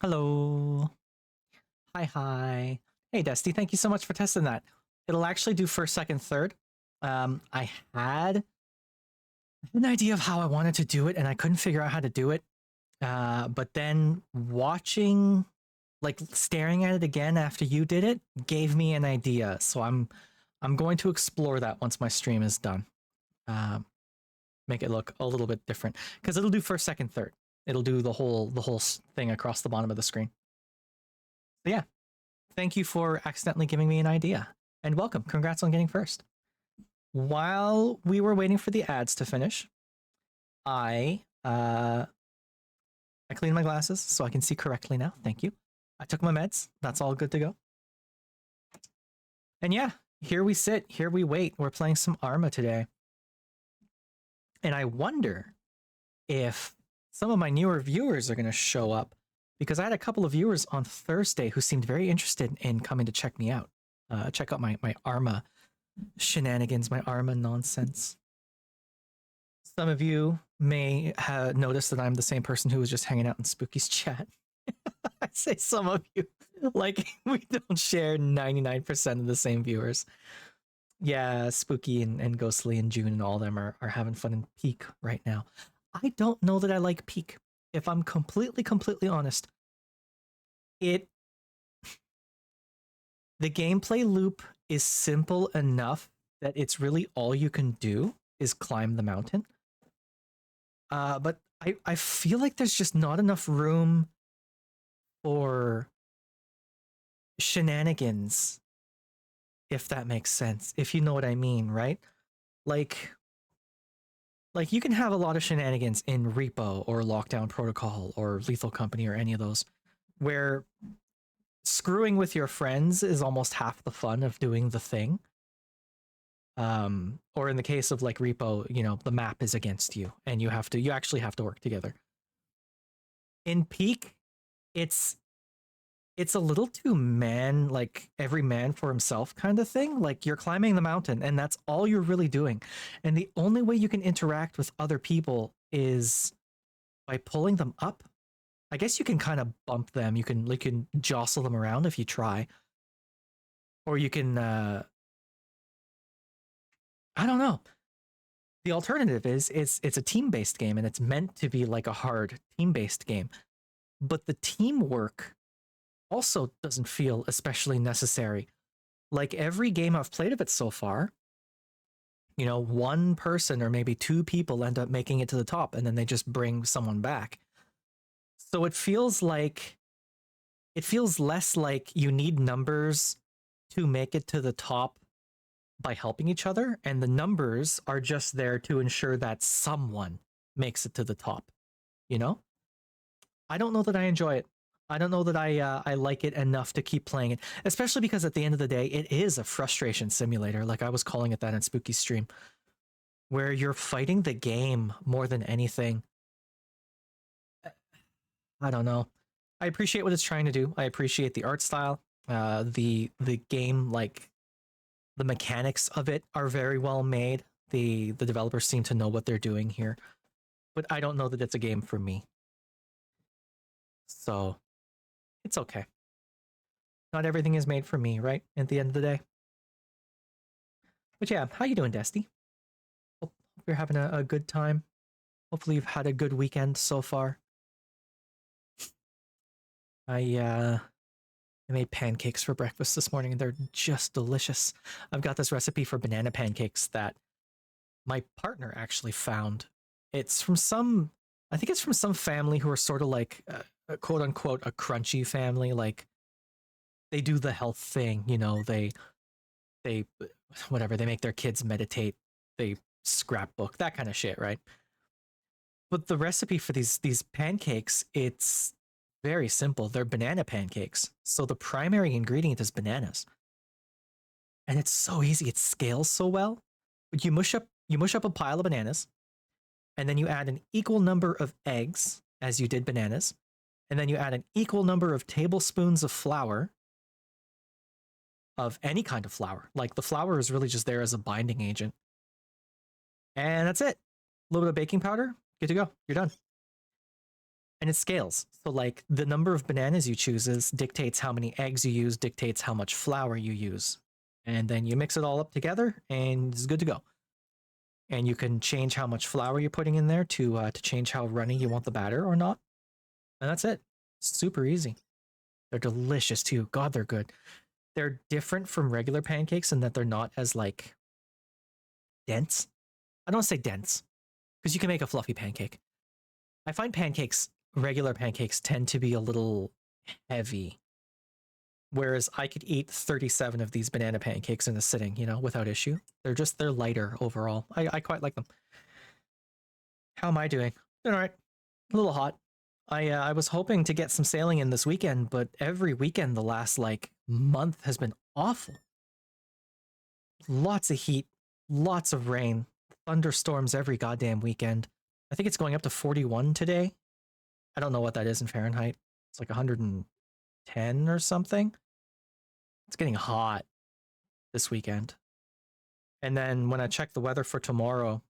Hello. Hi, hi. Hey, Dusty, thank you so much for testing that. It'll actually do first, second, third. I had an idea of how I wanted to do it, and I couldn't figure out how to do it. But then watching, like staring at it again after you did it, gave me an idea. So I'm going to explore that once my stream is done. Make it look a little bit different because it'll do first, second, third. It'll do the whole thing across the bottom of the screen. So yeah, thank you for accidentally giving me an idea. And welcome. Congrats on getting first. While we were waiting for the ads to finish, I cleaned my glasses so I can see correctly now. Thank you. I took my meds. That's all good to go. And yeah, here we sit. Here we wait. We're playing some Arma today. And I wonder if some of my newer viewers are going to show up because I had a couple of viewers on Thursday who seemed very interested in coming to check me out. Check out my Arma shenanigans, my Arma nonsense. Some of you may have noticed that I'm the same person who was just hanging out in Spooky's chat. I say some of you, like we don't share 99% of the same viewers. Yeah, Spooky and Ghostly and June and all of them are having fun in Peak right now. I don't know that I like Peak. If I'm completely honest, the gameplay loop is simple enough that it's really all you can do is climb the mountain. But I feel like there's just not enough room for shenanigans, if that makes sense, if you know what I mean, right? Like you can have a lot of shenanigans in Repo or Lockdown Protocol or Lethal Company or any of those, where screwing with your friends is almost half the fun of doing the thing. Or in the case of like Repo, you know, the map is against you and you actually have to work together. In Peak, it's a little too like every man for himself kind of thing. Like you're climbing the mountain and that's all you're really doing. And the only way you can interact with other people is by pulling them up. I guess you can kind of bump them. You can jostle them around if you try. Or you can I don't know. The alternative is it's a team-based game and it's meant to be like a hard team-based game. But the teamwork also doesn't feel especially necessary. Like every game I've played of it so far, you know, one person or maybe two people end up making it to the top and then they just bring someone back. So it feels less like you need numbers to make it to the top by helping each other, and the numbers are just there to ensure that someone makes it to the top, you know? I don't know that I enjoy it. I don't know that I like it enough to keep playing it, especially because at the end of the day, it is a frustration simulator. Like I was calling it that in Spooky's stream, where you're fighting the game more than anything. I don't know. I appreciate what it's trying to do. I appreciate the art style. The game, like the mechanics of it, are very well made. The developers seem to know what they're doing here, but I don't know that it's a game for me. So it's okay. Not everything is made for me, right? At the end of the day. But yeah, how you doing, Desty? Hope you're having a good time. Hopefully you've had a good weekend so far. I made pancakes for breakfast this morning and they're just delicious. I've got this recipe for banana pancakes that my partner actually found. It's from I think it's from some family who are sort of like quote unquote a crunchy family. Like they do the health thing, you know, they whatever, they make their kids meditate, they scrapbook, that kind of shit, right? But the recipe for these pancakes, it's very simple. They're banana pancakes. So the primary ingredient is bananas. And it's so easy. It scales so well. You mush up a pile of bananas, and then you add an equal number of eggs as you did bananas, and then you add an equal number of tablespoons of flour, of any kind of flour. Like the flour is really just there as a binding agent. And that's it. A little bit of baking powder, good to go. You're done. and it scales. So like the number of bananas you chooses dictates how many eggs you use, dictates how much flour you use. And then you mix it all up together and it's good to go. And you can change how much flour you're putting in there to change how runny you want the batter or not. And that's it. Super easy. They're delicious too. God, they're good. They're different from regular pancakes in that they're not as like dense. I don't say dense because you can make a fluffy pancake. I find regular pancakes tend to be a little heavy. Whereas I could eat 37 of these banana pancakes in a sitting, without issue. They're lighter overall. I quite like them. How am I doing? Doing all right. A little hot. I was hoping to get some sailing in this weekend, but every weekend the last like month has been awful. Lots of heat, lots of rain, thunderstorms every goddamn weekend. I think it's going up to 41 today. I don't know what that is in Fahrenheit. It's like 110 or something. It's getting hot this weekend. And then when I check the weather for tomorrow,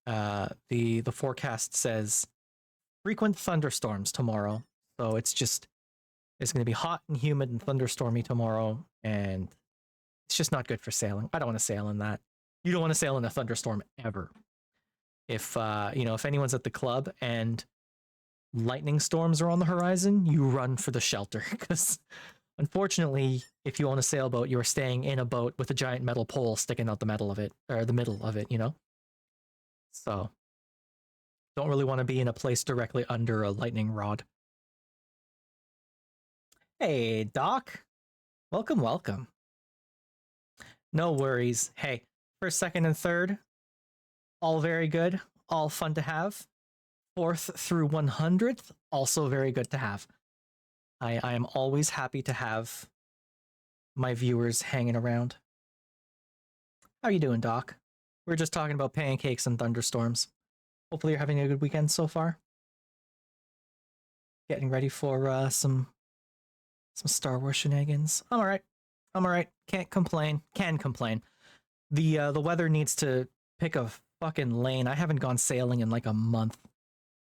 the forecast says frequent thunderstorms tomorrow. So it's going to be hot and humid and thunderstormy tomorrow, and it's just not good for sailing. I don't want to sail in that. You don't want to sail in a thunderstorm ever. If if anyone's at the club and lightning storms are on the horizon, you run for the shelter because unfortunately, if you own a sailboat, you are staying in a boat with a giant metal pole sticking out the middle of it. So don't really want to be in a place directly under a lightning rod. Hey, Doc. Welcome, welcome. No worries. Hey, first, second, and third, all very good. All fun to have. 4th through 100th, also very good to have. I am always happy to have my viewers hanging around. How are you doing, Doc? We're just talking about pancakes and thunderstorms. Hopefully you're having a good weekend so far. Getting ready for some Star Wars shenanigans. I'm all right. Can't complain. Can complain. The weather needs to pick a fucking lane. I haven't gone sailing in like a month.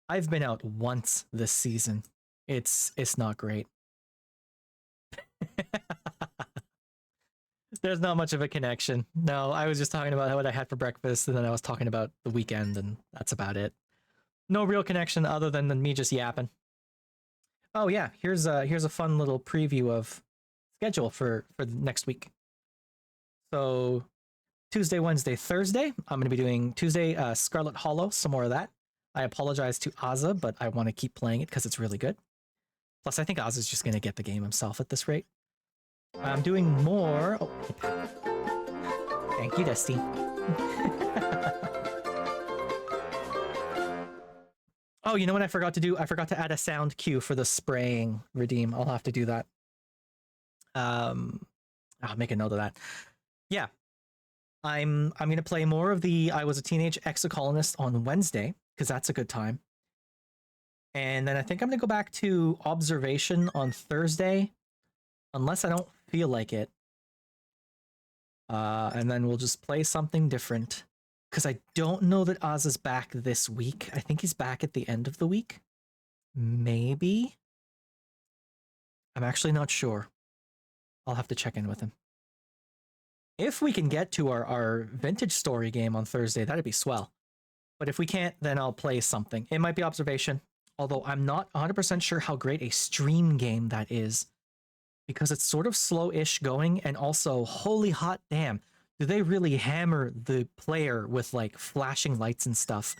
I've been out once this season. It's not great. There's not much of a connection. No, I was just talking about what I had for breakfast, and then I was talking about the weekend, and that's about it. No real connection other than me just yapping. Oh yeah, here's a fun little preview of schedule for the next week. So Tuesday, Wednesday, Thursday, I'm going to be doing Tuesday Scarlet Hollow, some more of that. I apologize to Azza, but I want to keep playing it because it's really good. Plus, I think Azza's just going to get the game himself at this rate. I'm doing more... Oh, thank you, Dusty. Oh, you know what I forgot to do? I forgot to add a sound cue for the spraying redeem. I'll have to do that. I'll make a note of that. Yeah. I'm going to play more of the I Was a Teenage Exocolonist on Wednesday, because that's a good time. And then I think I'm going to go back to Observation on Thursday, unless I don't feel like it. And then we'll just play something different. Because I don't know that Oz is back this week. I think he's back at the end of the week. Maybe? I'm actually not sure. I'll have to check in with him. If we can get to our vintage story game on Thursday, that'd be swell. But if we can't, then I'll play something. It might be Observation, although I'm not 100% sure how great a stream game that is. Because it's sort of slow-ish going, and also, holy hot damn, do they really hammer the player with like flashing lights and stuff.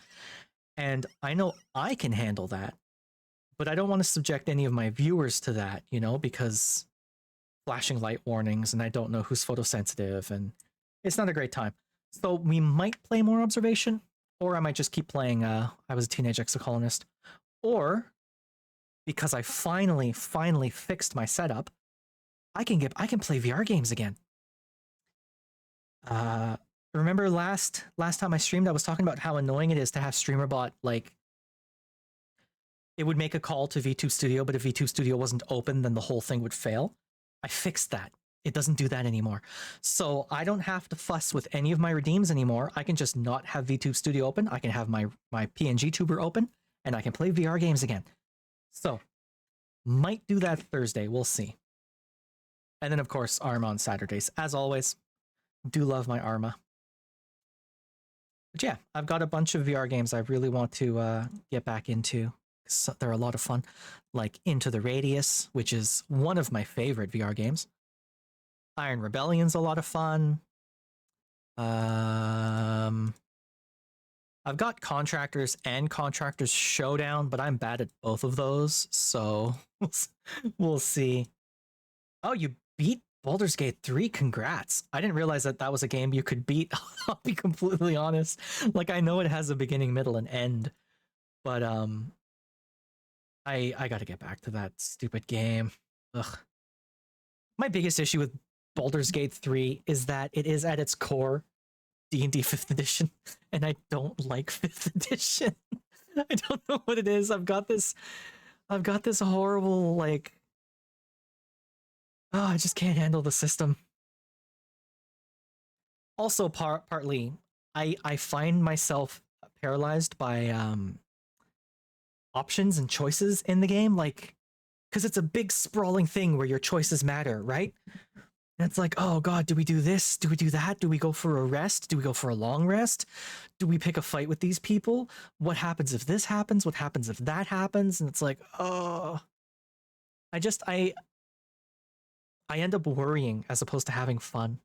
And I know I can handle that, but I don't want to subject any of my viewers to that, because flashing light warnings, and I don't know who's photosensitive, and it's not a great time. So we might play more Observation, or I might just keep playing I Was a Teenage Exocolonist. Or, because I finally fixed my setup, I can play VR games again. Remember last time I streamed, I was talking about how annoying it is to have StreamerBot, like, it would make a call to VTube Studio, but if VTube Studio wasn't open, then the whole thing would fail. I fixed that. It doesn't do that anymore. So I don't have to fuss with any of my redeems anymore. I can just not have VTube Studio open. I can have my PNG tuber open, and I can play VR games again. So, might do that Thursday. We'll see. And then, of course, Arma on Saturdays. As always, do love my Arma. But yeah, I've got a bunch of VR games I really want to get back into. So they're a lot of fun. Like Into the Radius, which is one of my favorite VR games. Iron Rebellion's a lot of fun. I've got Contractors and Contractors Showdown, but I'm bad at both of those, so we'll see. Oh, you beat Baldur's Gate 3? Congrats. I didn't realize that that was a game you could beat. I'll be completely honest. Like, I know it has a beginning, middle, and end, but I got to get back to that stupid game. Ugh. My biggest issue with Baldur's Gate 3 is that it is at its core D&D 5th edition, and I don't like 5th edition. I don't know what it is. I've got this horrible, like, oh, I just can't handle the system. Also, partly, I find myself paralyzed by options and choices in the game, like, because it's a big sprawling thing where your choices matter, right? And it's like, oh god, do we do this? Do we do that? Do we go for a rest? Do we go for a long rest? Do we pick a fight with these people? What happens if this happens? What happens if that happens? And it's like, oh, I end up worrying as opposed to having fun.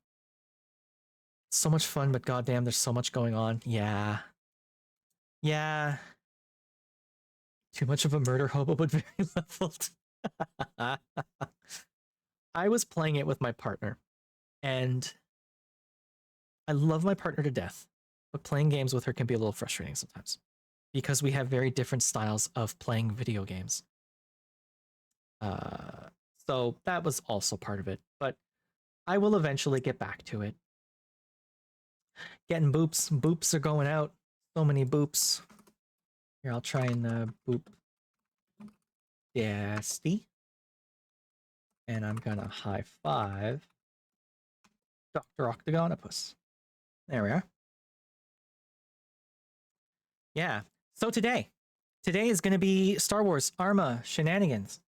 So much fun, but goddamn, there's so much going on. Yeah. Yeah. Too much of a murder hobo, but very leveled. I was playing it with my partner, and I love my partner to death, but playing games with her can be a little frustrating sometimes because we have very different styles of playing video games. So that was also part of it, but I will eventually get back to it. Getting boops. Boops are going out. So many boops. Here, I'll try and boop Dasty. And I'm gonna high five Dr. Octagonopus. There we are. Yeah. So today is gonna be Star Wars Arma shenanigans.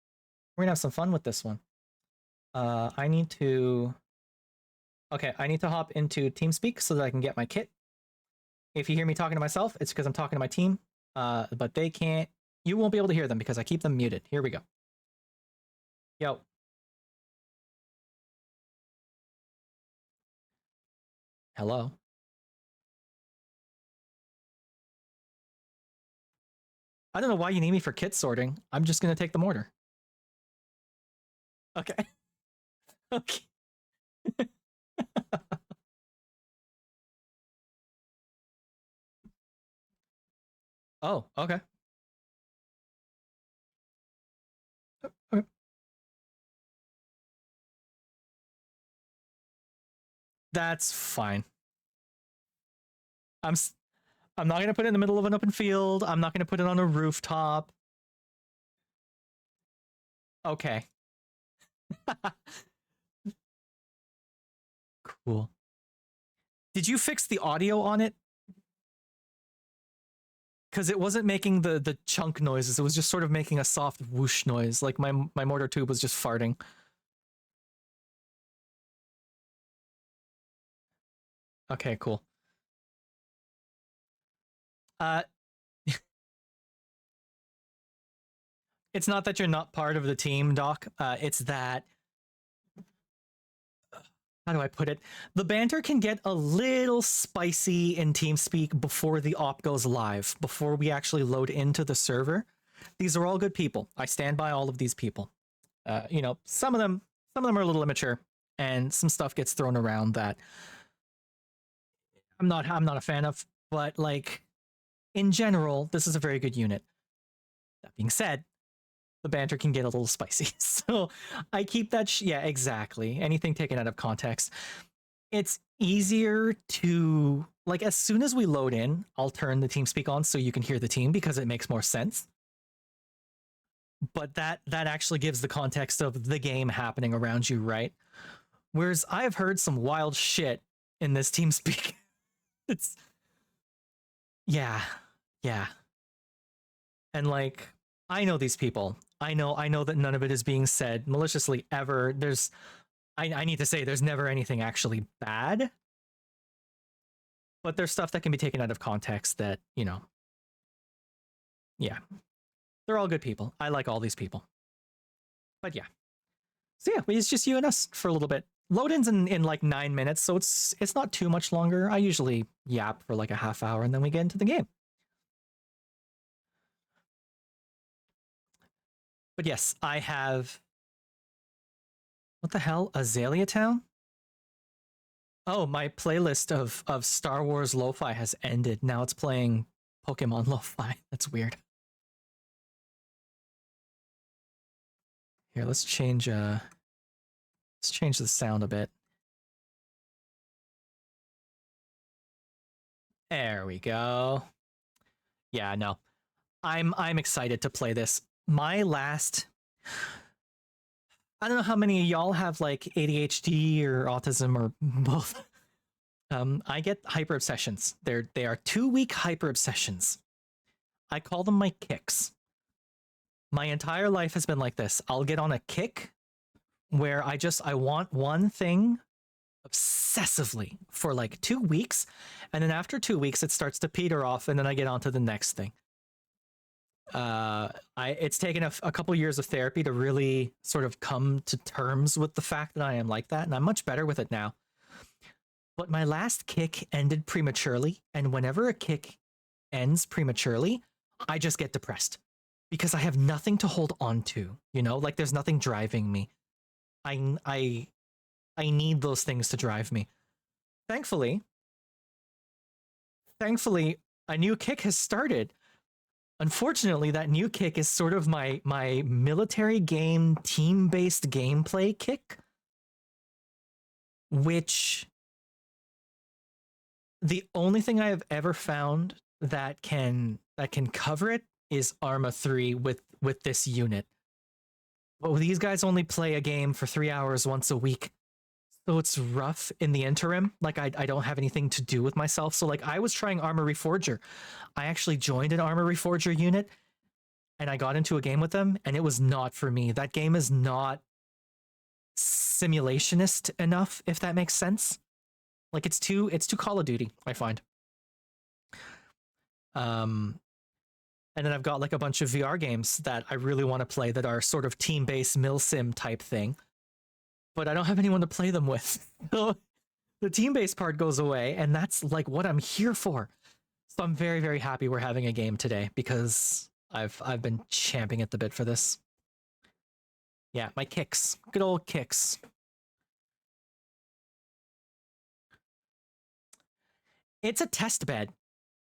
We're gonna have some fun with this one. I need to hop into TeamSpeak so that I can get my kit. If you hear me talking to myself, it's because I'm talking to my team. But they can't. You won't be able to hear them because I keep them muted. Here we go. Yo. Hello. I don't know why you need me for kit sorting. I'm just gonna take the mortar. Okay. Okay. Oh, okay. Okay. That's fine. I'm not gonna put it in the middle of an open field. I'm not gonna put it on a rooftop. Okay. Cool. Did you fix the audio on it? Because it wasn't making the chunk noises. It was just sort of making a soft whoosh noise, like my mortar tube was just farting. Okay, cool. It's not that you're not part of the team, Doc. It's that, how do I put it? The banter can get a little spicy in TeamSpeak before the op goes live, before we actually load into the server. These are all good people. I stand by all of these people. You know, some of them are a little immature, and some stuff gets thrown around that I'm not a fan of. But like, in general, this is a very good unit. That being said, the banter can get a little spicy. So I keep that. Yeah, exactly. Anything taken out of context. It's easier to, like, as soon as we load in, I'll turn the TeamSpeak on so you can hear the team because it makes more sense. But that actually gives the context of the game happening around you, right? Whereas I've heard some wild shit in this TeamSpeak. It's, yeah. And like, I know these people. I know that none of it is being said maliciously ever. I need to say there's never anything actually bad, but there's stuff that can be taken out of context that, you know, yeah. They're all good people. I like all these people. But yeah. So yeah, it's just you and us for a little bit. Load-ins in like 9 minutes, so it's not too much longer. I usually yap for like a half hour and then we get into the game. But yes, I have, what the hell? Azalea Town? Oh, my playlist of Star Wars lo-fi has ended. Now it's playing Pokemon lo-fi. That's weird. Here, let's change the sound a bit. There we go. Yeah, no. I'm excited to play this. My last, I don't know how many of y'all have like ADHD or autism or both. I get hyper obsessions. They are 2-week hyper obsessions. I call them my kicks. My entire life has been like this. I'll get on a kick where I want one thing obsessively for like 2 weeks, and then after 2 weeks it starts to peter off, and then I get on to the next thing. It's taken a couple years of therapy to really sort of come to terms with the fact that I am like that, and I'm much better with it now. But my last kick ended prematurely, and whenever a kick ends prematurely, I just get depressed because I have nothing to hold on to, you know? Like there's nothing driving me. I need those things to drive me. Thankfully, a new kick has started. Unfortunately, that new kick is sort of my military game team-based gameplay kick, which the only thing I have ever found that can cover it is Arma 3 with this unit. Well, these guys only play a game for 3 hours once a week. So it's rough in the interim. Like I don't have anything to do with myself. So like I was trying Arma Reforger. I actually joined an Arma Reforger unit and I got into a game with them and it was not for me. That game is not simulationist enough, if that makes sense. Like it's too Call of Duty, I find. And then I've got like a bunch of VR games that I really want to play that are sort of team-based milsim type thing. But I don't have anyone to play them with. So the team-based part goes away, and that's like what I'm here for. So I'm very, very happy we're having a game today because I've been champing at the bit for this. Yeah, my kicks. Good old kicks. It's a test bed.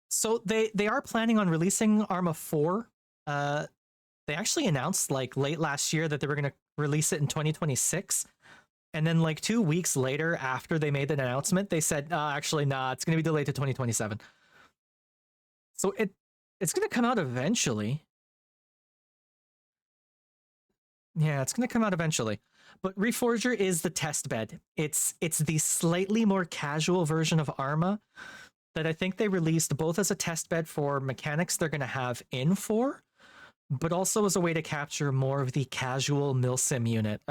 So they are planning on releasing Arma 4. They actually announced like late last year that they were going to release it in 2026. And then like 2 weeks later, after they made that announcement, they said, actually, nah, it's going to be delayed to 2027. So it's going to come out eventually. Yeah, it's going to come out eventually. But Reforger is the test bed. It's the slightly more casual version of Arma that I think they released both as a test bed for mechanics they're going to have in 4, but also as a way to capture more of the casual milsim unit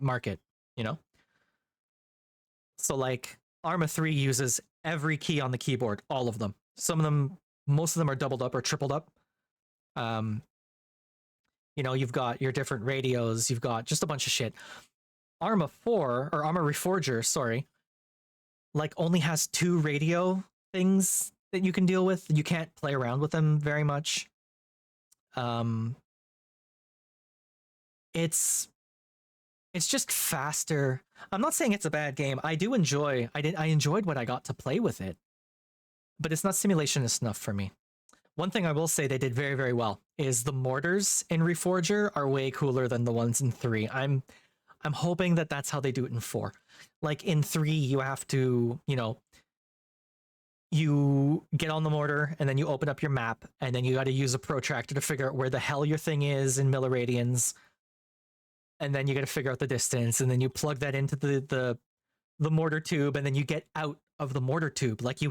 market, you know? So like Arma 3 uses every key on the keyboard, all of them. Some of them, most of them are doubled up or tripled up. You know, you've got your different radios, you've got just a bunch of shit. Arma 4, or Arma Reforger, sorry, like only has 2 radio things that you can deal with. You can't play around with them very much. It's just faster. I'm not saying it's a bad game. I enjoyed what I got to play with it, but it's not simulationist enough for me. One thing I will say they did very, very well is the mortars in Reforger are way cooler than the ones in 3. I'm hoping that that's how they do it in 4. Like in 3, you have to, you know, you get on the mortar and then you open up your map and then you got to use a protractor to figure out where the hell your thing is in milliradians. And then you got to figure out the distance, and then you plug that into the mortar tube, and then you get out of the mortar tube. Like you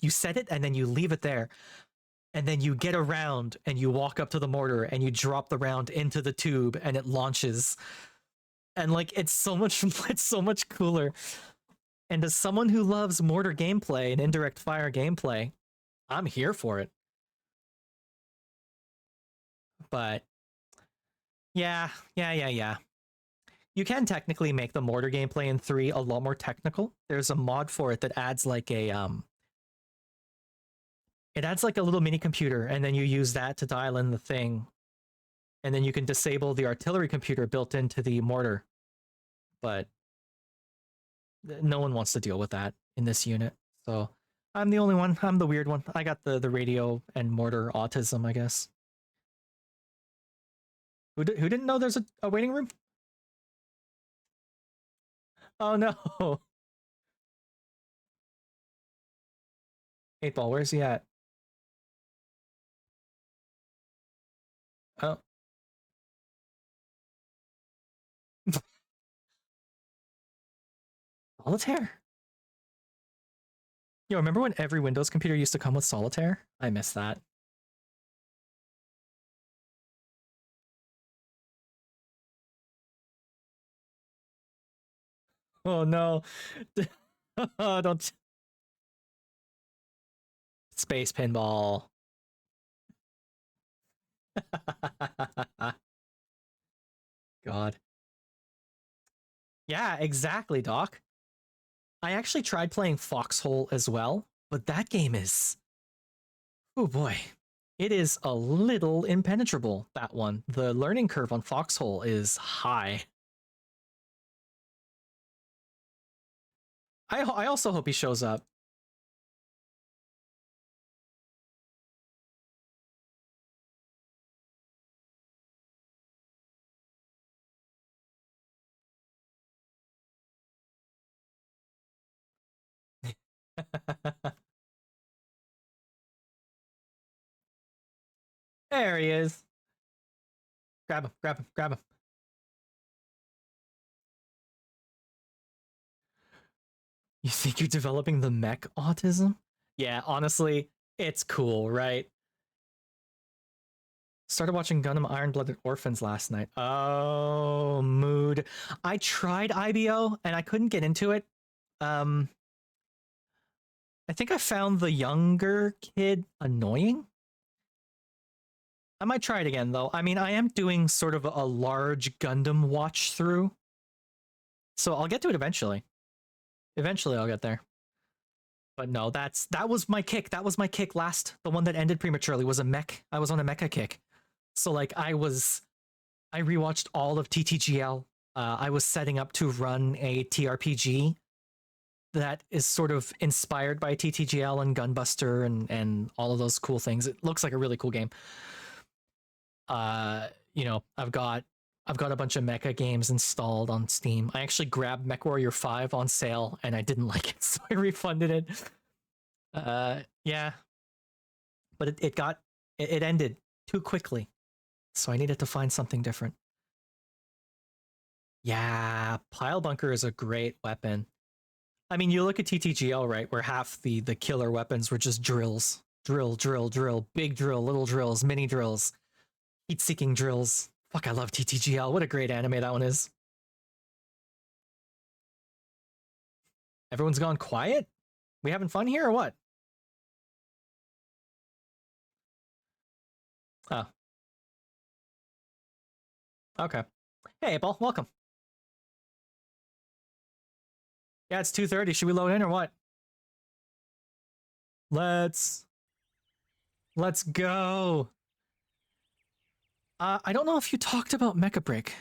set it and then you leave it there. and then you get around and you walk up to the mortar and you drop the round into the tube and it launches. And like it's so much it's so much cooler. And as someone who loves mortar gameplay and indirect fire gameplay, I'm here for it. But yeah. You can technically make the mortar gameplay in 3 a lot more technical. There's a mod for it that adds like a it adds like a little mini computer, and then you use that to dial in the thing. And then you can disable the artillery computer built into the mortar. But no one wants to deal with that in this unit. So I'm the only one. I'm the weird one. I got the radio and mortar autism, I guess. Who didn't know there's a waiting room? Oh no. 8-ball, where's he at? Oh. Solitaire? Yo, remember when every Windows computer used to come with Solitaire? I miss that. Oh no. Oh, don't. Space pinball. God. Yeah, exactly, Doc. I actually tried playing Foxhole as well, but that game is... Oh boy. It is a little impenetrable, that one. The learning curve on Foxhole is high. I also hope he shows up. There he is. Grab him, grab him, grab him. You think you're developing the mech autism? Yeah, honestly, it's cool, right? Started watching Gundam Iron-Blooded Orphans last night. Oh, mood. I tried IBO and I couldn't get into it. I think I found the younger kid annoying. I might try it again, though. I mean, I am doing sort of a large Gundam watch through. So I'll get to it eventually. Eventually I'll get there. But no, that was my kick. That was my kick last. The one that ended prematurely was a mech. I was on a mecha kick. So like I rewatched all of TTGL. I was setting up to run a TRPG that is sort of inspired by TTGL and Gunbuster and all of those cool things. It looks like a really cool game. You know, I've got a bunch of mecha games installed on Steam. I actually grabbed MechWarrior 5 on sale and I didn't like it, so I refunded it. Yeah. But it ended too quickly. So I needed to find something different. Yeah, Pile Bunker is a great weapon. I mean, you look at TTGL, right, where half the killer weapons were just drills. Drill, drill, drill, big drill, little drills, mini drills, heat-seeking drills. Fuck, I love TTGL. What a great anime that one is. Everyone's gone quiet? We having fun here or what? Oh. Okay. Hey, Paul, welcome. Yeah, it's 2:30. Should we load in or what? Let's go. I don't know if you talked about Mecha Break.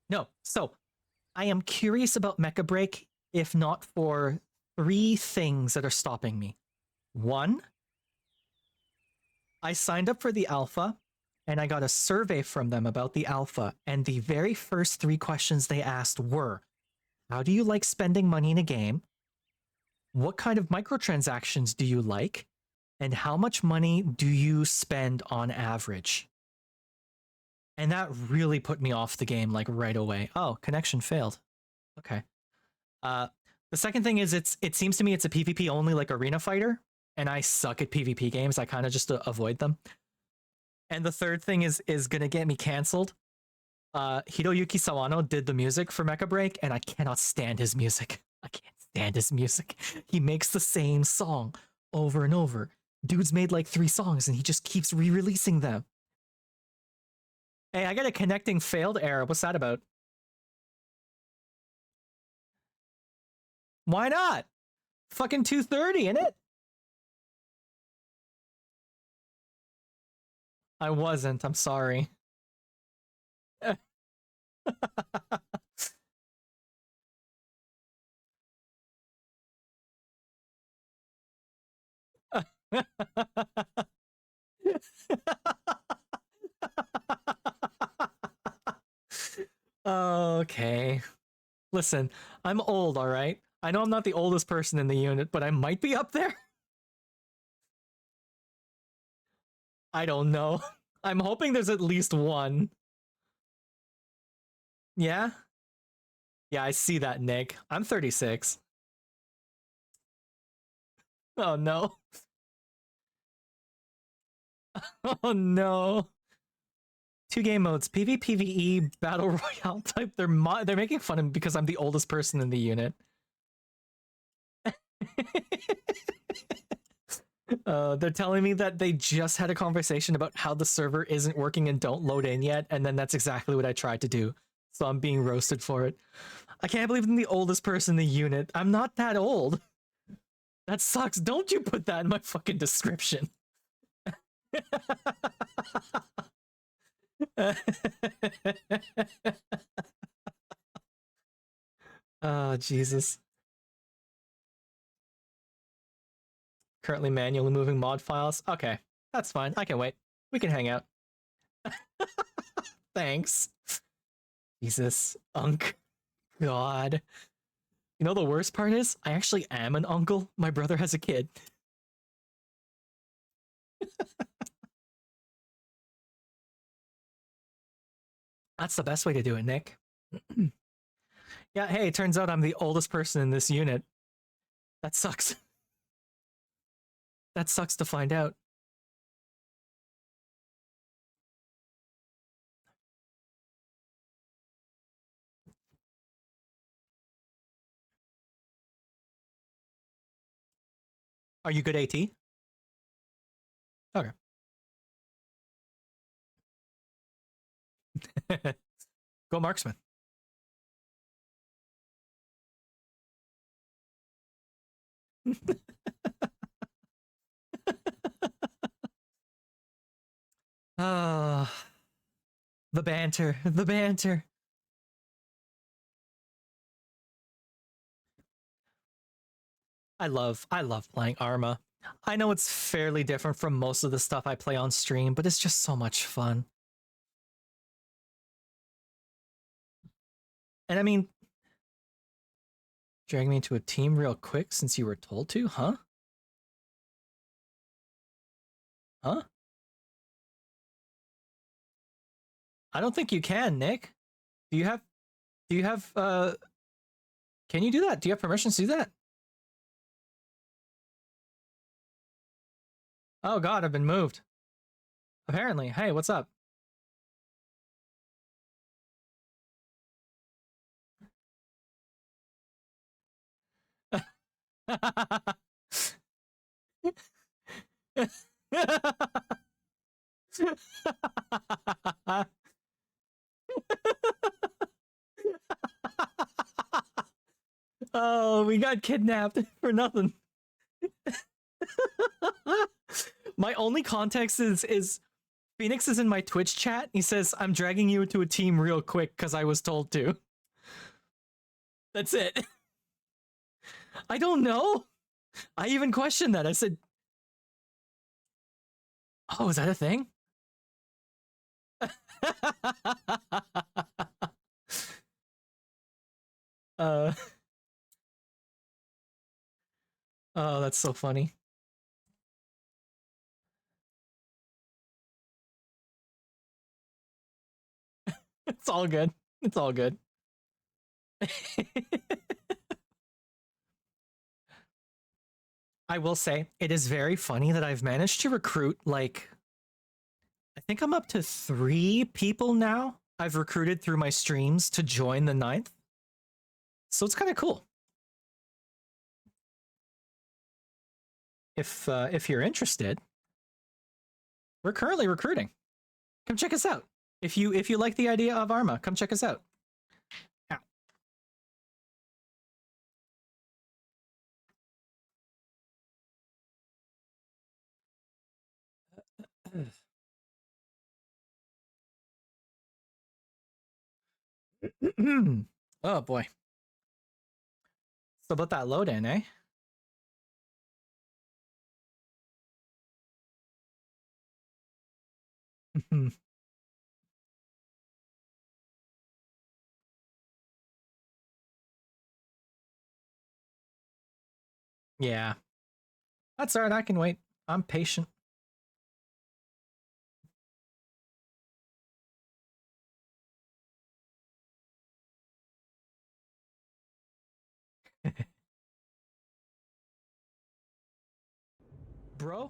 No. So, I am curious about Mecha Break, if not for 3 things that are stopping me. 1, I signed up for the alpha and I got a survey from them about the alpha, and the very first 3 questions they asked were, how do you like spending money in a game? What kind of microtransactions do you like? and how much money do you spend on average? And that really put me off the game like right away. Oh, connection failed. Okay. Uh, the second thing is it seems to me it's a PvP only like arena fighter, and I suck at PvP games. I kind of just avoid them. And the third thing is gonna get me canceled. Hiroyuki Sawano did the music for Mecha Break, and I cannot stand his music. I can't stand his music. He makes the same song over and over. Dude's made like 3 songs, and he just keeps re-releasing them. Hey, I got a connecting failed error. What's that about? Why not? Fucking 2:30, innit? I wasn't. I'm sorry. Okay. Listen, I'm old, all right? I know I'm not the oldest person in the unit, but I might be up there. I don't know. I'm hoping there's at least one. Yeah? Yeah, I see that, Nick. I'm 36. Oh no. Oh no. 2 game modes, PvP, PvE, Battle Royale type. They're making fun of me because I'm the oldest person in the unit. They're telling me that they just had a conversation about how the server isn't working and don't load in yet, and then that's exactly what I tried to do. So I'm being roasted for it. I can't believe I'm the oldest person in the unit. I'm not that old. That sucks. Don't you put that in my fucking description. Oh, Jesus. Currently manually moving mod files. Okay, that's fine. I can wait. We can hang out. Thanks. Jesus. Unk. God. You know the worst part is? I actually am an uncle. My brother has a kid. That's the best way to do it, Nick. Yeah, hey, turns out I'm the oldest person in this unit. That sucks. That sucks to find out. Are you good AT? Okay. Go marksman. Ah, the banter, the banter. I love playing Arma. I know it's fairly different from most of the stuff I play on stream, but it's just so much fun. And I mean, drag me into a team real quick since you were told to, huh? Huh? I don't think you can, Nick. Do you have can you do that? Do you have permissions to do that? Oh god, I've been moved. Apparently. Hey, what's up? Oh, we got kidnapped for nothing. My only context is Phoenix is in my Twitch chat. He says, I'm dragging you into a team real quick because I was told to. That's it. I don't know. I even questioned that. I said, oh, is that a thing? uh, oh, that's so funny. It's all good. It's all good. I will say, it is very funny that I've managed to recruit, like, I think I'm up to 3 people now I've recruited through my streams to join the 9th. So it's kind of cool. If you're interested, we're currently recruiting. Come check us out. If you like the idea of Arma, come check us out. Oh boy. So about that load in, eh? Yeah. That's alright, I can wait. I'm patient. Bro,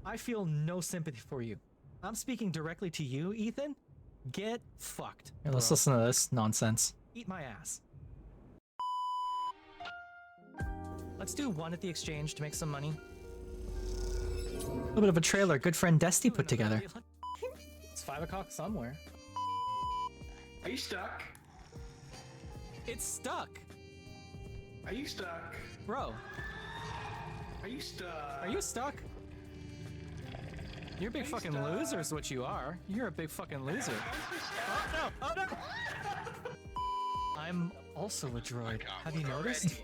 I feel no sympathy for you. I'm speaking directly to you, Ethan. Get fucked. Here, let's listen to this nonsense. Eat my ass. Let's do one at the exchange to make some money. A little bit of a trailer good friend Desty put together. It's 5 o'clock somewhere. Are you stuck? It's stuck. Are you stuck? Bro. Are you stuck? Are you stuck? You're a big fucking loser is what you are. You're a big fucking loser. Oh no! Oh no! I'm also a droid. Have you noticed?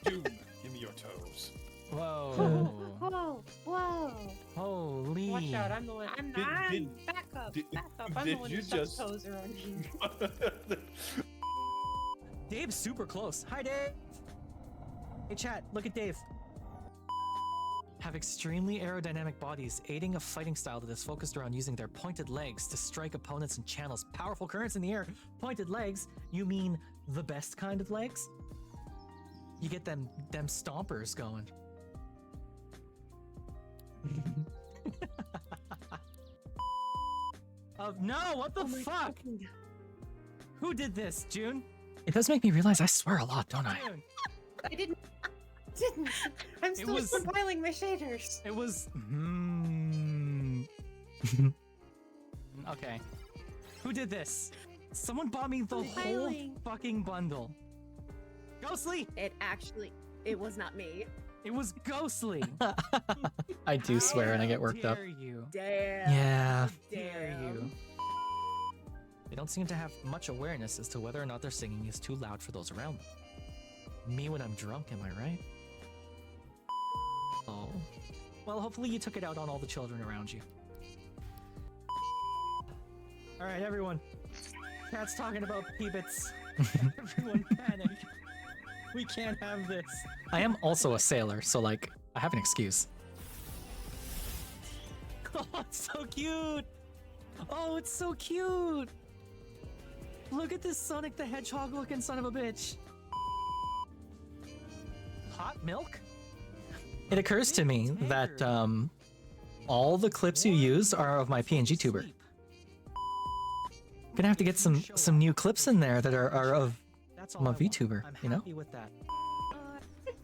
Dude, give me your toes. Whoa. Whoa, whoa. Holy. Watch out, I'm the one. I'm Did- not. did- Back up, did- back up. I'm did the one you who stuck just- toes around you. Dave's super close. Hi, Dave. Hey, chat. Look at Dave. Have extremely aerodynamic bodies, aiding a fighting style that is focused around using their pointed legs to strike opponents and channels powerful currents in the air. Pointed legs? You mean the best kind of legs? You get them stompers going. No, what the fuck? Who did this, June? It does make me realize I swear a lot, don't I? I didn't. I'm still was- compiling my shaders. It was. Okay. Who did this? Someone bought me the whole Compiling. fucking bundle. Ghostly! It was not me. It was Ghostly! I do swear and I get worked up. Damn. Yeah. Dare you. They don't seem to have much awareness as to whether or not their singing is too loud for those around them. Me when I'm drunk, am I right? Oh. Well, hopefully you took it out on all the children around you. Alright, everyone. Cat's talking about peebits. Everyone panic. We can't have this. I am also a sailor, so like, I have an excuse. Oh, it's so cute! Oh, it's so cute! Look at this Sonic the Hedgehog looking son of a bitch. Hot milk? It occurs to me that all the clips you use are of my PNG tuber. Gonna have to get some new clips in there that are of my VTuber, you know?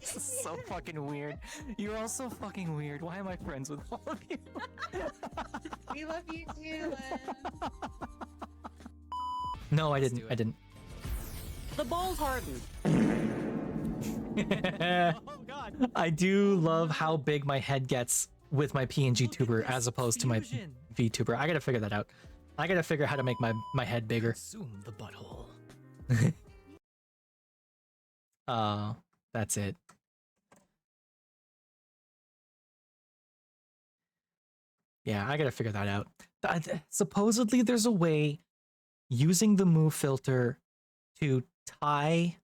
This is so fucking weird. You're all so fucking weird. Why am I friends with all of you? We love you too, Len. No, I didn't. I didn't. The ball's hardened. Oh god. I do love how big my head gets with my PNG tuber as opposed to my VTuber. I gotta figure that out. I gotta figure out how to make my head bigger. Consume the butthole. That's it. Yeah, I gotta figure that out. Supposedly there's a way using the move filter to tie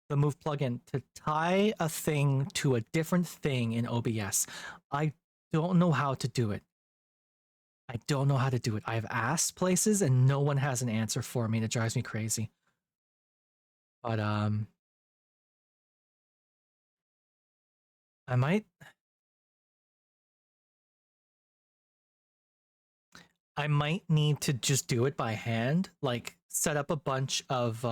the move plugin to tie a thing to a different thing in OBS. I don't know how to do it. I don't know how to do it. I've asked places and no one has an answer for me, and it drives me crazy. But I might need to just do it by hand, like set up a bunch of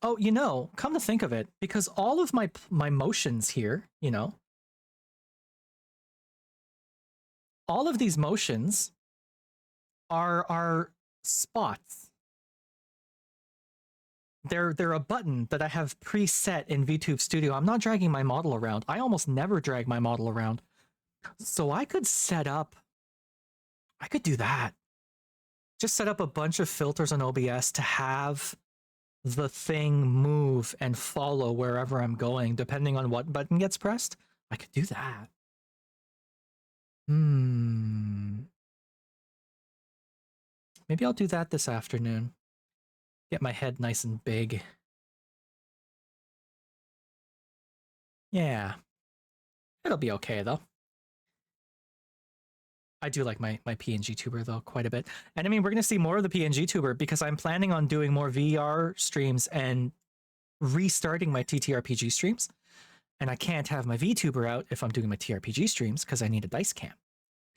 oh, you know, come to think of it, because all of my motions here, you know, all of these motions are spots. They're a button that I have preset in VTube Studio. I'm not dragging my model around. I almost never drag my model around. So I could do that. Just set up a bunch of filters on OBS to have the thing move and follow wherever I'm going, depending on what button gets pressed. I could do that. Maybe I'll do that this afternoon. Get my head nice and big. Yeah. It'll be okay, though. I do like my PNG tuber, though, quite a bit. And I mean, we're going to see more of the PNG tuber because I'm planning on doing more VR streams and restarting my TTRPG streams. And I can't have my VTuber out if I'm doing my TRPG streams because I need a dice cam.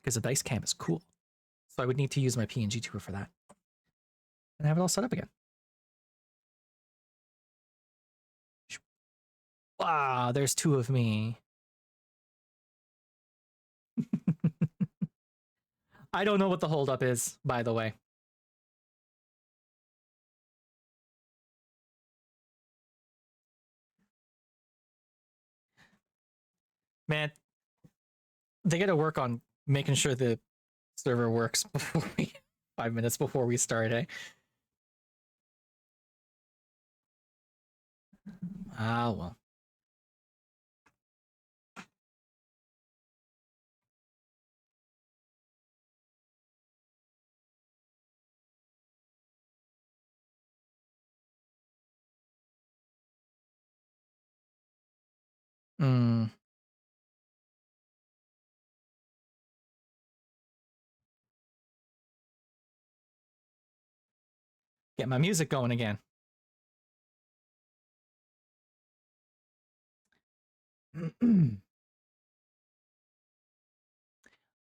Because a dice cam is cool. So I would need to use my PNG tuber for that. And have it all set up again. Wow, there's two of me. I don't know what the holdup is, by the way. Man, they gotta work on making sure the server works before 5 minutes before we start, eh? Ah, well. Hmm. Get my music going again.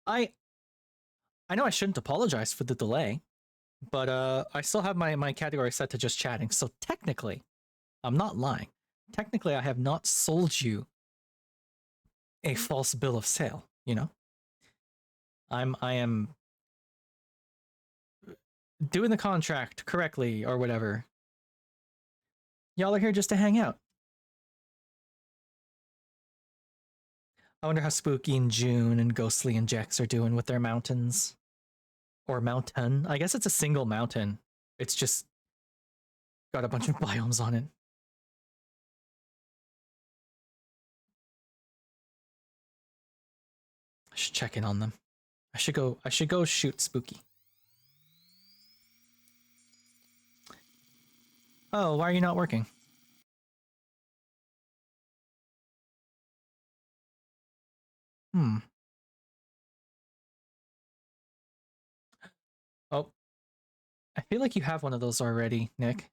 I know I shouldn't apologize for the delay, but I still have my category set to just chatting. So technically, I'm not lying. Technically, I have not sold you a false bill of sale, you know? I am doing the contract correctly or whatever. Y'all are here just to hang out. I wonder how Spooky and June and Ghostly and Jex are doing with their mountains. Or mountain. I guess it's a single mountain. It's just got a bunch of biomes on it. I should check in on them. I should go shoot Spooky. Oh, why are you not working? Oh. I feel like you have one of those already, Nick.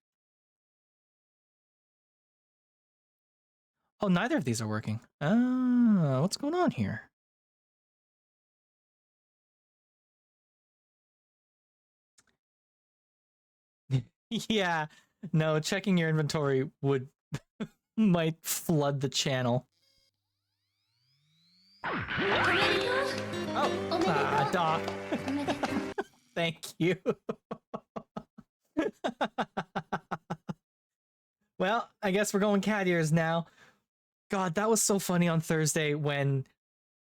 Oh, neither of these are working. Ah, what's going on here? Yeah, no, checking your inventory would might flood the channel. Oh, Doc. Thank you. Well, I guess we're going cat ears now. God, that was so funny on Thursday when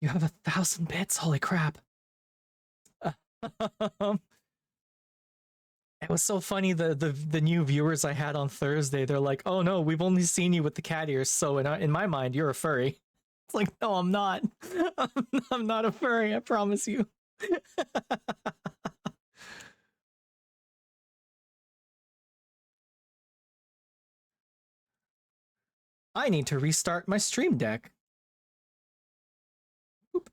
you have 1,000 bits. Holy crap. It was so funny, the new viewers I had on Thursday, they're like, oh no, we've only seen you with the cat ears, so in my mind, you're a furry. It's like, no, I'm not. I'm not a furry, I promise you. I need to restart my Stream Deck. Oop.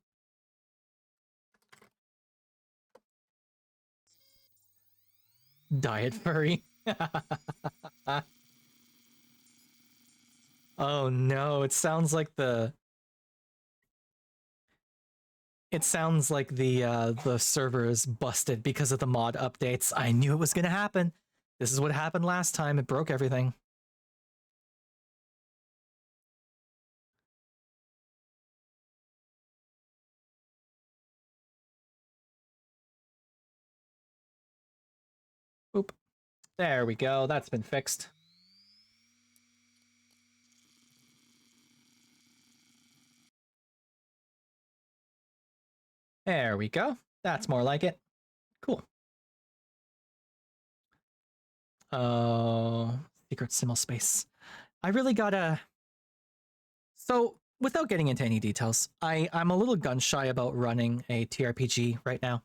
Diet furry. Oh no, it sounds like the the server is busted because of the mod updates. I knew it was gonna happen. This is what happened last time. It broke everything. Oop. There we go. That's been fixed. There we go. That's more like it. Cool. Oh, secret simul space. I really gotta... So, without getting into any details, I'm a little gun shy about running a TRPG right now.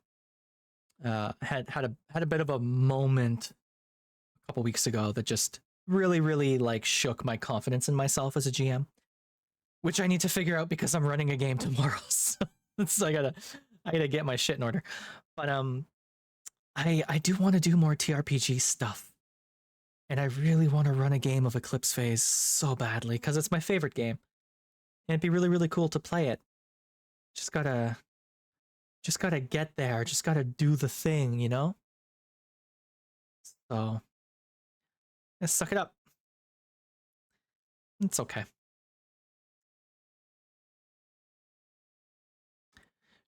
Had a bit of a moment a couple weeks ago that just really like shook my confidence in myself as a GM, which I need to figure out because I'm running a game tomorrow. So I gotta get my shit in order. But I do want to do more TRPG stuff. And I really want to run a game of Eclipse Phase so badly because it's my favorite game. And it'd be really cool to play it. Just gotta get there. Just gotta do the thing, you know? So let's suck it up. It's okay.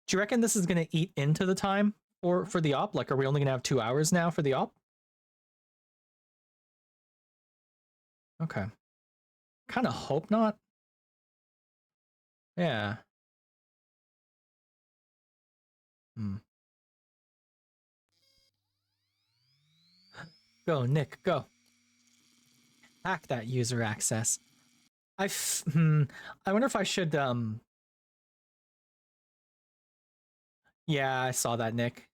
Do you reckon this is gonna eat into the time for the op? Like, are we only gonna have 2 hours now for the op? Okay. Kind of hope not. Yeah. Go, Nick, go. Hack that user access. I wonder if I should, Yeah, I saw that, Nick.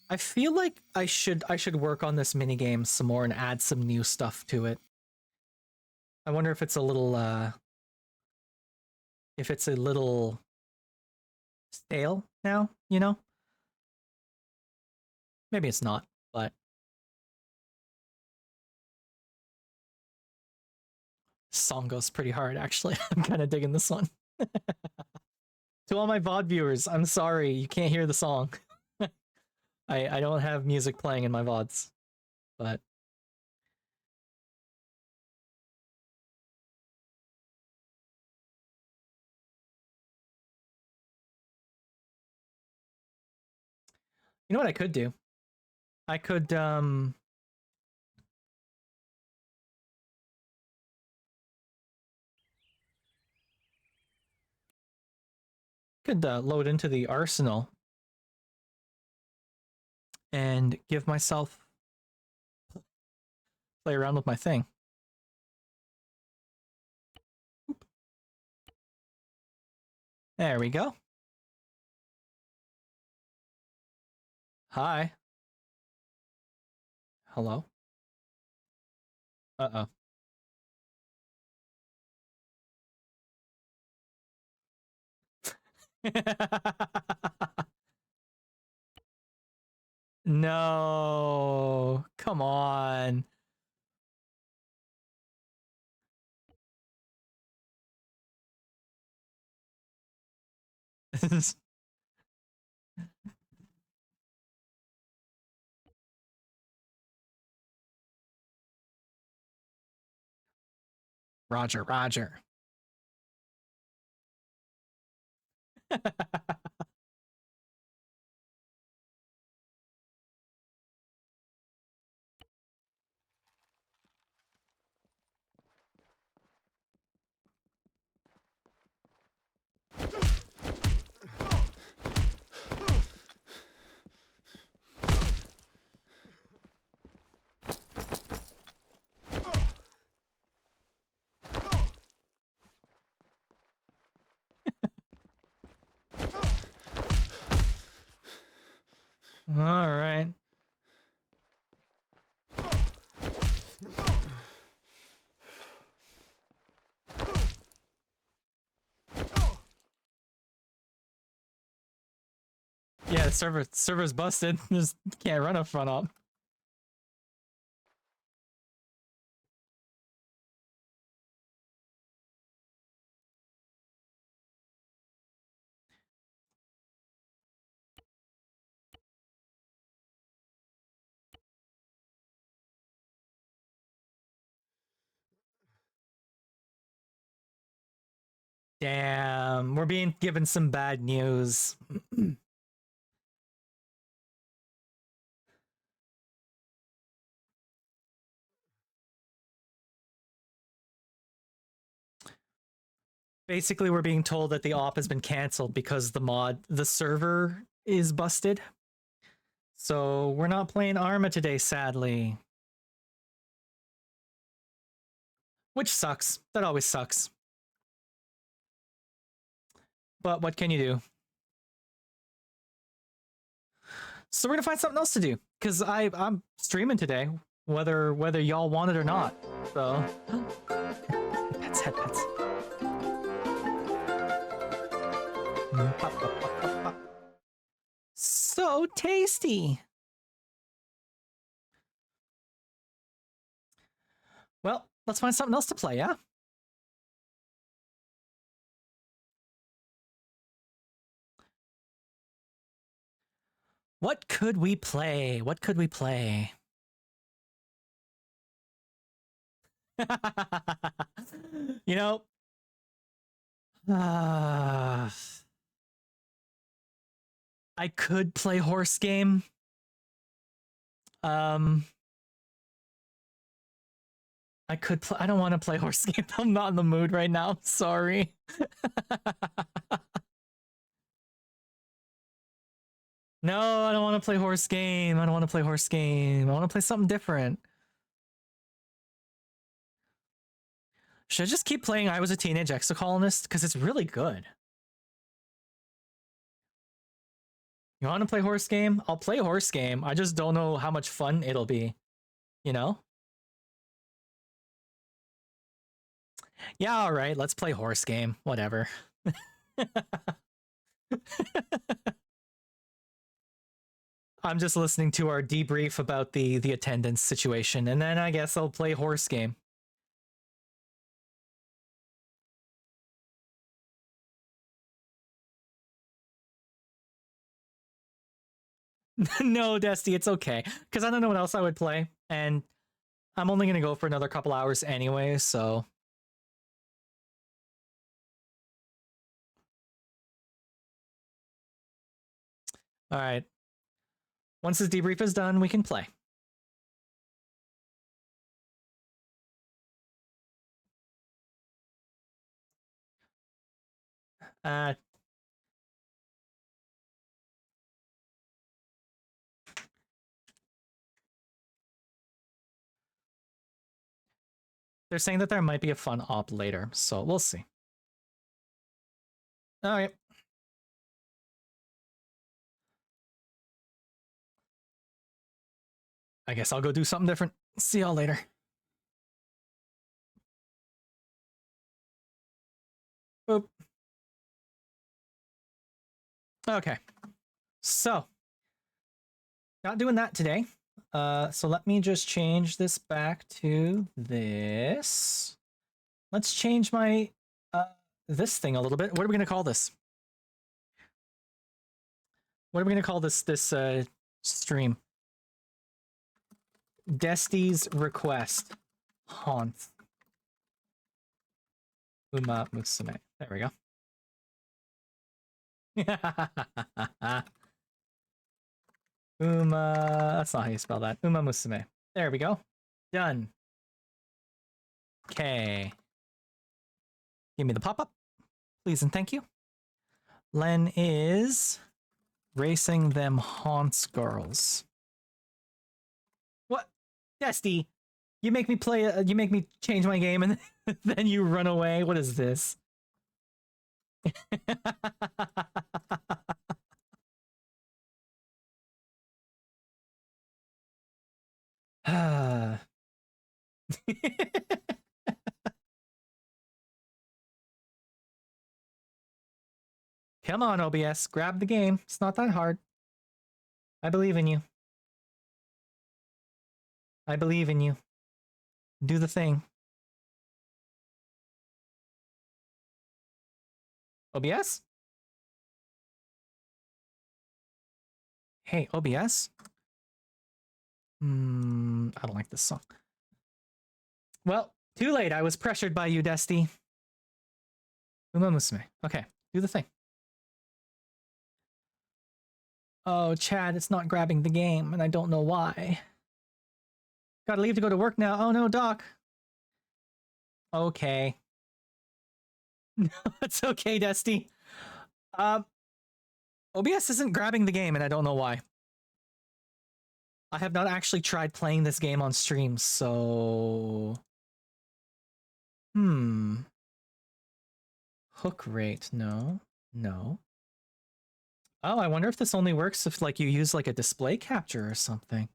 I feel like I should work on this minigame some more and add some new stuff to it. I wonder if it's a little, stale now, you know? Maybe it's not, but... Song goes pretty hard, actually. I'm kind of digging this one. To all my VOD viewers, I'm sorry, you can't hear the song. I don't have music playing in my VODs, but... You know what I could do? I could, load into the arsenal and give myself... play around with my thing. There we go. Hi. Hello? Uh-oh. No. Come on. Roger, Roger. All right. Yeah, server's busted. Just can't run a front op. Damn, we're being given some bad news. Basically, we're being told that the op has been canceled because the server is busted. So we're not playing Arma today, sadly. Which sucks. That always sucks. But what can you do? So we're gonna find something else to do because I'm streaming today, whether y'all want it or not. So pets, head pets. So tasty. Well, let's find something else to play, yeah? What could we play? What could we play? You know, I could play horse game. I could play. I don't want to play horse game. I'm not in the mood right now. Sorry. No, I don't want to play horse game. I don't want to play horse game. I want to play something different. Should I just keep playing I Was a Teenage Exocolonist? Because it's really good. You want to play horse game? I'll play horse game. I just don't know how much fun it'll be. You know? Yeah, alright. Let's play horse game. Whatever. I'm just listening to our debrief about the attendance situation, and then I guess I'll play horse game. No, Dusty, it's okay. Because I don't know what else I would play, and I'm only going to go for another couple hours anyway, so... Alright. Once this debrief is done, we can play. They're saying that there might be a fun op later, so we'll see. Alright. I guess I'll go do something different. See y'all later. Boop. Okay. So, not doing that today. So let me just change this back to this. Let's change my this thing a little bit. What are we gonna call this? What are we gonna call this stream? Desty's request. Haunt. Uma Musume. There we go. That's not how you spell that. Uma Musume. There we go. Done. Okay. Give me the pop-up. Please and thank you. Len is racing them haunts girls. What? Desty, you make me play, you make me change my game and then you run away. What is this? Come on, OBS, grab the game. It's not that hard. I believe in you. I believe in you. Do the thing. OBS? Hey, OBS? I don't like this song. Well, too late. I was pressured by you, Dusty. Uma Musume. Okay, do the thing. Oh, Chad, it's not grabbing the game, and I don't know why. Gotta leave to go to work now. Oh no, Doc. Okay. No, it's okay, Dusty. OBS isn't grabbing the game, and I don't know why. I have not actually tried playing this game on stream, so... Hook rate, no. No. Oh, I wonder if this only works if, like, you use, like, a display capture or something.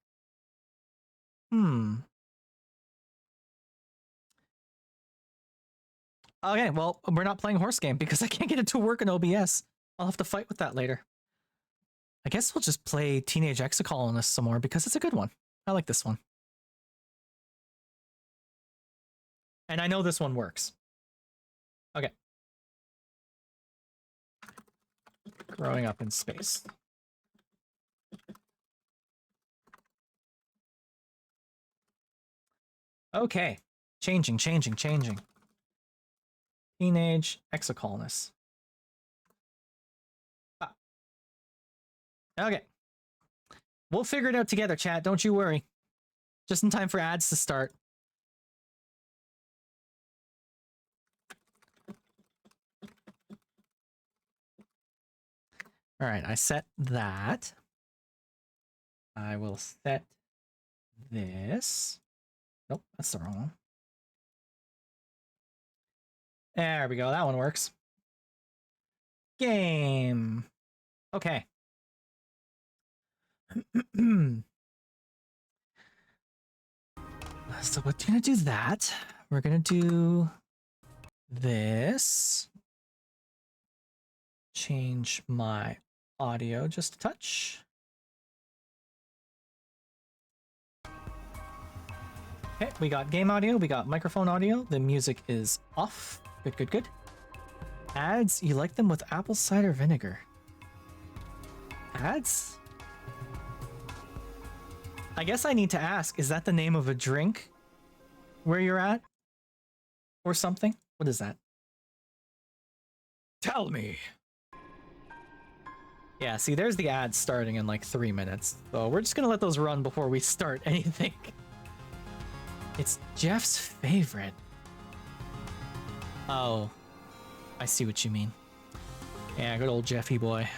Okay, well, we're not playing horse game because I can't get it to work in OBS. I'll have to fight with that later. I guess we'll just play Teenage Exocolonist some more because it's a good one. I like this one. And I know this one works. Okay. Growing up in space. Okay. Changing. Teenage Exocolonist. Ah. Okay. We'll figure it out together, chat. Don't you worry. Just in time for ads to start. All right, I set that. I will set this. Nope, that's the wrong one. There we go. That one works. Game. Okay. So we're gonna do that. We're gonna do this. Change my audio just a touch. Okay, we got game audio, we got microphone audio. The music is off. Good. Ads, you like them with apple cider vinegar. Ads? I guess I need to ask, is that the name of a drink where you're at? Or something? What is that? Tell me. Yeah, see, there's the ads starting in like 3 minutes. So we're just gonna let those run before we start anything. It's Jeff's favorite. Oh, I see what you mean. Yeah, good old Jeffy boy.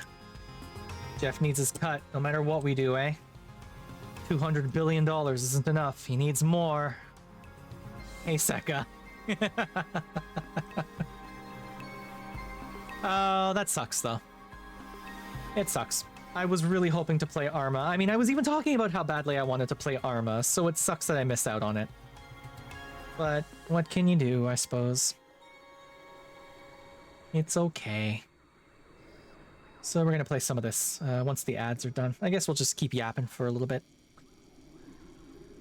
Jeff needs his cut, no matter what we do, eh? $200 billion isn't enough. He needs more. Hey, Sekka. Oh, that sucks, though. It sucks. I was really hoping to play Arma. I mean, I was even talking about how badly I wanted to play Arma, so it sucks that I missed out on it. But what can you do, I suppose? It's okay. So we're gonna play some of this once the ads are done. I guess we'll just keep yapping for a little bit.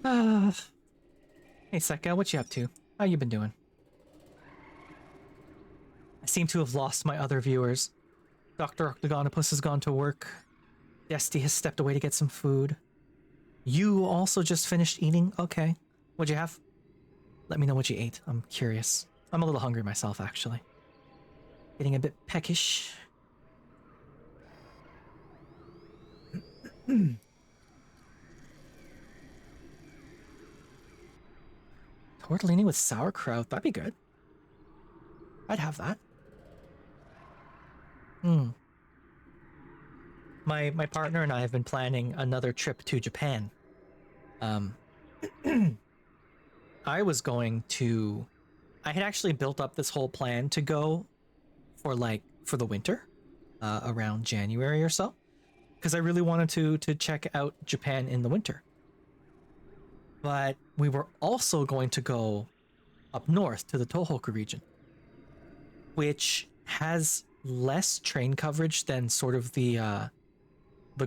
Hey, Sekka, what you up to? How you been doing? I seem to have lost my other viewers. Dr. Octagonopus has gone to work. Dusty has stepped away to get some food. You also just finished eating? Okay. What'd you have? Let me know what you ate. I'm curious. I'm a little hungry myself, actually. Getting a bit peckish. Tortellini with sauerkraut. That'd be good. I'd have that. My partner and I have been planning another trip to Japan. I had actually built up this whole plan to go for the winter, around January or so, because I really wanted to check out Japan in the winter. But we were also going to go up north to the Tohoku region, which has less train coverage than sort of the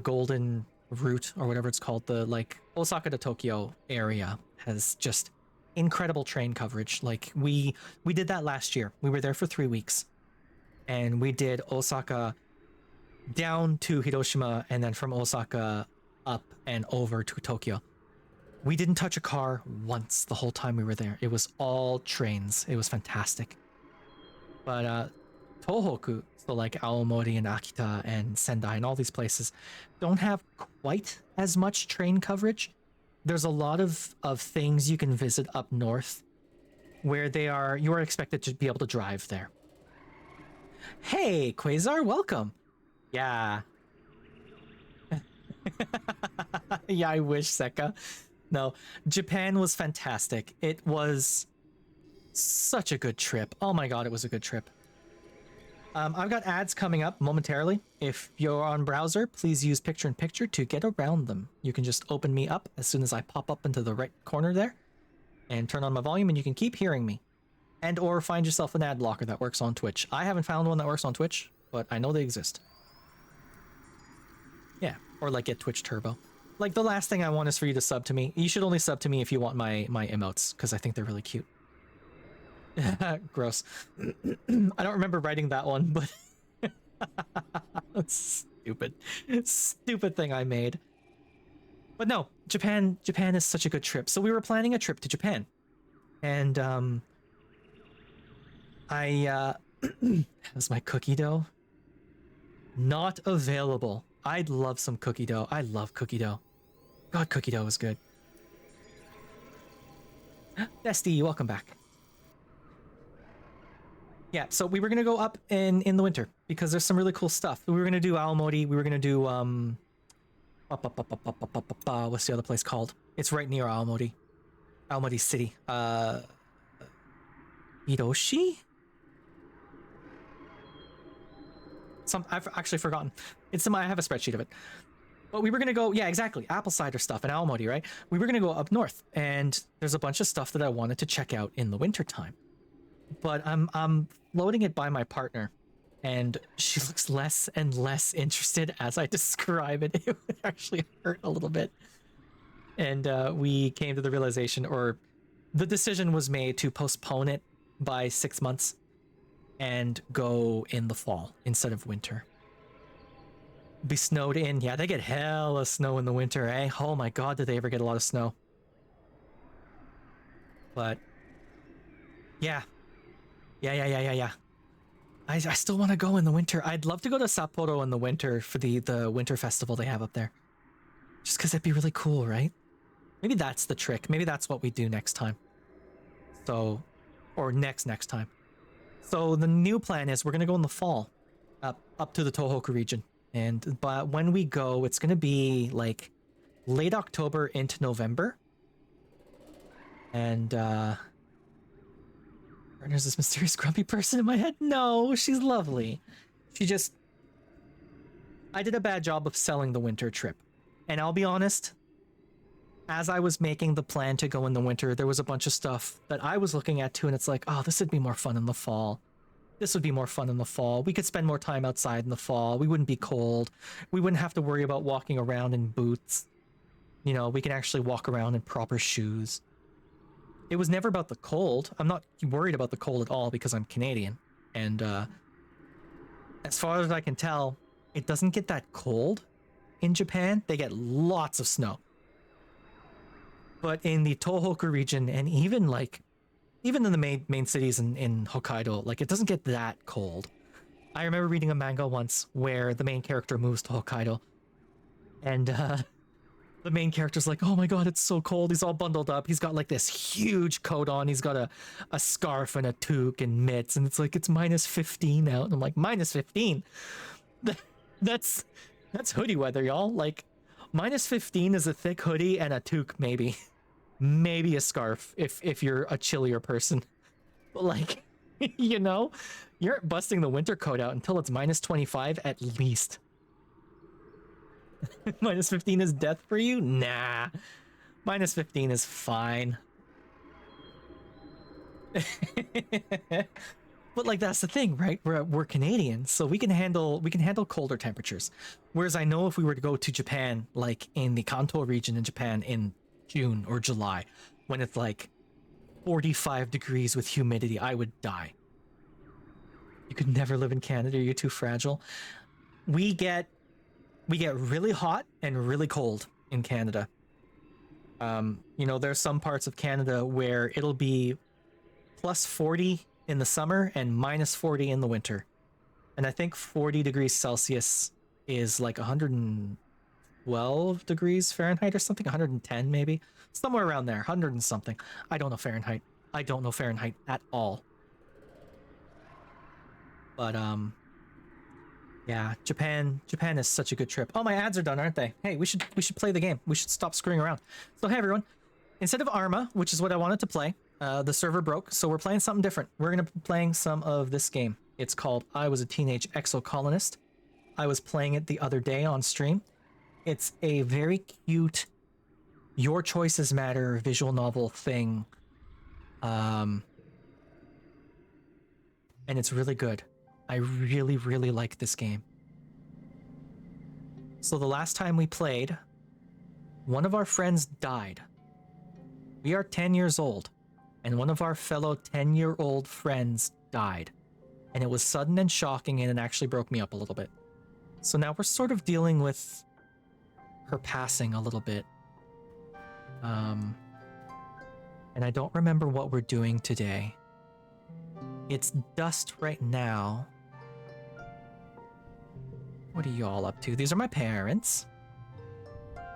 golden route or whatever it's called, the like Osaka to Tokyo area has just incredible train coverage. Like we did that last year. We were there for 3 weeks, and we did Osaka down to Hiroshima, and then from Osaka up and over to Tokyo. We didn't touch a car once the whole time we were there. It was all trains. It was fantastic. But Tohoku, so like Aomori and Akita and Sendai and all these places, don't have quite as much train coverage. There's a lot of things you can visit up north where you are expected to be able to drive there. Hey, Quasar, welcome. Yeah. Yeah, I wish, Seka. No, Japan was fantastic. It was such a good trip. Oh my god, it was a good trip. I've got ads coming up momentarily. If you're on browser, please use picture-in-picture to get around them. You can just open me up as soon as I pop up into the right corner there and turn on my volume, and you can keep hearing me. And or find yourself an ad blocker that works on Twitch. I haven't found one that works on Twitch, but I know they exist. Yeah, or like get Twitch Turbo. Like the last thing I want is for you to sub to me. You should only sub to me if you want my emotes, because I think they're really cute. Gross. I don't remember writing that one, but that's stupid thing I made. But no, Japan is such a good trip. So we were planning a trip to Japan, and how's my cookie dough? Not available. I'd love some cookie dough. I love cookie dough. God, cookie dough is good. Bestie, welcome back. Yeah, so we were gonna go up in the winter because there's some really cool stuff. We were gonna do Aomori. We were gonna do what's the other place called? It's right near Aomori. Aomori City. Hiroshi? I've actually forgotten. I have a spreadsheet of it. But we were gonna go, yeah, exactly, apple cider stuff in Aomori, right? We were gonna go up north, and there's a bunch of stuff that I wanted to check out in the wintertime. But I'm loading it by my partner, and she looks less and less interested as I describe it. It would actually hurt a little bit. And we came to the realization, or the decision was made to postpone it by 6 months and go in the fall instead of winter. Be snowed in. Yeah, they get hella snow in the winter, eh? Oh my god, did they ever get a lot of snow. But yeah. I still want to go in the winter. I'd love to go to Sapporo in the winter for the winter festival they have up there. Just because it'd be really cool, right? Maybe that's the trick. Maybe that's what we do next time. So, or next time. So the new plan is we're going to go in the fall up to the Tohoku region. But when we go, it's going to be like late October into November. And there's this mysterious grumpy person in my head. No, she's lovely. I did a bad job of selling the winter trip. And I'll be honest, as I was making the plan to go in the winter, there was a bunch of stuff that I was looking at too, and it's like, oh, this would be more fun in the fall. This would be more fun in the fall. We could spend more time outside in the fall. We wouldn't be cold. We wouldn't have to worry about walking around in boots. You know, we can actually walk around in proper shoes. It was never about the cold. I'm not worried about the cold at all because I'm Canadian. And as far as I can tell, it doesn't get that cold in Japan. They get lots of snow. But in the Tohoku region, and even in the main cities in Hokkaido, like, it doesn't get that cold. I remember reading a manga once where the main character moves to Hokkaido, and the main character's like, oh my god, it's so cold. He's all bundled up. He's got like this huge coat on. He's got a scarf and a toque and mitts, and it's like, it's minus 15 out. And I'm like, minus 15? That's hoodie weather, y'all. Like, minus 15 is a thick hoodie and a toque, maybe. Maybe a scarf if you're a chillier person. But like, you know, you're busting the winter coat out until it's minus 25 at least. Minus 15 is death for you? Nah. Minus 15 is fine. But like that's the thing, right? We're Canadian, so we can handle colder temperatures. Whereas I know if we were to go to Japan, like in the Kanto region in Japan in June or July, when it's like 45 degrees with humidity, I would die. You could never live in Canada, you're too fragile. We get really hot and really cold in Canada. You know, there's some parts of Canada where it'll be plus 40 in the summer and minus 40 in the winter. And I think 40 degrees Celsius is like 112 degrees Fahrenheit or something, 110 maybe. Somewhere around there, 100 and something. I don't know Fahrenheit. I don't know Fahrenheit at all. But yeah, Japan is such a good trip. Oh, my ads are done, aren't they? Hey, we should play the game. We should stop screwing around. So hey everyone, instead of Arma, which is what I wanted to play, the server broke, so we're playing something different. We're gonna be playing some of this game. It's called I Was a Teenage Exocolonist. I was playing it the other day on stream. It's a very cute Your Choices Matter visual novel thing. And it's really good. I really, really like this game. So the last time we played, one of our friends died. We are 10 years old, and one of our fellow 10-year-old friends died. And it was sudden and shocking, and it actually broke me up a little bit. So now we're sort of dealing with her passing a little bit. And I don't remember what we're doing today. It's dusk right now. What are y'all up to? These are my parents.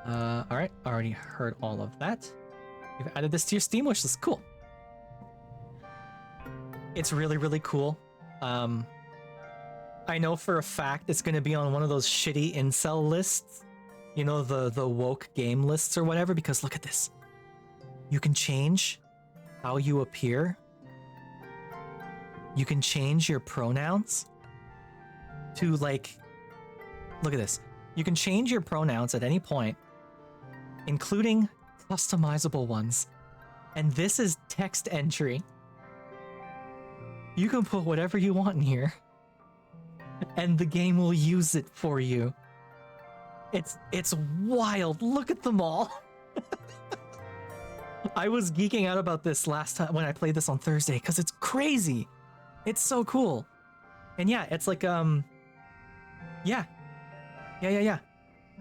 Alright, already heard all of that. You've added this to your Steam wish list. Cool. It's really, really cool. I know for a fact it's going to be on one of those shitty incel lists. You know, the woke game lists or whatever, because look at this. You can change how you appear. You can change your pronouns to like, look at this. You can change your pronouns at any point, including customizable ones. And this is text entry. You can put whatever you want in here, and the game will use it for you. It's wild. Look at them all. I was geeking out about this last time when I played this on Thursday because it's crazy. It's so cool. And yeah, it's like yeah.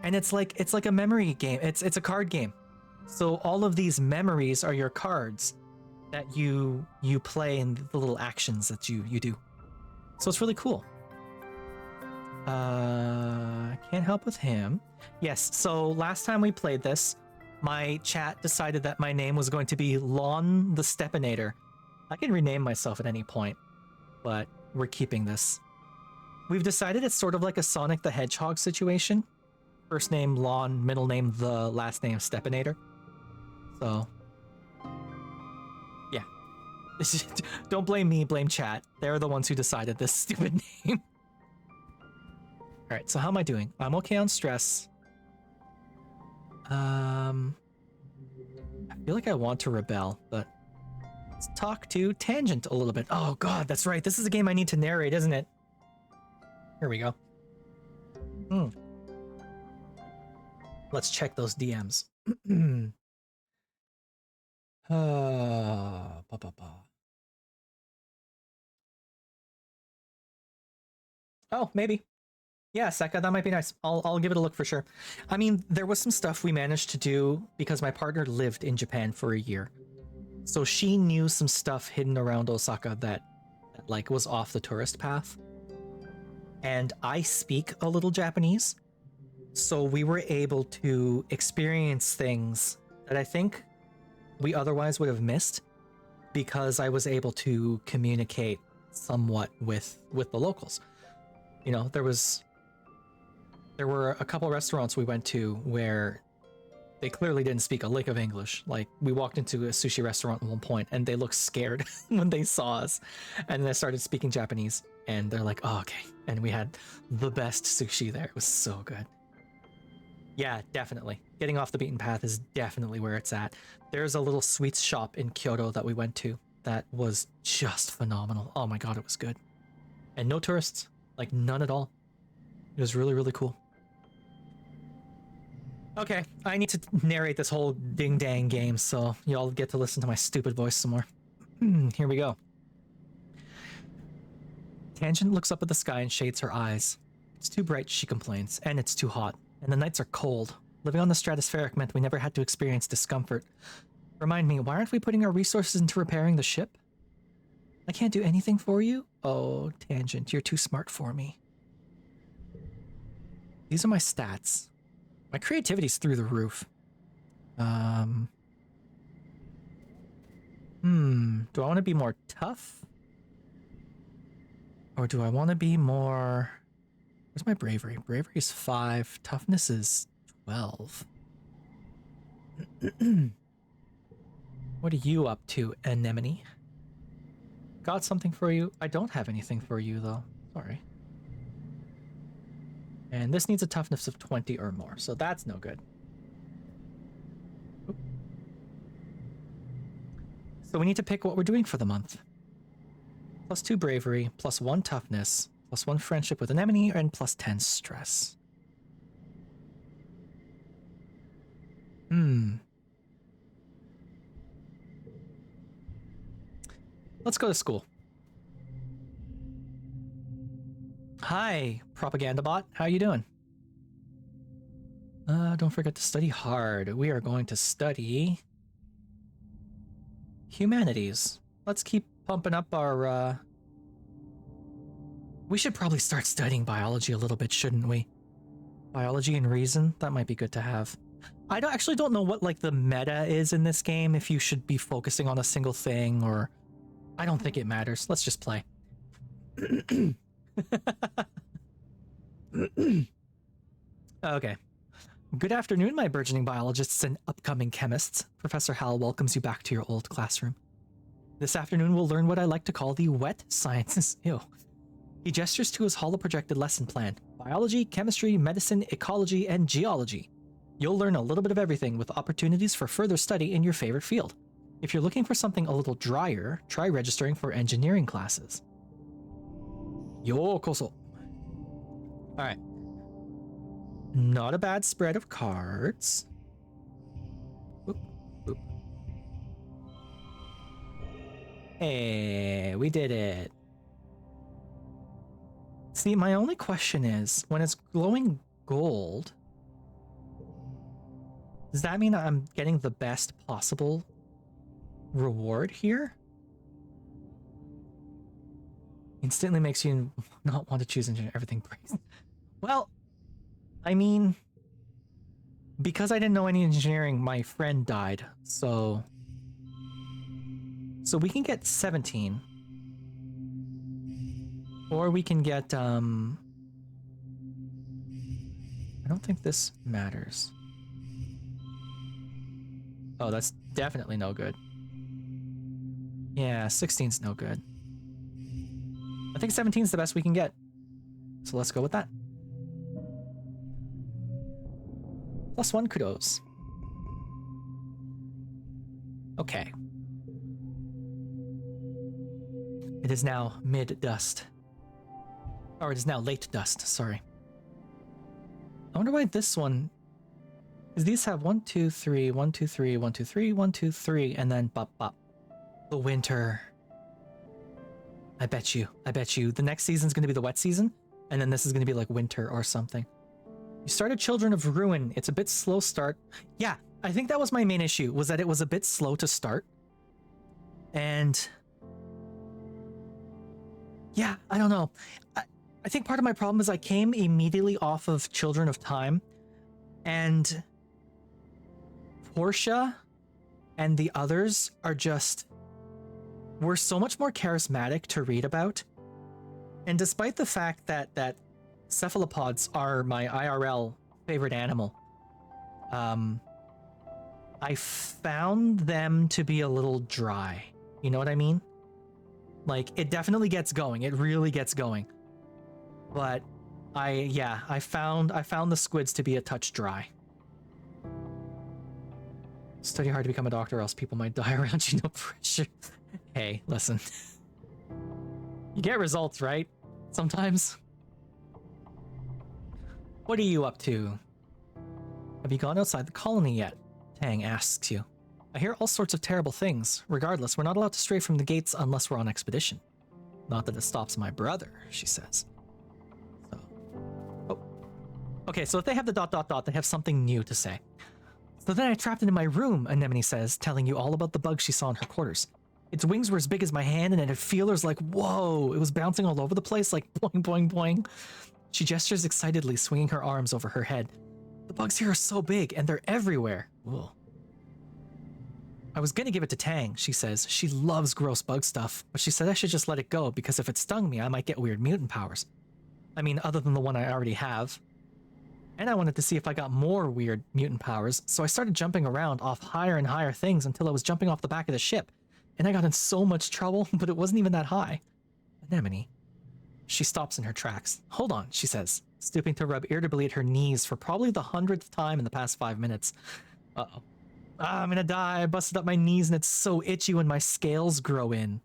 And it's like a memory game. It's a card game. So all of these memories are your cards that you play and the little actions that you do. So it's really cool. Can't help with him. Yes, so last time we played this, my chat decided that my name was going to be Lon the Stepinator. I can rename myself at any point, but we're keeping this. We've decided it's sort of like a Sonic the Hedgehog situation. First name Lon, middle name the, last name Stepinator. So, yeah. Don't blame me, blame chat. They're the ones who decided this stupid name. Alright, so how am I doing? I'm okay on stress. I feel like I want to rebel, but let's talk to Tangent a little bit. Oh god, that's right. This is a game I need to narrate, isn't it? Here we go. Let's check those DMs. Oh, maybe. Yeah, Seka, that might be nice. I'll give it a look for sure. I mean, there was some stuff we managed to do because my partner lived in Japan for a year. So she knew some stuff hidden around Osaka that like was off the tourist path. And I speak a little Japanese. So we were able to experience things that I think we otherwise would have missed because I was able to communicate somewhat with the locals. You know, there were a couple restaurants we went to where they clearly didn't speak a lick of English. Like, we walked into a sushi restaurant at one point and they looked scared when they saw us. And then I started speaking Japanese and they're like, oh, okay. And we had the best sushi there. It was so good. Yeah, definitely. Getting off the beaten path is definitely where it's at. There's a little sweets shop in Kyoto that we went to that was just phenomenal. Oh my god, it was good. And no tourists, like none at all. It was really, really cool. Okay, I need to narrate this whole ding-dang game, so y'all get to listen to my stupid voice some more. Here we go. Tangent looks up at the sky and shades her eyes. It's too bright, she complains, and it's too hot. And the nights are cold. Living on the stratospheric meant we never had to experience discomfort. Remind me, why aren't we putting our resources into repairing the ship? I can't do anything for you? Oh, Tangent, you're too smart for me. These are my stats. My creativity's through the roof. Do I want to be more tough? Or do I want to be more... Where's my bravery? Bravery is 5. Toughness is 12. What are you up to, Anemone? Got something for you? I don't have anything for you, though. Sorry. And this needs a toughness of 20 or more, so that's no good. Oop. So we need to pick what we're doing for the month. +2 bravery, +1 toughness, +1 friendship with Anemone, and +10 stress. Let's go to school. Hi, propaganda bot. How you doing? Don't forget to study hard. We are going to study humanities. Let's keep pumping up our, We should probably start studying biology a little bit, shouldn't we? Biology and reason? That might be good to have. I actually don't know what, like, the meta is in this game, if you should be focusing on a single thing, or... I don't think it matters. Let's just play. Okay. Good afternoon, my burgeoning biologists and upcoming chemists. Professor Hal welcomes you back to your old classroom. This afternoon we'll learn what I like to call the wet sciences. Ew. He gestures to his holo-projected lesson plan. Biology, chemistry, medicine, ecology, and geology. You'll learn a little bit of everything with opportunities for further study in your favorite field. If you're looking for something a little drier, try registering for engineering classes. Yokoso. Alright. Not a bad spread of cards. Whoop, whoop. Hey, we did it. See, my only question is, when it's glowing gold, does that mean I'm getting the best possible reward here? Instantly makes you not want to choose engineering. Everything breaks. Well, I mean, because I didn't know any engineering, my friend died. So we can get 17. Or we can get, I don't think this matters. Oh, that's definitely no good. Yeah, 16's no good. I think 17's the best we can get. So let's go with that. +1 kudos. Okay. It is now mid-dust. Or it is now late dust, sorry. I wonder why this one... Because these have 1, 2, 3, 1, 2, 3, 1, 2, 3, 1, 2, 3, and then bop, bop. The winter. I bet you. The next season's going to be the wet season, and then this is going to be like winter or something. You started Children of Ruin. It's a bit slow start. Yeah, I think that was my main issue, was that it was a bit slow to start. And... yeah, I don't know. I think part of my problem is I came immediately off of Children of Time, and Portia and the others are just... were so much more charismatic to read about. And despite the fact that cephalopods are my IRL favorite animal, I found them to be a little dry. You know what I mean? Like, it definitely gets going. It really gets going. But I found the squids to be a touch dry. Study hard to become a doctor, or else people might die around you. No pressure. Hey, listen. You get results, right? Sometimes. What are you up to? Have you gone outside the colony yet? Tang asks you. I hear all sorts of terrible things. Regardless, we're not allowed to stray from the gates unless we're on expedition. Not that it stops my brother, she says. So. Oh. Okay, so if they have the ... they have something new to say. So then I trapped it in my room, Anemone says, telling you all about the bug she saw in her quarters. Its wings were as big as my hand and it had feelers like, whoa, it was bouncing all over the place like boing, boing, boing. She gestures excitedly, swinging her arms over her head. The bugs here are so big and they're everywhere. Whoa. I was gonna give it to Tang, she says. She loves gross bug stuff, but she said I should just let it go because if it stung me, I might get weird mutant powers. I mean, other than the one I already have. And I wanted to see if I got more weird mutant powers, so I started jumping around off higher and higher things until I was jumping off the back of the ship. And I got in so much trouble, but it wasn't even that high. Anemone. She stops in her tracks. Hold on, she says, stooping to rub irritably at her knees for probably the 100th time in the past 5 minutes. Uh-oh. Ah, I'm gonna die. I busted up my knees and it's so itchy when my scales grow in.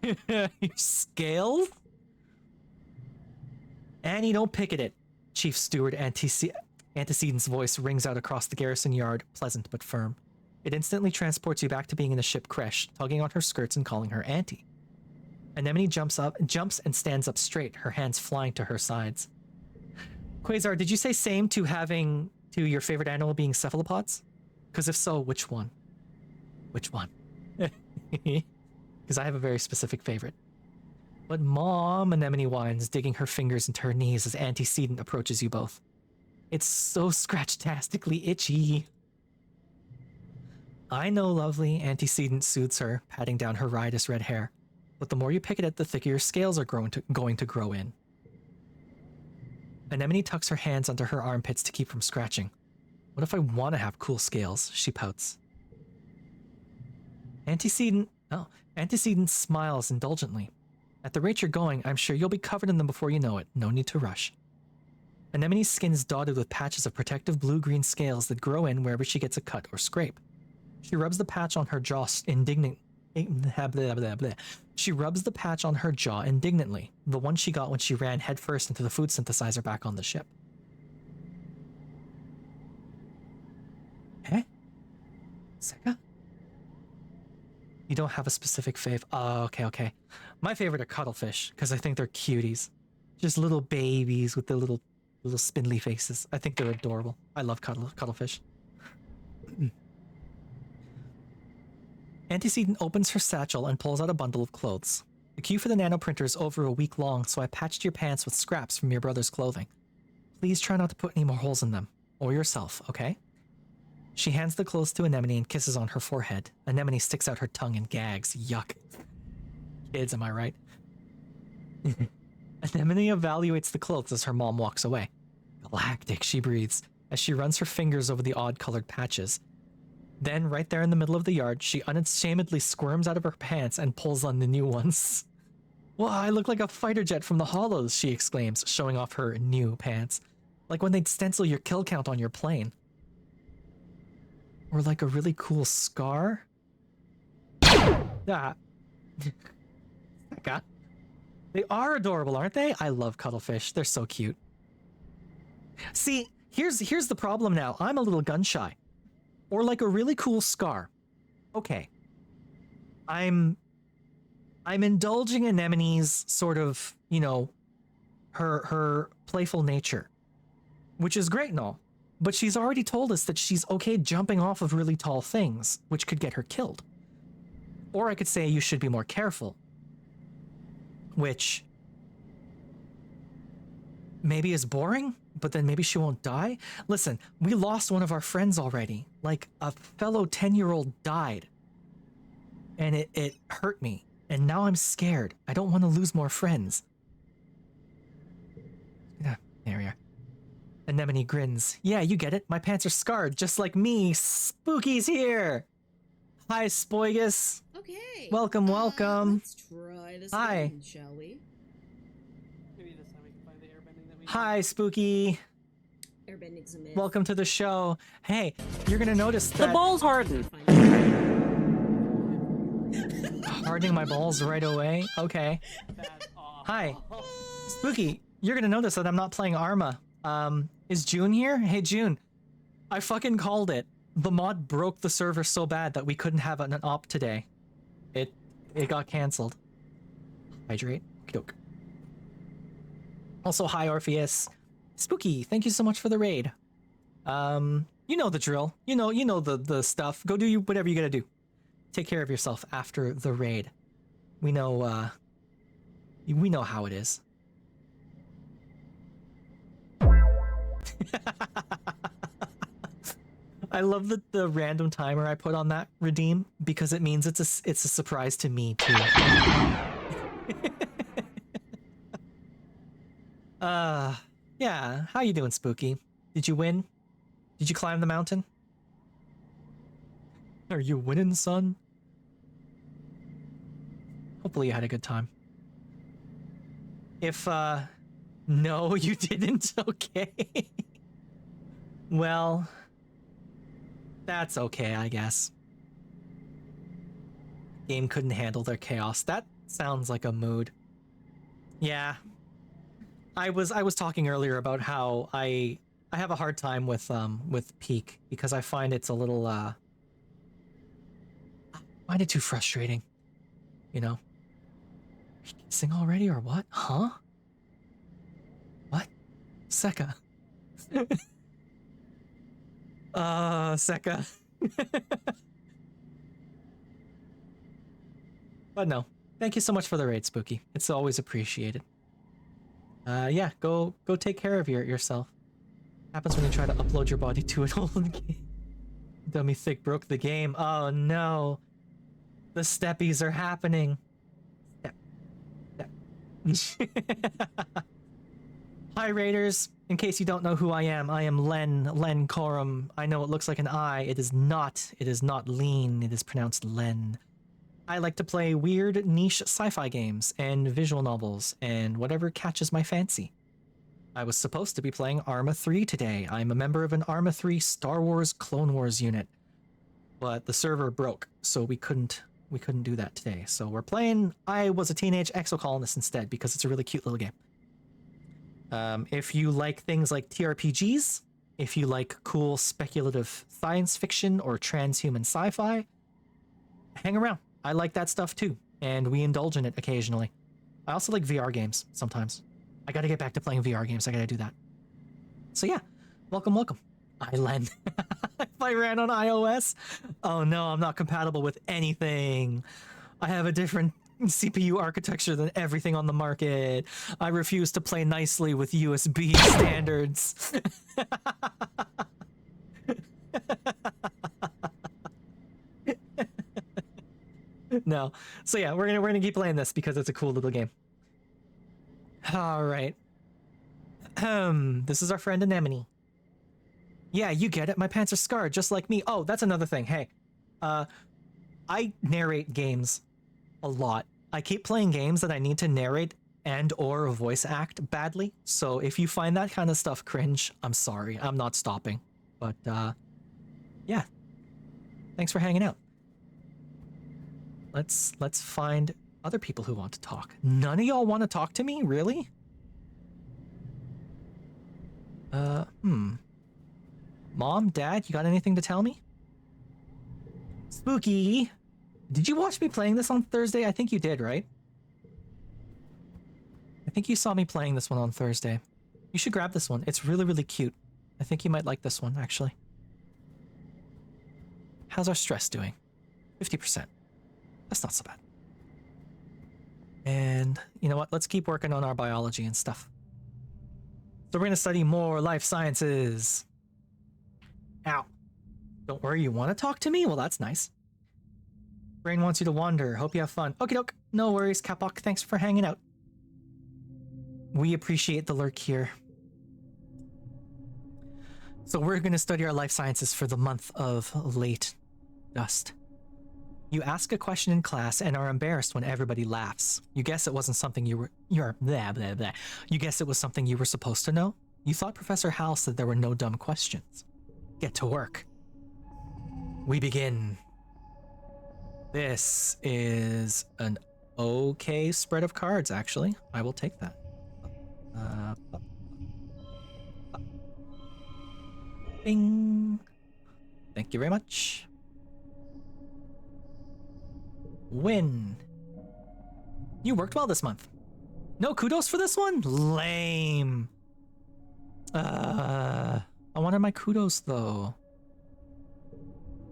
Your scales? Annie, don't pick at it. Chief Steward Antecedent's voice rings out across the garrison yard, pleasant but firm. It instantly transports you back to being in the ship Kresh, tugging on her skirts and calling her Auntie. Anemone jumps and stands up straight, her hands flying to her sides. Quasar, did you say same to your favorite animal being cephalopods? Because if so, which one? Which one? Because I have a very specific favorite. But Mom, Anemone whines, digging her fingers into her knees as Antecedent approaches you both. It's so scratch-tastically itchy. I know, lovely, Antecedent soothes her, patting down her riotous red hair. But the more you pick at it, the thicker your scales are going to grow in. Anemone tucks her hands under her armpits to keep from scratching. What if I want to have cool scales? She pouts. Antecedent smiles indulgently. At the rate you're going, I'm sure you'll be covered in them before you know it. No need to rush. Anemone's skin is dotted with patches of protective blue-green scales that grow in wherever she gets a cut or scrape. She rubs the patch on her jaw indignantly, the one she got when she ran headfirst into the food synthesizer back on the ship. Eh? Sega? You don't have a specific fave? Oh, okay. My favorite are cuttlefish, because I think they're cuties. Just little babies with their little spindly faces. I think they're adorable. I love cuttlefish. Antecedent opens her satchel and pulls out a bundle of clothes. The queue for the nanoprinter is over a week long, so I patched your pants with scraps from your brother's clothing. Please try not to put any more holes in them. Or yourself, okay? She hands the clothes to Anemone and kisses on her forehead. Anemone sticks out her tongue and gags. Yuck. Kids, am I right? Anemone evaluates the clothes as her mom walks away. Galactic, she breathes, as she runs her fingers over the odd-colored patches. Then, right there in the middle of the yard, she unashamedly squirms out of her pants and pulls on the new ones. Wow, I look like a fighter jet from the Hollows, she exclaims, showing off her new pants. Like when they'd stencil your kill count on your plane. Or like a really cool scar. Ah. They are adorable, aren't they? I love cuttlefish. They're so cute. See, here's the problem now. I'm a little gun shy. Or like a really cool scar. Okay. I'm indulging Anemone's sort of, you know, her playful nature. Which is great and all. But she's already told us that she's okay jumping off of really tall things, which could get her killed. Or I could say you should be more careful. Which maybe is boring, but then maybe she won't die? Listen, we lost one of our friends already. Like, a fellow 10-year-old died. And it hurt me. And now I'm scared. I don't want to lose more friends. Yeah, there we are. Anemone grins. Yeah, you get it. My pants are scarred, just like me. Spooky's here! Hi, Spoigus. Okay. Welcome. Let's try this Hi. again, shall we? Maybe this time we can find the airbending that we Hi, Spooky. Airbending's a myth. Welcome to the show. Hey, you're gonna notice The that... balls hardened. hardening my balls right away. Okay. That's awful. Hi. Spooky, you're gonna notice that I'm not playing Arma. Is June here? Hey, June. I fucking called it. The mod broke the server so bad that we couldn't have an op today. It got cancelled. Hydrate. Okey-doke. Also, hi, Orpheus. Spooky, thank you so much for the raid. You know the drill. You know the stuff. Go do whatever you gotta do. Take care of yourself after the raid. We know how it is. I love the random timer I put on that redeem because it means it's a surprise to me too. Yeah, how you doing, Spooky? Did you win? Did you climb the mountain? Are you winning, son? Hopefully you had a good time. If, no, you didn't? Okay. Well, that's okay, I guess. Game couldn't handle their chaos. That sounds like a mood. Yeah. I was talking earlier about how I have a hard time with Peak because I find it's a little I find it too frustrating. You know? Are you kissing already or what? Huh? What? Sekka. Sekka. But no. Thank you so much for the raid, Spooky. It's always appreciated. Yeah, go take care of yourself. Happens when you try to upload your body to an old game. Dummy Thick broke the game. Oh no. The steppies are happening. Step. Hi Raiders. In case you don't know who I am Len Corum. I know it looks like an I. It is not. It is not lean. It is pronounced Len. I like to play weird niche sci-fi games and visual novels and whatever catches my fancy. I was supposed to be playing Arma 3 today. I'm a member of an Arma 3 Star Wars Clone Wars unit. But the server broke, so we couldn't do that today. So we're playing I Was a Teenage Exocolonist instead because it's a really cute little game. If you like things like TRPGs, if you like cool speculative science fiction or transhuman sci-fi, hang around. I like that stuff too, and we indulge in it occasionally. I also like VR games sometimes. I gotta get back to playing VR games. I gotta do that. So yeah, welcome. Island. If I ran on iOS, oh no, I'm not compatible with anything. I have a different CPU architecture than everything on the market. I refuse to play nicely with USB standards. No. So yeah, we're gonna keep playing this because it's a cool little game. All right. This is our friend Anemone. Yeah, you get it. My pants are scarred just like me. Oh, that's another thing. Hey, I narrate games a lot. I keep playing games that I need to narrate and or voice act badly. So if you find that kind of stuff cringe, I'm sorry. I'm not stopping. But yeah. Thanks for hanging out. Let's find other people who want to talk. None of y'all want to talk to me? Really? Mom, Dad, you got anything to tell me? Spooky! Did you watch me playing this on Thursday? I think you did, right? I think you saw me playing this one on Thursday. You should grab this one. It's really, really cute. I think you might like this one, actually. How's our stress doing? 50%. That's not so bad. And you know what? Let's keep working on our biology and stuff. So we're going to study more life sciences. Ow. Don't worry, you want to talk to me? Well, that's nice. Brain wants you to wander. Hope you have fun. Okie doke. No worries, Kapok. Thanks for hanging out. We appreciate the lurk here. So we're going to study our life sciences for the month of late dust. You ask a question in class and are embarrassed when everybody laughs. You guess it wasn't something you're blah, blah, blah. You guess it was something you were supposed to know? You thought Professor Hal said there were no dumb questions. Get to work. We begin. This is an okay spread of cards, actually. I will take that. Uh, Bing. Thank you very much. Win. You worked well this month. No kudos for this one? Lame. I wanted my kudos though.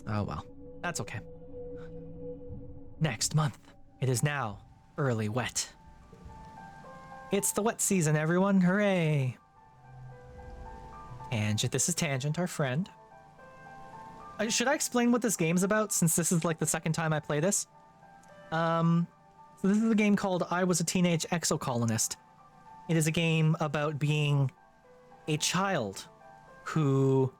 Oh well, that's okay. Next month. It is now early wet. It's the wet season, everyone. Hooray. Tangent. This is Tangent, our friend. Should I explain what this game's about, since this is like the second time I play this? So this is a game called I Was a Teenage Exocolonist. It is a game about being a child who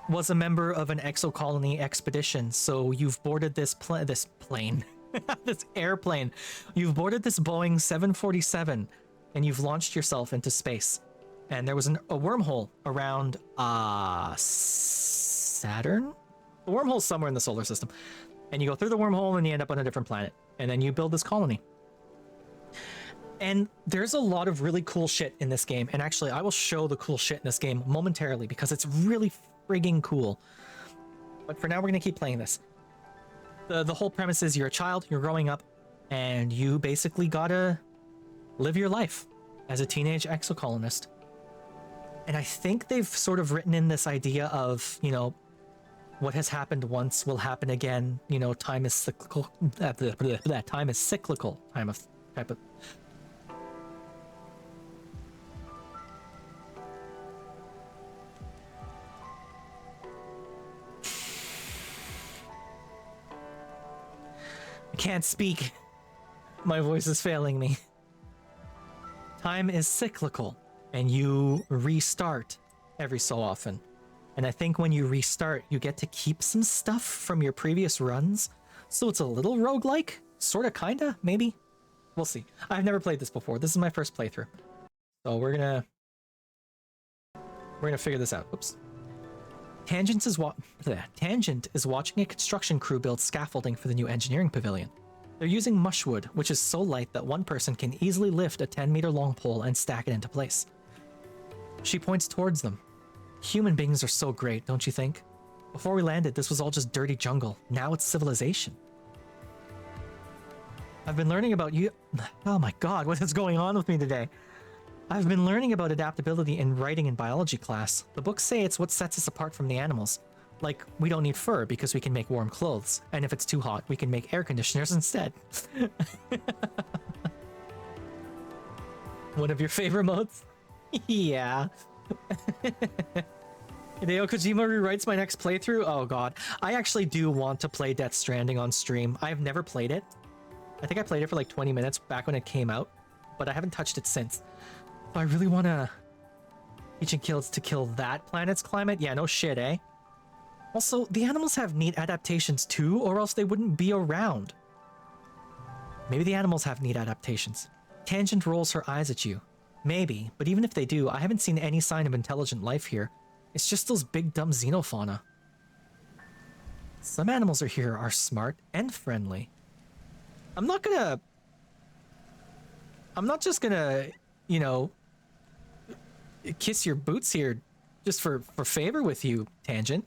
was a member of an exocolony expedition. So you've boarded this plane, this airplane. You've boarded this Boeing 747 and you've launched yourself into space. And there was a wormhole around Saturn? The wormhole's somewhere in the solar system. And you go through the wormhole and you end up on a different planet. And then you build this colony. And there's a lot of really cool shit in this game. And actually, I will show the cool shit in this game momentarily because it's really frigging cool. But for now, we're going to keep playing this. The whole premise is you're a child, you're growing up, and you basically gotta live your life as a teenage exocolonist. And I think they've sort of written in this idea of, you know, what has happened once will happen again. You know, time is cyclical. That time is cyclical. Type of. I can't speak. My voice is failing me. Time is cyclical, and you restart every so often. And I think when you restart, you get to keep some stuff from your previous runs. So it's a little roguelike, sorta, kinda, maybe. We'll see. I've never played this before. This is my first playthrough. So we're gonna figure this out. Oops. Tangent is watching a construction crew build scaffolding for the new engineering pavilion. They're using mushwood, which is so light that one person can easily lift a 10-meter long pole and stack it into place. She points towards them. Human beings are so great, don't you think? Before we landed, this was all just dirty jungle. Now it's civilization. I've been learning about you. Oh my god, what is going on with me today? I've been learning about adaptability in writing in biology class. The books say it's what sets us apart from the animals. Like, we don't need fur because we can make warm clothes. And if it's too hot, we can make air conditioners instead. One of your favorite modes? Yeah. Hideo Kojima rewrites my next playthrough? Oh god. I actually do want to play Death Stranding on stream. I've never played it. I think I played it for like 20 minutes back when it came out, but I haven't touched it since. So I really want to teach and kills to kill that planet's climate. Yeah, no shit, eh? Also, the animals have neat adaptations too, or else they wouldn't be around. Maybe the animals have neat adaptations. Tangent rolls her eyes at you. Maybe, but even if they do, I haven't seen any sign of intelligent life here. It's just those big dumb xenofauna. Some animals are smart and friendly. I'm not just gonna, you know, kiss your boots here just for favor with you, Tangent.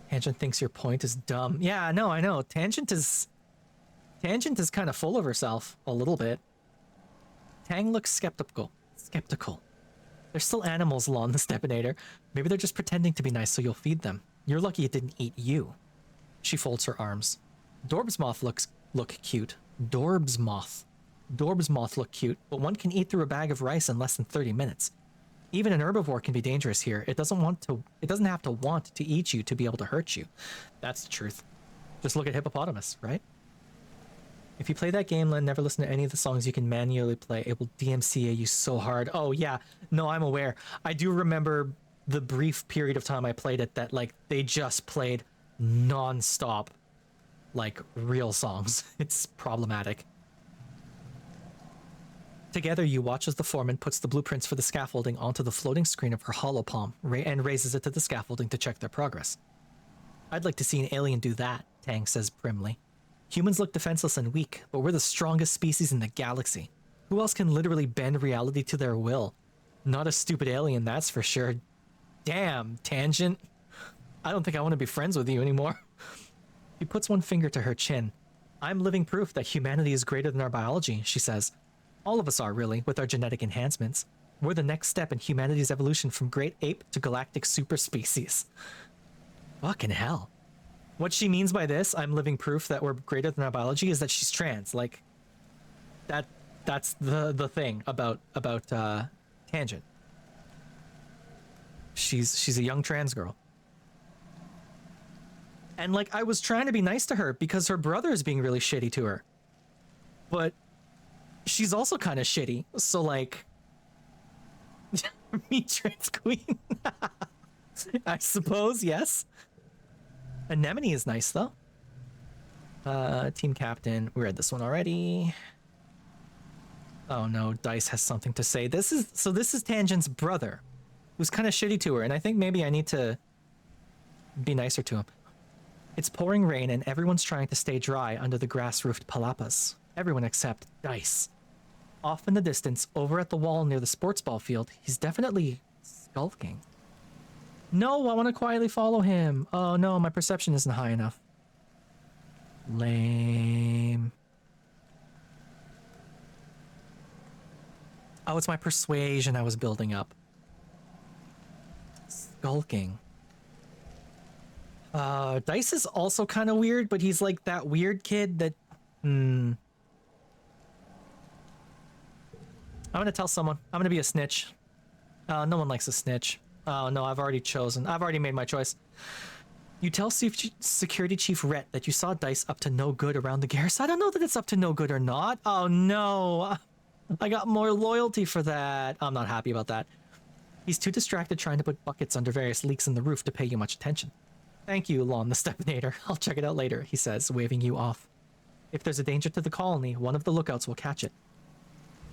Tangent thinks your point is dumb. Yeah, no, I know. Tangent is kind of full of herself a little bit. Tang looks skeptical. There's still animals along the Stepinator. Maybe they're just pretending to be nice so you'll feed them. You're lucky it didn't eat you. She folds her arms. Dorb's moth look cute. Dorb's moth look cute, but one can eat through a bag of rice in less than 30 minutes. Even an herbivore can be dangerous here. It doesn't have to want to eat you to be able to hurt you. That's the truth. Just look at Hippopotamus, right? If you play that game and never listen to any of the songs you can manually play, it will DMCA you so hard. Oh yeah, no, I'm aware. I do remember the brief period of time I played it that like they just played non-stop like real songs. It's problematic. Together, you watch as the foreman puts the blueprints for the scaffolding onto the floating screen of her hollow palm and raises it to the scaffolding to check their progress. I'd like to see an alien do that, Tang says primly. Humans look defenseless and weak, but we're the strongest species in the galaxy. Who else can literally bend reality to their will? Not a stupid alien, that's for sure. Damn, Tangent. I don't think I want to be friends with you anymore. He puts one finger to her chin. I'm living proof that humanity is greater than our biology, she says. All of us are, really, with our genetic enhancements. We're the next step in humanity's evolution from great ape to galactic super species. Fucking hell. What she means by this, I'm living proof that we're greater than our biology, is that she's trans. Like, that's the thing about Tangent. She's a young trans girl. And like, I was trying to be nice to her because her brother is being really shitty to her. But she's also kind of shitty. So like, me trans queen. I suppose, yes. Anemone is nice though. Team captain, we read this one already. Oh no, Dice has something to say. This is Tangent's brother, who's kind of shitty to her, and I think maybe I need to be nicer to him. It's pouring rain and everyone's trying to stay dry under the grass-roofed palapas. Everyone except Dice. Off in the distance, over at the wall near the sports ball field, he's definitely skulking. No, I want to quietly follow him. Oh no, my perception isn't high enough. Lame. Oh, it's my persuasion I was building up. Skulking. Dice is also kind of weird, but he's like that weird kid that... I'm gonna tell someone. I'm gonna be a snitch. No one likes a snitch. Oh no, I've already chosen. I've already made my choice. You tell Security Chief Rhett that you saw Dice up to no good around the garrison. I don't know that it's up to no good or not. Oh no. I got more loyalty for that. I'm not happy about that. He's too distracted trying to put buckets under various leaks in the roof to pay you much attention. Thank you, Lon the Stepinator. I'll check it out later, he says, waving you off. If there's a danger to the colony, one of the lookouts will catch it.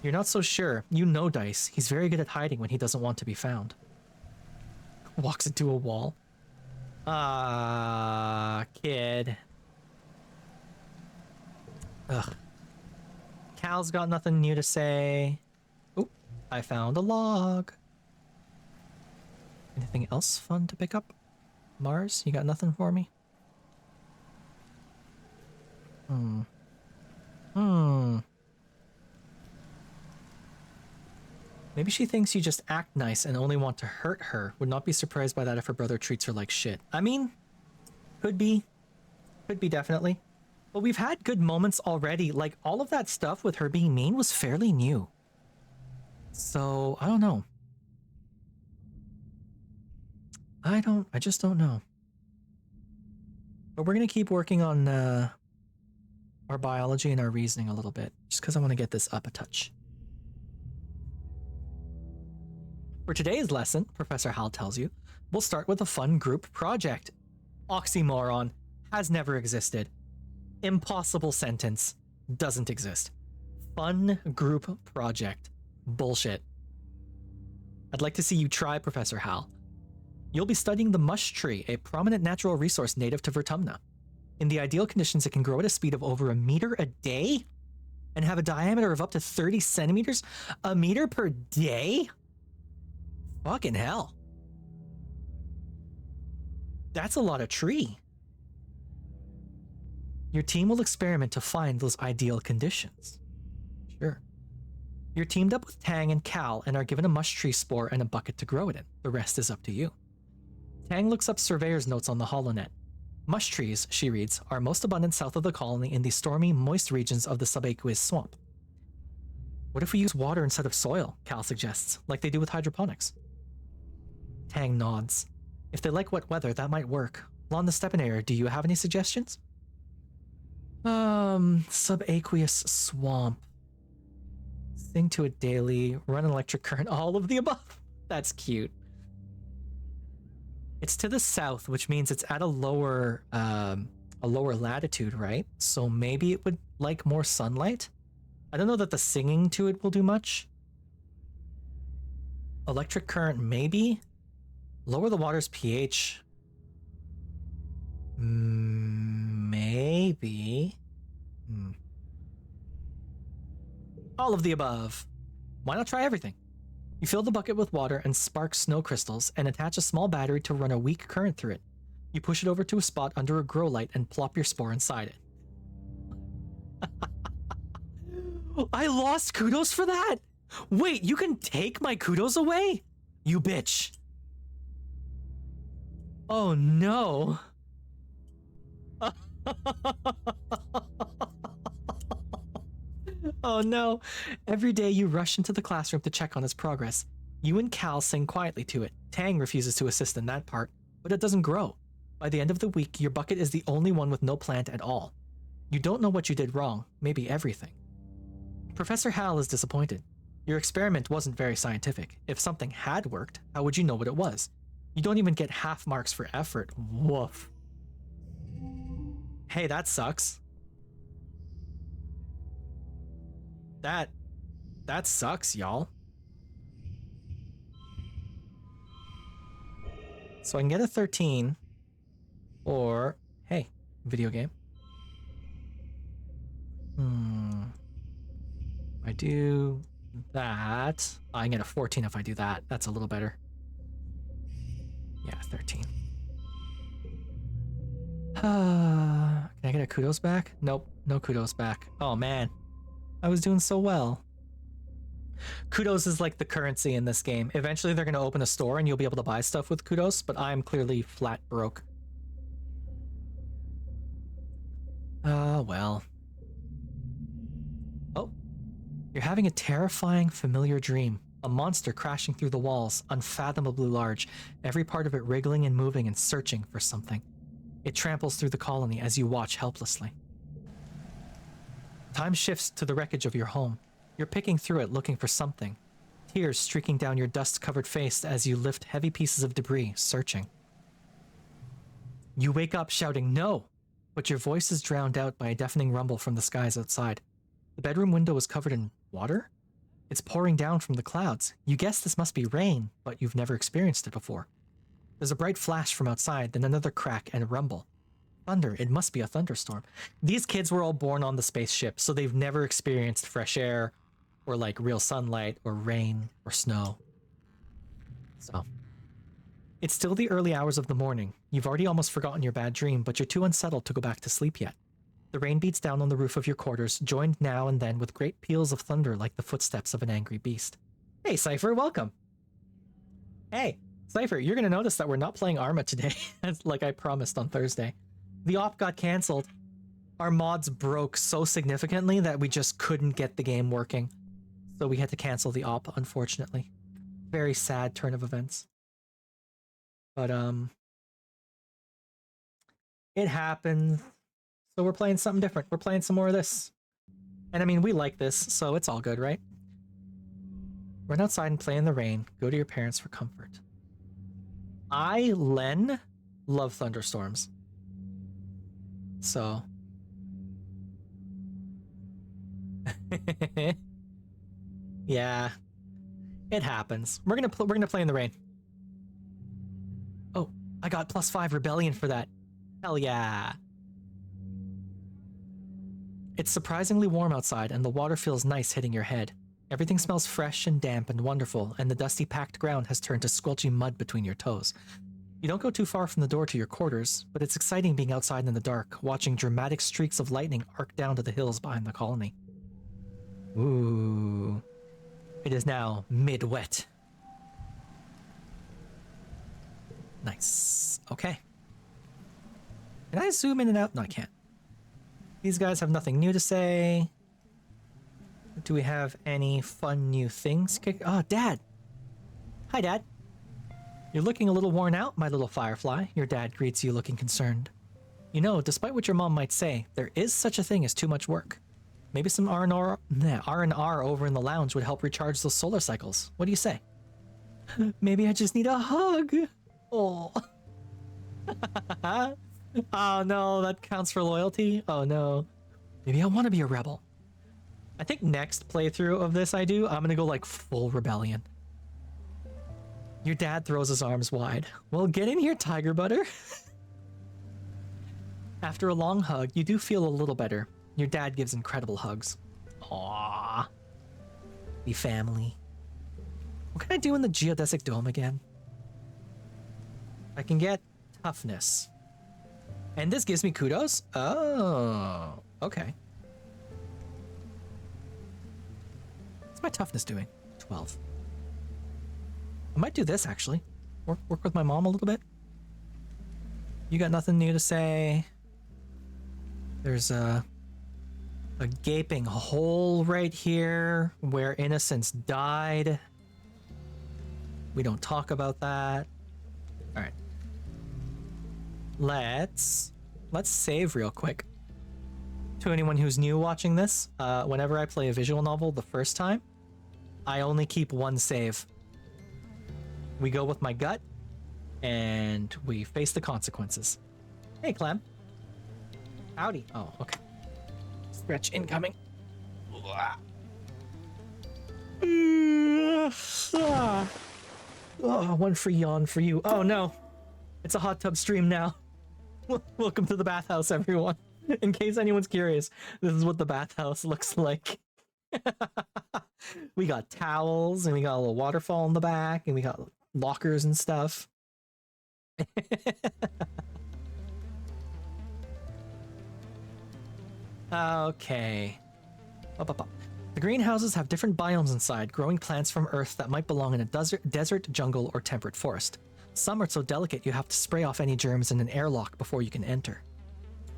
You're not so sure. You know Dice. He's very good at hiding when he doesn't want to be found. Walks into a wall. Kid. Ugh. Cal's got nothing new to say. Oop, I found a log. Anything else fun to pick up? Mars, you got nothing for me? Maybe she thinks you just act nice and only want to hurt her. Would not be surprised by that if her brother treats her like shit. I mean, could be. Could be, definitely. But we've had good moments already. Like, all of that stuff with her being mean was fairly new. So, I don't know. I just don't know. But we're going to keep working on our biology and our reasoning a little bit. Just because I want to get this up a touch. For today's lesson, Professor Hal tells you, we'll start with a fun group project. Oxymoron. Has never existed. Impossible sentence. Doesn't exist. Fun group project. Bullshit. I'd like to see you try, Professor Hal. You'll be studying the mush tree, a prominent natural resource native to Vertumna. In the ideal conditions, it can grow at a speed of over 1 meter a day and have a diameter of up to 30 centimeters. 1 meter per day? Fucking hell. That's a lot of tree. Your team will experiment to find those ideal conditions. Sure. You're teamed up with Tang and Cal and are given a mush tree spore and a bucket to grow it in. The rest is up to you. Tang looks up surveyor's notes on the holonet. Mush trees, she reads, are most abundant south of the colony in the stormy, moist regions of the subaqueous swamp. What if we use water instead of soil, Cal suggests, like they do with hydroponics? Tang nods. If they like wet weather, that might work. Lon the Stepinator, do you have any suggestions? Subaqueous swamp. Sing to it daily, run an electric current, all of the above. That's cute. It's to the south, which means it's at a lower latitude, right? So maybe it would like more sunlight. I don't know that the singing to it will do much. Electric current, maybe. Lower the water's pH. Maybe. All of the above. Why not try everything? You fill the bucket with water and spark snow crystals and attach a small battery to run a weak current through it. You push it over to a spot under a grow light and plop your spore inside it. I lost kudos for that? Wait, you can take my kudos away? You bitch. Oh no. Oh no. Every day you rush into the classroom to check on its progress. You and Cal sing quietly to it. Tang refuses to assist in that part, but it doesn't grow. By the end of the week, your bucket is the only one with no plant at all. You don't know what you did wrong, maybe everything. Professor Hal is disappointed. Your experiment wasn't very scientific. If something had worked, how would you know what it was? You don't even get half marks for effort. Woof. Hey, that sucks. That sucks, y'all. So I can get a 13, or, hey, video game. I do that. I can get a 14 if I do that. That's a little better. Yeah, 13. Can I get a kudos back? Nope, no kudos back. Oh man, I was doing so well. Kudos is like the currency in this game. Eventually they're going to open a store and you'll be able to buy stuff with kudos, but I'm clearly flat broke. Well. Oh, you're having a terrifying, familiar dream. A monster crashing through the walls, unfathomably large, every part of it wriggling and moving and searching for something. It tramples through the colony as you watch helplessly. Time shifts to the wreckage of your home. You're picking through it looking for something. Tears streaking down your dust-covered face as you lift heavy pieces of debris, searching. You wake up shouting no, but your voice is drowned out by a deafening rumble from the skies outside. The bedroom window is covered in water? It's pouring down from the clouds. You guess this must be rain, but you've never experienced it before. There's a bright flash from outside, then another crack and a rumble. Thunder, it must be a thunderstorm. These kids were all born on the spaceship, so they've never experienced fresh air, or like real sunlight, or rain, or snow. So, it's still the early hours of the morning. You've already almost forgotten your bad dream, but you're too unsettled to go back to sleep yet. The rain beats down on the roof of your quarters, joined now and then with great peals of thunder like the footsteps of an angry beast. Hey, Cypher, welcome! Hey, Cypher, you're gonna notice that we're not playing Arma today, like I promised on Thursday. The op got cancelled. Our mods broke so significantly that we just couldn't get the game working. So we had to cancel the op, unfortunately. Very sad turn of events. But, it happened. So we're playing something different. We're playing some more of this. And I mean, we like this, so it's all good, right? Run outside and play in the rain. Go to your parents for comfort. Len, love thunderstorms. So. Yeah. It happens. We're gonna play in the rain. Oh, I got +5 rebellion for that. Hell yeah. It's surprisingly warm outside and the water feels nice hitting your head. Everything smells fresh and damp and wonderful, and the dusty packed ground has turned to squelchy mud between your toes. You don't go too far from the door to your quarters, but it's exciting being outside in the dark, watching dramatic streaks of lightning arc down to the hills behind the colony. Ooh. It is now mid-wet. Nice. Okay. Can I zoom in and out? No, I can't. These guys have nothing new to say. Do we have any fun new things? Oh, Dad! Hi, Dad. You're looking a little worn out, my little firefly. Your dad greets you looking concerned. You know, despite what your mom might say, there is such a thing as too much work. Maybe some R&R over in the lounge would help recharge those solar cycles. What do you say? Maybe I just need a hug. Oh. Oh no, that counts for loyalty? Oh no. Maybe I want to be a rebel. I think next playthrough of this I'm gonna go like full rebellion. Your dad throws his arms wide. Well, get in here, Tiger Butter. After a long hug, you do feel a little better. Your dad gives incredible hugs. Aww. The family. What can I do in the geodesic dome again? I can get toughness. And this gives me kudos? Oh, okay. What's my toughness doing? 12. I might do this, actually. Work with my mom a little bit. You got nothing new to say? There's a gaping hole right here where innocents died. We don't talk about that. All right. Let's save real quick. To anyone who's new watching this, whenever I play a visual novel the first time, I only keep one save. We go with my gut, and we face the consequences. Hey, Clem. Howdy. Oh, okay. Stretch incoming. Oh, one free yawn for you. Oh no. It's a hot tub stream now. Welcome to the bathhouse, everyone. In case anyone's curious, this is what the bathhouse looks like. We got towels, and we got a little waterfall in the back, and we got lockers and stuff. Okay. Up. The greenhouses have different biomes inside, growing plants from Earth that might belong in a desert, jungle, or temperate forest. Some are so delicate you have to spray off any germs in an airlock before you can enter.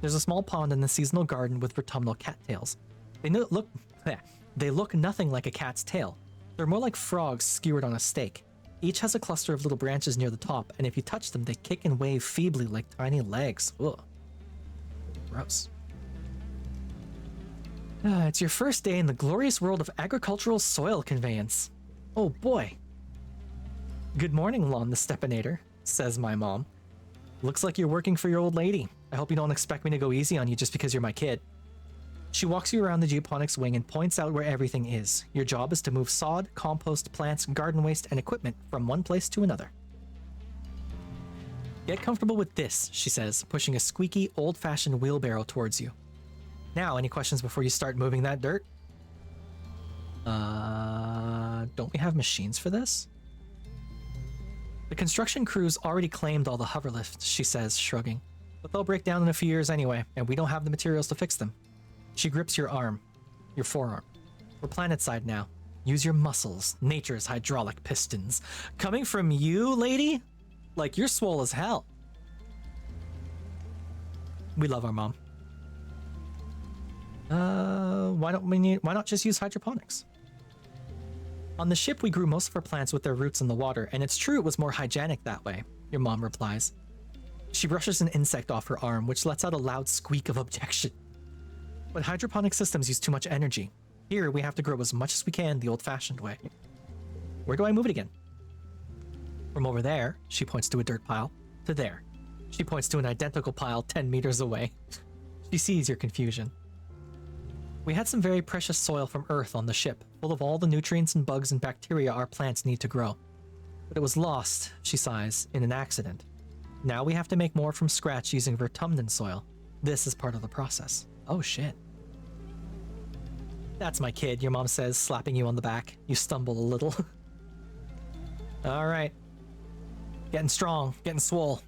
There's a small pond in the seasonal garden with autumnal cattails. They look nothing like a cat's tail. They're more like frogs skewered on a stake. Each has a cluster of little branches near the top, and if you touch them, they kick and wave feebly like tiny legs. Ugh. Gross. It's your first day in the glorious world of agricultural soil conveyance. Oh boy. Good morning, Lon the Stepanator, says my mom. Looks like you're working for your old lady. I hope you don't expect me to go easy on you just because you're my kid. She walks you around the geoponics wing and points out where everything is. Your job is to move sod, compost, plants, garden waste, and equipment from one place to another. Get comfortable with this, she says, pushing a squeaky, old-fashioned wheelbarrow towards you. Now, any questions before you start moving that dirt? Don't we have machines for this? The construction crew's already claimed all the hover lifts, she says, shrugging. But they'll break down in a few years anyway, and we don't have the materials to fix them. She grips your arm. Your forearm. We're planet-side now. Use your muscles, nature's hydraulic pistons. Coming from you, lady? Like, you're swole as hell. We love our mom. Why not just use hydroponics? On the ship, we grew most of our plants with their roots in the water, and it's true it was more hygienic that way, your mom replies. She brushes an insect off her arm, which lets out a loud squeak of objection. But hydroponic systems use too much energy. Here, we have to grow as much as we can the old-fashioned way. Where do I move it again? From over there, she points to a dirt pile, to there. She points to an identical pile 10 meters away. She sees your confusion. We had some very precious soil from Earth on the ship, full of all the nutrients and bugs and bacteria our plants need to grow. But it was lost, she sighs, in an accident. Now we have to make more from scratch using Vertumnan soil. This is part of the process. Oh shit. That's my kid, your mom says, slapping you on the back. You stumble a little. Alright. Getting strong, getting swole.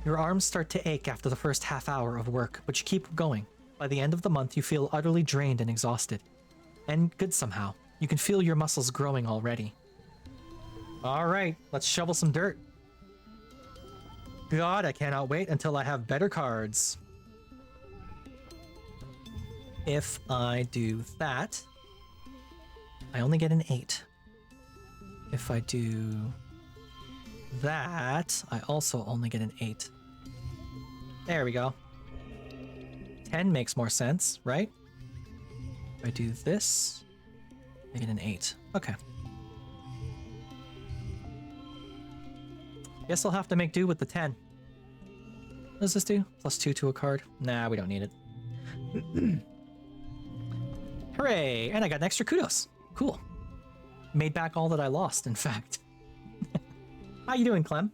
Your arms start to ache after the first half hour of work, but you keep going. By the end of the month, you feel utterly drained and exhausted. And good somehow. You can feel your muscles growing already. Alright, let's shovel some dirt. God, I cannot wait until I have better cards. If I do that, I only get an 8. If I do that, I also only get an 8. There we go. 10 makes more sense, right? If I do this, I get an 8. Okay. Guess I'll have to make do with the 10. What does this do? +2 to a card? Nah, we don't need it. Hooray! And I got an extra kudos. Cool. Made back all that I lost, in fact. How you doing, Clem?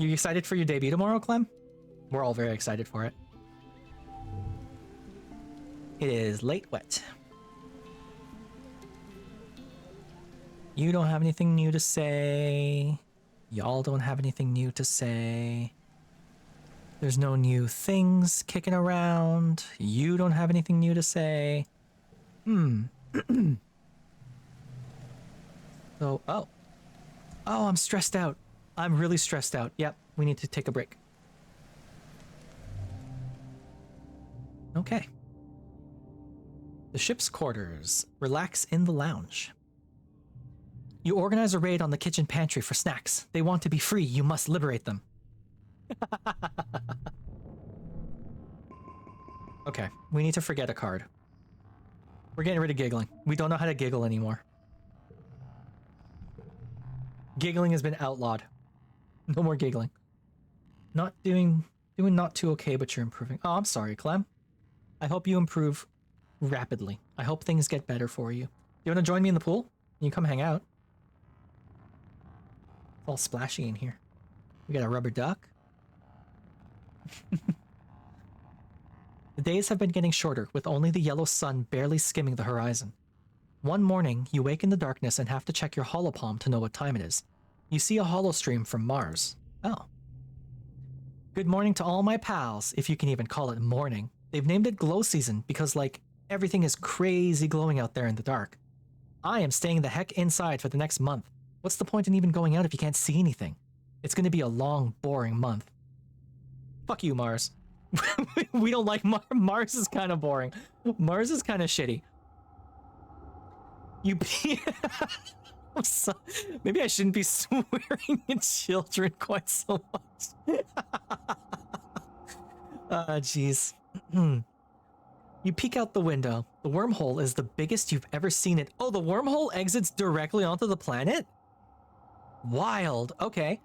You excited for your debut tomorrow, Clem? We're all very excited for it. It is late wet. You don't have anything new to say. Y'all don't have anything new to say. There's no new things kicking around. You don't have anything new to say. So, oh, I'm stressed out. I'm really stressed out. Yep, we need to take a break. Okay. The ship's quarters. Relax in the lounge. You organize a raid on the kitchen pantry for snacks. They want to be free. You must liberate them. Okay, we need to forget a card. We're getting rid of giggling. We don't know how to giggle anymore. Giggling has been outlawed. No more giggling. Not doing not too okay, but you're improving. Oh, I'm sorry, Clem. I hope you improve rapidly. I hope things get better for you. You want to join me in the pool? You can come hang out. It's all splashy in here. We got a rubber duck. The days have been getting shorter, with only the yellow sun barely skimming the horizon. One morning, you wake in the darkness and have to check your holopalm to know what time it is. You see a holostream from Mars. Oh. Good morning to all my pals, if you can even call it morning. They've named it glow season because, like, everything is crazy glowing out there in the dark. I am staying the heck inside for the next month. What's the point in even going out if you can't see anything? It's going to be a long, boring month. Fuck you, Mars. We don't like Mars is kind of boring. Mars is kind of shitty. Maybe I shouldn't be swearing at children quite so much. Jeez. You peek out the window. The wormhole is the biggest you've ever seen it. Oh, the wormhole exits directly onto the planet? Wild. Okay.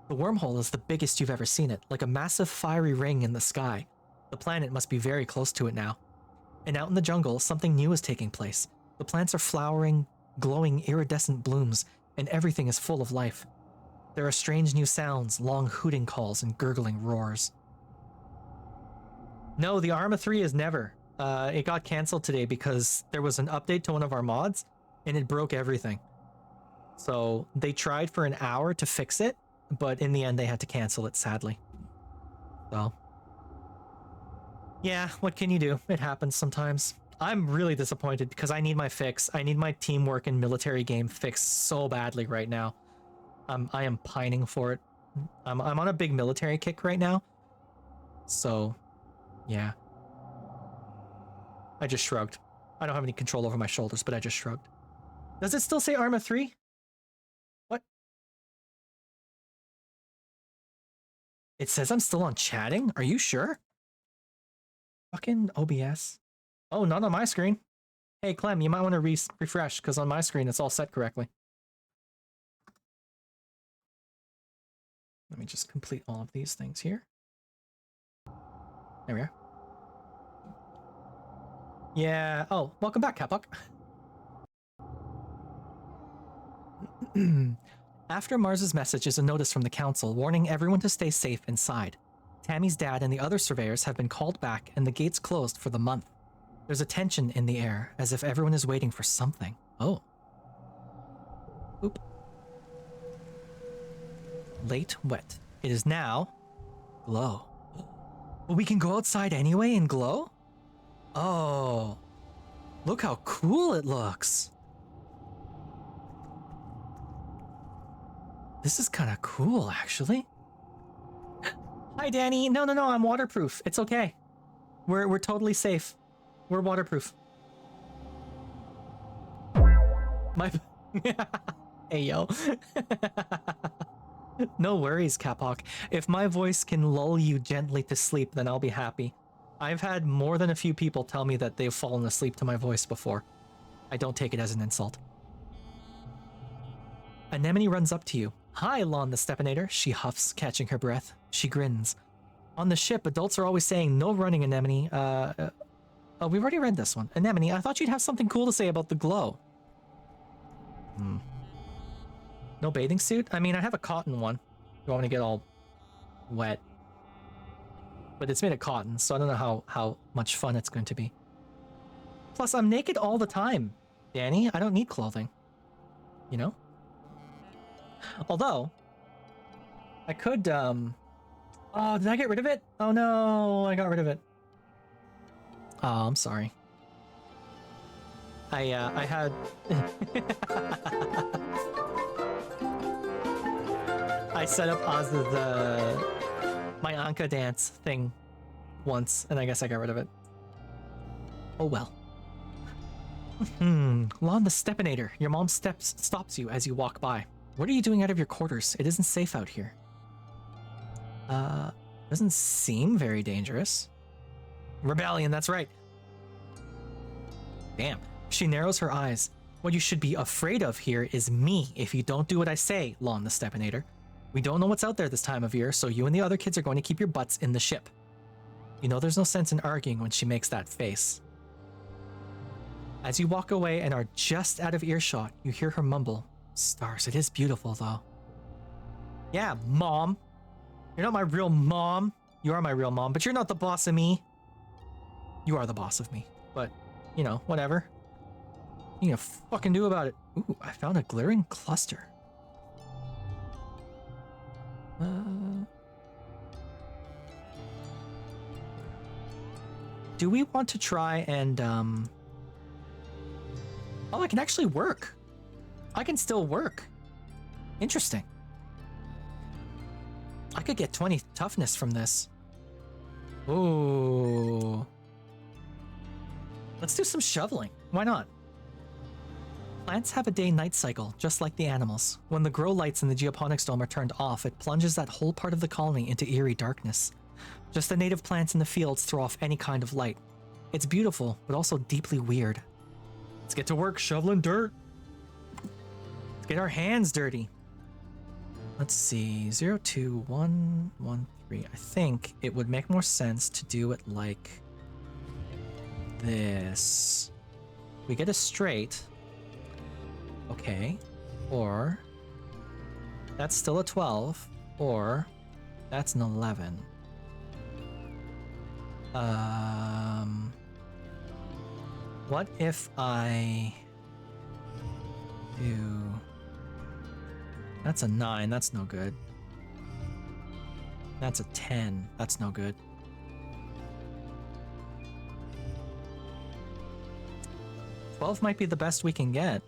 The wormhole is the biggest you've ever seen it, like a massive fiery ring in the sky. The planet must be very close to it now. And out in the jungle, something new is taking place. The plants are flowering, glowing iridescent blooms, and everything is full of life. There are strange new sounds, long hooting calls and gurgling roars. No, the Arma 3 is never. It got cancelled today because there was an update to one of our mods, and it broke everything. So they tried for an hour to fix it, but in the end they had to cancel it, sadly. So yeah, what can you do? It happens sometimes. I'm really disappointed because I need my fix. I need my teamwork and military game fixed so badly right now. I am pining for it. I'm on a big military kick right now. So yeah. I just shrugged. I don't have any control over my shoulders, but I just shrugged. Does it still say Arma 3? What? It says I'm still on chatting? Are you sure? Fucking OBS. Oh, not on my screen. Hey, Clem, you might want to refresh, because on my screen it's all set correctly. Let me just complete all of these things here. There we are. Yeah. Oh, welcome back, Kapok. After Mars's message is a notice from the council warning everyone to stay safe inside. Tammy's dad and the other surveyors have been called back and the gates closed for the month. There's a tension in the air, as if everyone is waiting for something. Oh. Oop. Late wet. It is now glow. But we can go outside anyway and glow? Oh. Look how cool it looks. This is kind of cool, actually. Hi, Danny. No, I'm waterproof. It's okay. We're totally safe. We're waterproof. My... Hey, yo. No worries, Kapok. If my voice can lull you gently to sleep, then I'll be happy. I've had more than a few people tell me that they've fallen asleep to my voice before. I don't take it as an insult. Anemone runs up to you. Hi, Lon the Stepanator, she huffs, catching her breath. She grins. On the ship, adults are always saying, no running, Anemone. Oh, we've already read this one. Anemone, I thought you'd have something cool to say about the glow. No bathing suit? I mean, I have a cotton one. You want me to get all wet. But it's made of cotton, so I don't know how much fun it's going to be. Plus, I'm naked all the time, Danny. I don't need clothing. You know? Although, I could, oh, did I get rid of it? Oh no, I got rid of it. Oh, I'm sorry. I had... I set up my Anka dance thing once, and I guess I got rid of it. Oh well. Lon the Stepinator. Your mom stops you as you walk by. What are you doing out of your quarters? It isn't safe out here. Doesn't seem very dangerous. Rebellion, that's right. Damn. She narrows her eyes. What you should be afraid of here is me if you don't do what I say, Lon the Stepinator. We don't know what's out there this time of year, so you and the other kids are going to keep your butts in the ship. You know there's no sense in arguing when she makes that face. As you walk away and are just out of earshot, you hear her mumble, "Stars, it is beautiful, though." Yeah, Mom. You're not my real mom. You are my real mom, but you're not the boss of me. You are the boss of me, but, you know, whatever. You gonna fucking do about it. Ooh, I found a glittering cluster. Do we want to try and, oh, I can actually work. I can still work. Interesting. I could get 20 toughness from this. Ooh. Let's do some shoveling. Why not? Plants have a day-night cycle, just like the animals. When the grow lights in the geoponics dome are turned off, it plunges that whole part of the colony into eerie darkness. Just the native plants in the fields throw off any kind of light. It's beautiful, but also deeply weird. Let's get to work shoveling dirt. Let's get our hands dirty. Let's see, 02113. I think it would make more sense to do it like this. We get a straight. Okay. Or that's still a 12. Or that's an 11. What if I do... That's a 9, that's no good. That's a 10, that's no good. $12 might be the best we can get.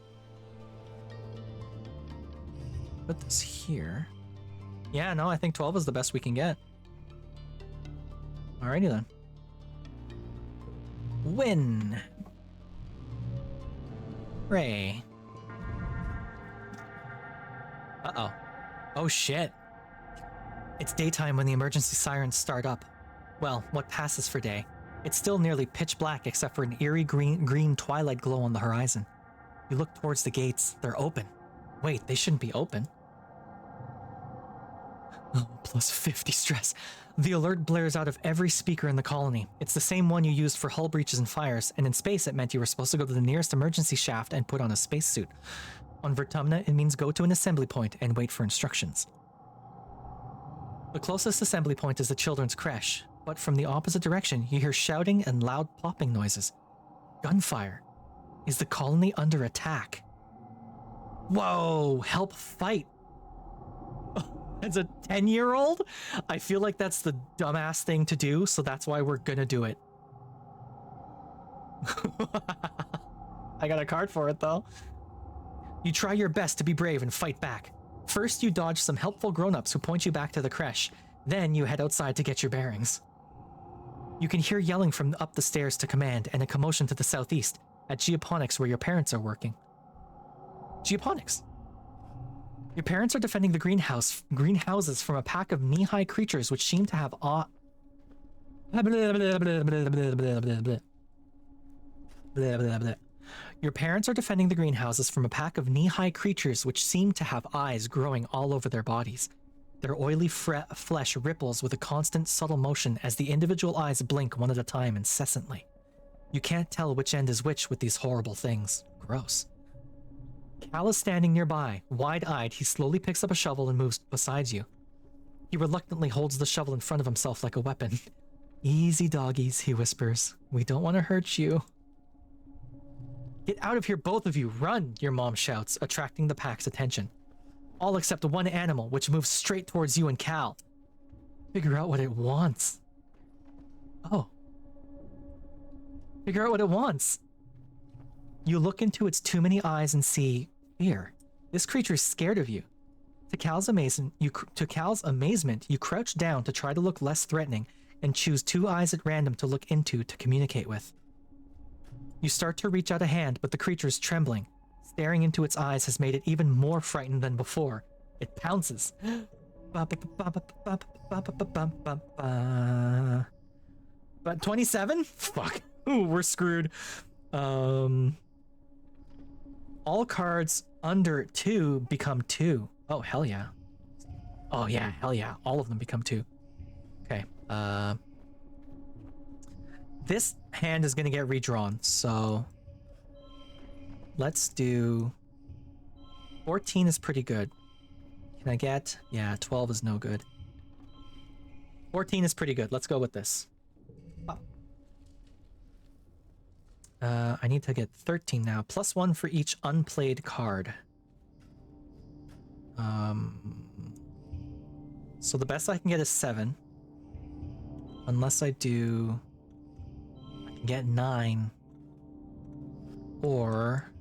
Put this here. Yeah, no, I think 12 is the best we can get. Alrighty then. Win! Hooray. Uh-oh. Oh shit. It's daytime when the emergency sirens start up. Well, what passes for day. It's still nearly pitch black except for an eerie green twilight glow on the horizon. You look towards the gates. They're open. Wait, they shouldn't be open. Oh, plus 50 stress. The alert blares out of every speaker in the colony. It's the same one you used for hull breaches and fires, and in space it meant you were supposed to go to the nearest emergency shaft and put on a spacesuit. On Vertumna, it means go to an assembly point and wait for instructions. The closest assembly point is the children's creche, but from the opposite direction you hear shouting and loud popping noises. Gunfire. Is the colony under attack? Whoa, help fight. As a 10-year-old? I feel like that's the dumbass thing to do, so that's why we're gonna do it. I got a card for it, though. You try your best to be brave and fight back. First, you dodge some helpful grown-ups who point you back to the creche. Then, you head outside to get your bearings. You can hear yelling from up the stairs to command and a commotion to the southeast, at Geoponics where your parents are working. Geoponics. Your parents are defending the greenhouses from a pack of knee-high creatures which seem to have Your parents are defending the greenhouses from a pack of knee-high creatures which seem to have eyes growing all over their bodies. Their oily flesh ripples with a constant, subtle motion as the individual eyes blink one at a time incessantly. You can't tell which end is which with these horrible things. Gross. Cal is standing nearby. Wide-eyed, he slowly picks up a shovel and moves beside you. He reluctantly holds the shovel in front of himself like a weapon. Easy doggies, he whispers. We don't want to hurt you. Get out of here, both of you. Run, your mom shouts, attracting the pack's attention. All except one animal, which moves straight towards you and Cal. Figure out what it wants. Oh. Figure out what it wants. You look into its too many eyes and see fear. This creature's scared of you. To Cal's amazement, you crouch down to try to look less threatening and choose two eyes at random to look into to communicate with. You start to reach out a hand, but the creature's trembling. Staring into its eyes has made it even more frightened than before. It pounces. But 27? Fuck. Ooh, we're screwed. All cards under 2 become 2. Oh, hell yeah. Oh, yeah, hell yeah. All of them become 2. Okay. This hand is going to get redrawn, so let's do 14 is pretty good. Can I get? Yeah, 12 is no good. 14 is pretty good. Let's go with this. I need to get 13 now. +1 for each unplayed card. So the best I can get is 7. Unless I do... I can get 9. Or...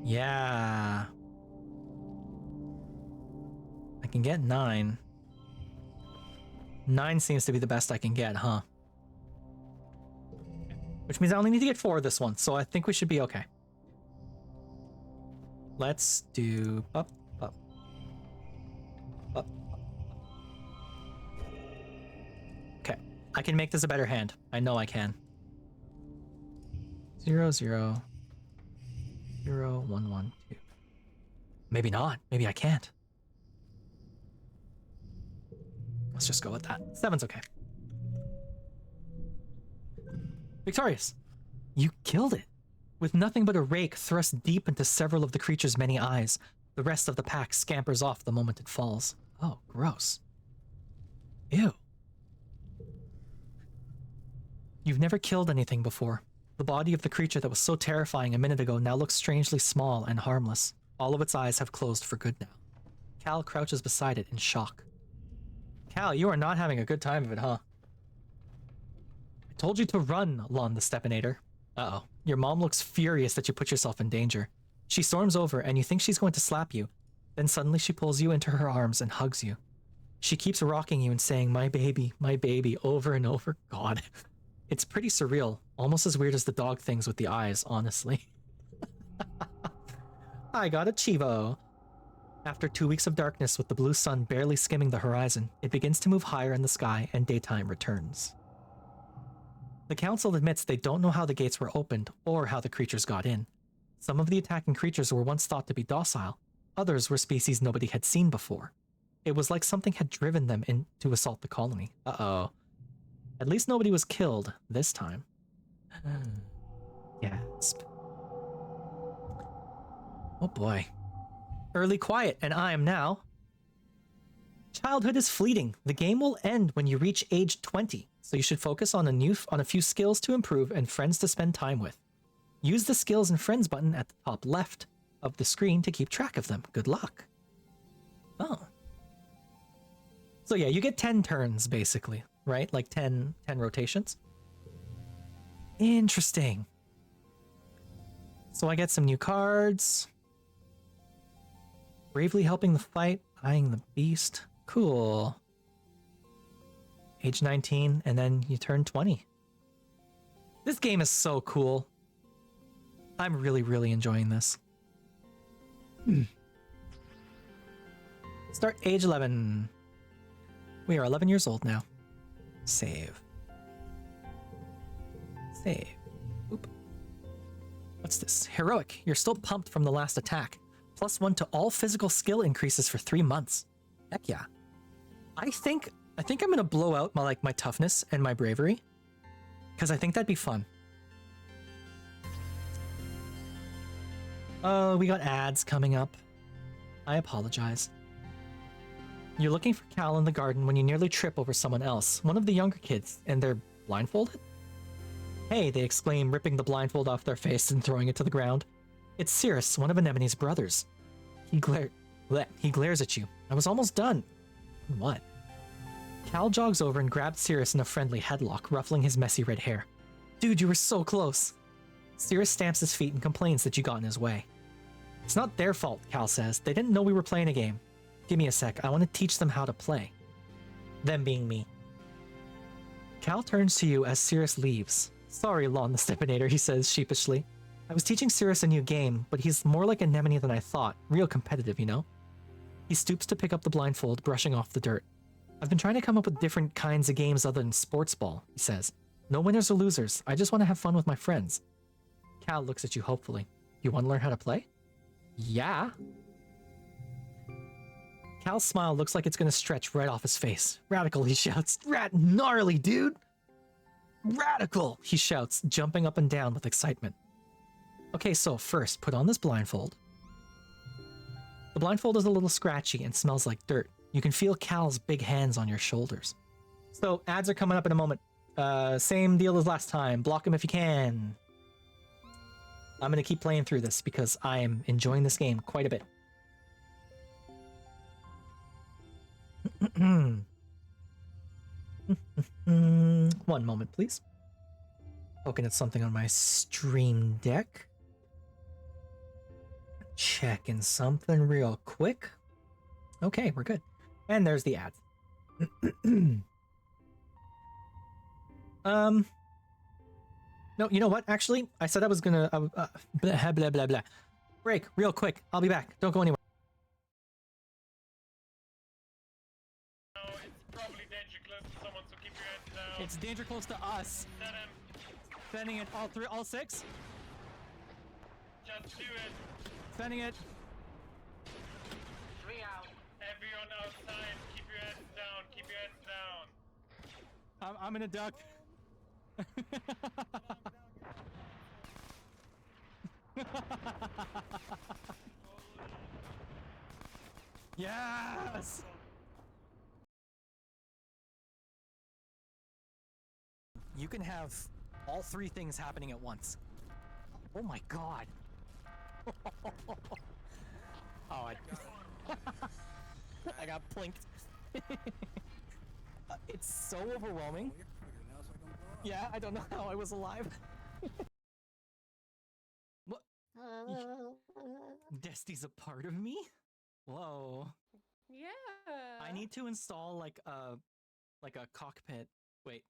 Yeah. I can get 9. 9 seems to be the best I can get, huh? Which means I only need to get 4 this one, so I think we should be okay. Let's do... Up. Okay. I can make this a better hand. I know I can. 0, 0. 0, 1, 1, 2. Maybe not. Maybe I can't. Let's just go with that. 7's okay. Victorious! You killed it! With nothing but a rake thrust deep into several of the creature's many eyes, the rest of the pack scampers off the moment it falls. Oh, gross. Ew. You've never killed anything before. The body of the creature that was so terrifying a minute ago now looks strangely small and harmless. All of its eyes have closed for good now. Cal crouches beside it in shock. Cal, you are not having a good time of it, huh? I told you to run, Lon the Stepinator. Uh-oh. Your mom looks furious that you put yourself in danger. She storms over and you think she's going to slap you. Then suddenly she pulls you into her arms and hugs you. She keeps rocking you and saying, my baby, over and over. God. It's pretty surreal. Almost as weird as the dog things with the eyes, honestly. I got a Chivo. After 2 weeks of darkness with the blue sun barely skimming the horizon, it begins to move higher in the sky and daytime returns. The council admits they don't know how the gates were opened or how the creatures got in. Some of the attacking creatures were once thought to be docile. Others were species nobody had seen before. It was like something had driven them in to assault the colony. Uh-oh. At least nobody was killed this time. Gasp. Oh boy. Early quiet, and I am now... Childhood is fleeting. The game will end when you reach age 20, so you should focus on a few skills to improve and friends to spend time with. Use the skills and friends button at the top left of the screen to keep track of them. Good luck. Oh. So yeah, you get 10 turns, basically, right? Like 10 rotations. Interesting. So I get some new cards. Bravely helping the fight, eyeing the beast. Cool. Age 19, and then you turn 20. This game is so cool. I'm really, really enjoying this. Start age 11. We are 11 years old now. Save. Save. Oop. What's this? Heroic. You're still pumped from the last attack. +1 to all physical skill increases for 3 months. Heck yeah. I think I'm gonna blow out my toughness and my bravery, because I think that'd be fun. Oh, we got ads coming up. I apologize. You're looking for Cal in the garden when you nearly trip over someone else, one of the younger kids, and they're blindfolded? Hey, they exclaim, ripping the blindfold off their face and throwing it to the ground. It's Cirrus, one of Anemone's brothers. He glares at you. I was almost done. What? Cal jogs over and grabs Cirrus in a friendly headlock, ruffling his messy red hair. Dude, you were so close. Cirrus stamps his feet and complains that you got in his way. It's not their fault, Cal says. They didn't know we were playing a game. Give me a sec. I want to teach them how to play. Them being me. Cal turns to you as Cirrus leaves. Sorry, Lon the Stepinator, he says sheepishly. I was teaching Cirrus a new game, but he's more like Anemone than I thought. Real competitive, you know? He stoops to pick up the blindfold, brushing off the dirt. I've been trying to come up with different kinds of games other than sports ball, he says. No winners or losers. I just want to have fun with my friends. Cal looks at you hopefully. You want to learn how to play? Yeah. Cal's smile looks like it's going to stretch right off his face. Radical, he shouts. Gnarly, dude! Radical, he shouts, jumping up and down with excitement. Okay, so first, put on this blindfold. The blindfold is a little scratchy and smells like dirt. You can feel Cal's big hands on your shoulders. So, ads are coming up in a moment. Same deal as last time. Block them if you can. I'm going to keep playing through this because I am enjoying this game quite a bit. One moment, please. Poking at something on my stream deck. Checking something real quick. Okay, we're good. And there's the ads. No, you know what? Actually, I said I was gonna blah blah blah blah. Break, real quick. I'll be back. Don't go anywhere. No, it's probably danger close to someone, so keep your head down. It's danger close to us. Set him. Sending it all six. Just do it. Sending it. 3 out. Everyone outside, keep your heads down. Keep your heads down. I'm gonna duck. Yes! You can have all three things happening at once. Oh my god. Oh, I got plinked. It's so overwhelming. Yeah, I don't know how I was alive. What? Desti's a part of me? Whoa. Yeah. I need to install like a cockpit. Wait.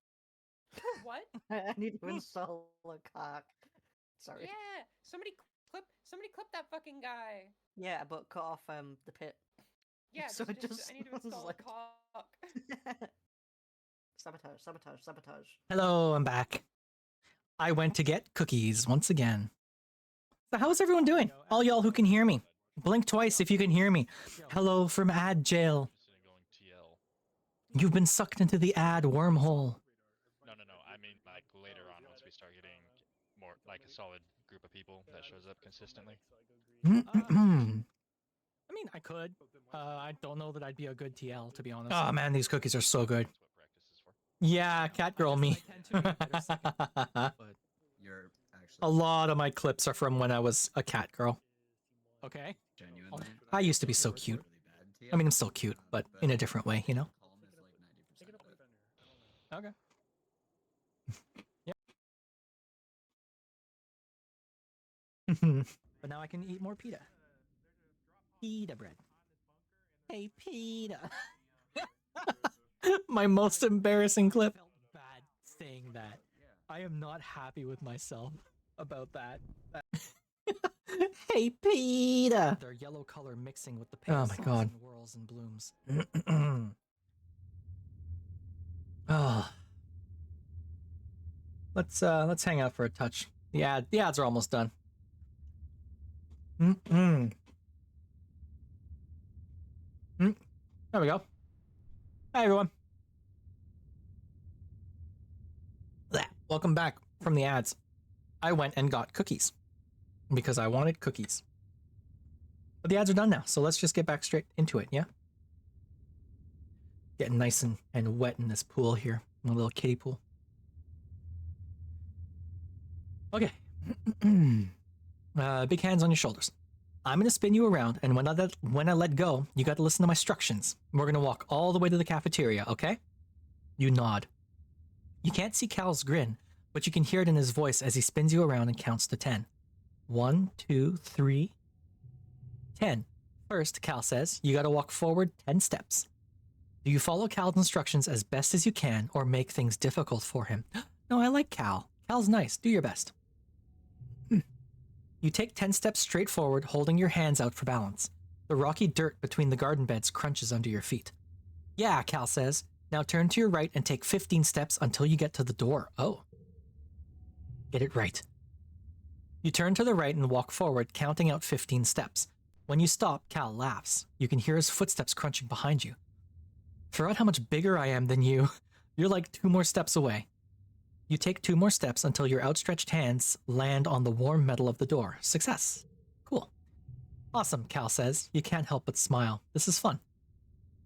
What? I need to install a cock. Sorry. Yeah. Somebody clip that fucking guy. Yeah, but cut off the pit. Yeah. So it I just need to smells install like- a cock. Sabotage. Hello, I'm back. I went to get cookies once again. So how is everyone doing? All y'all who can hear me. Blink twice if you can hear me. Hello from ad jail. You've been sucked into the ad wormhole. No. I mean, like later on, once we start getting more like a solid group of people that shows up consistently. I mean, I could. I don't know that I'd be a good TL, to be honest. Oh man, these cookies are so good. That's what practice is for. Yeah, cat girl me. You're actually A lot of my clips are from when I was a cat girl. Okay. genuinely. I used to be so cute. I mean, I'm still cute, but in a different way, you know? Okay. Yep. But now I can eat more pita. Pita bread. Hey, pita. My most embarrassing clip. I felt bad saying that. I am not happy with myself about that. Hey, pita. Their yellow color mixing with the pale Oh my sauce God. and whirls and blooms. Oh. Let's hang out for a touch. The ads are almost done. There we go. Hi everyone. Blech. Welcome back from the ads. I went and got cookies because I wanted cookies. But the ads are done now, so let's just get back straight into it, yeah? Getting nice and wet in this pool here, in a little kiddie pool. Okay. Big hands on your shoulders. I'm gonna spin you around, and when I let go, you gotta listen to my instructions. We're gonna walk all the way to the cafeteria, okay? You nod. You can't see Cal's grin, but you can hear it in his voice as he spins you around and counts to 10. 1, 2, 3, 10. First, Cal says, you gotta walk forward 10 steps. Do you follow Cal's instructions as best as you can, or make things difficult for him? No, I like Cal. Cal's nice. Do your best. You take 10 steps straight forward, holding your hands out for balance. The rocky dirt between the garden beds crunches under your feet. Yeah, Cal says. Now turn to your right and take 15 steps until you get to the door. Oh. Get it right. You turn to the right and walk forward, counting out 15 steps. When you stop, Cal laughs. You can hear his footsteps crunching behind you. Forgot how much bigger I am than you. You're like 2 more steps away. You take 2 more steps until your outstretched hands land on the warm metal of the door. Success. Cool. Awesome, Cal says. You can't help but smile. This is fun.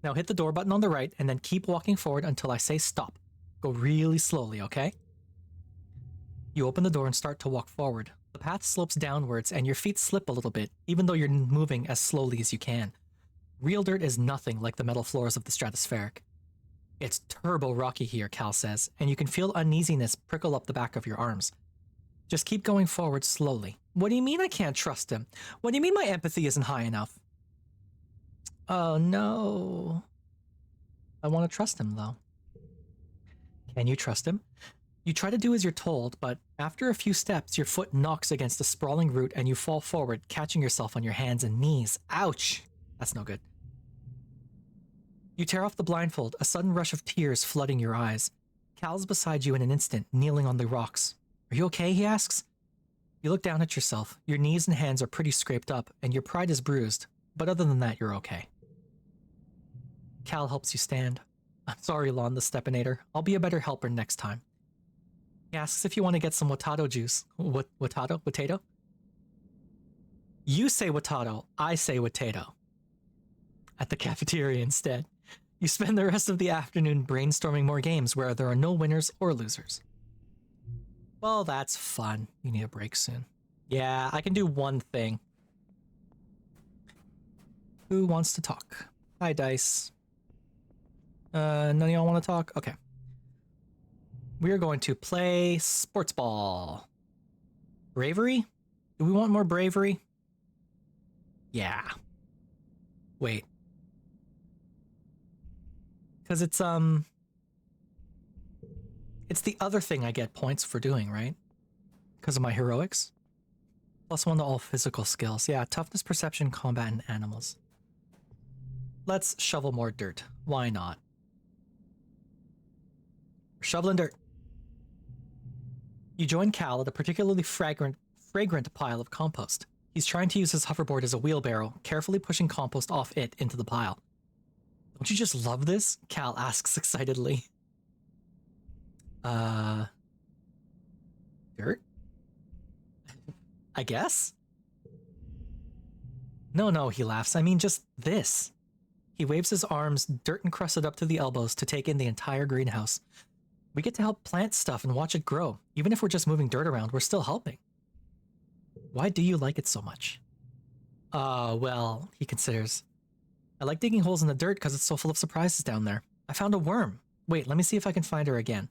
Now hit the door button on the right and then keep walking forward until I say stop. Go really slowly, okay? You open the door and start to walk forward. The path slopes downwards and your feet slip a little bit, even though you're moving as slowly as you can. Real dirt is nothing like the metal floors of the stratospheric. It's turbo rocky here, Cal says, and you can feel uneasiness prickle up the back of your arms. Just keep going forward slowly. What do you mean I can't trust him? What do you mean my empathy isn't high enough? Oh no. I want to trust him though. Can you trust him? You try to do as you're told, but after a few steps, your foot knocks against a sprawling root and you fall forward, catching yourself on your hands and knees. Ouch! That's no good. You tear off the blindfold, a sudden rush of tears flooding your eyes. Cal's beside you in an instant, kneeling on the rocks. Are you okay? He asks. You look down at yourself. Your knees and hands are pretty scraped up, and your pride is bruised, but other than that, you're okay. Cal helps you stand. I'm sorry, Lon the Stepinator. I'll be a better helper next time. He asks if you want to get some Watato juice. Watato? Potato? You say Watato, I say Watato. At the cafeteria instead. You spend the rest of the afternoon brainstorming more games where there are no winners or losers. Well, that's fun. You need a break soon. Yeah, I can do one thing. Who wants to talk? Hi, Dice. None of y'all want to talk? Okay. We're going to play sports ball. Bravery? Do we want more bravery? Yeah. Wait. Because it's the other thing I get points for doing, right? Because of my heroics. +1 to all physical skills. Yeah, toughness, perception, combat, and animals. Let's shovel more dirt. Why not? We're shoveling dirt. You join Cal at a particularly fragrant pile of compost. He's trying to use his hoverboard as a wheelbarrow, carefully pushing compost off it into the pile. Don't you just love this? Cal asks excitedly. Dirt? I guess? No, he laughs. I mean just this. He waves his arms, dirt encrusted up to the elbows, to take in the entire greenhouse. We get to help plant stuff and watch it grow. Even if we're just moving dirt around, we're still helping. Why do you like it so much? Well, he considers. I like digging holes in the dirt because it's so full of surprises down there. I found a worm. Wait, let me see if I can find her again.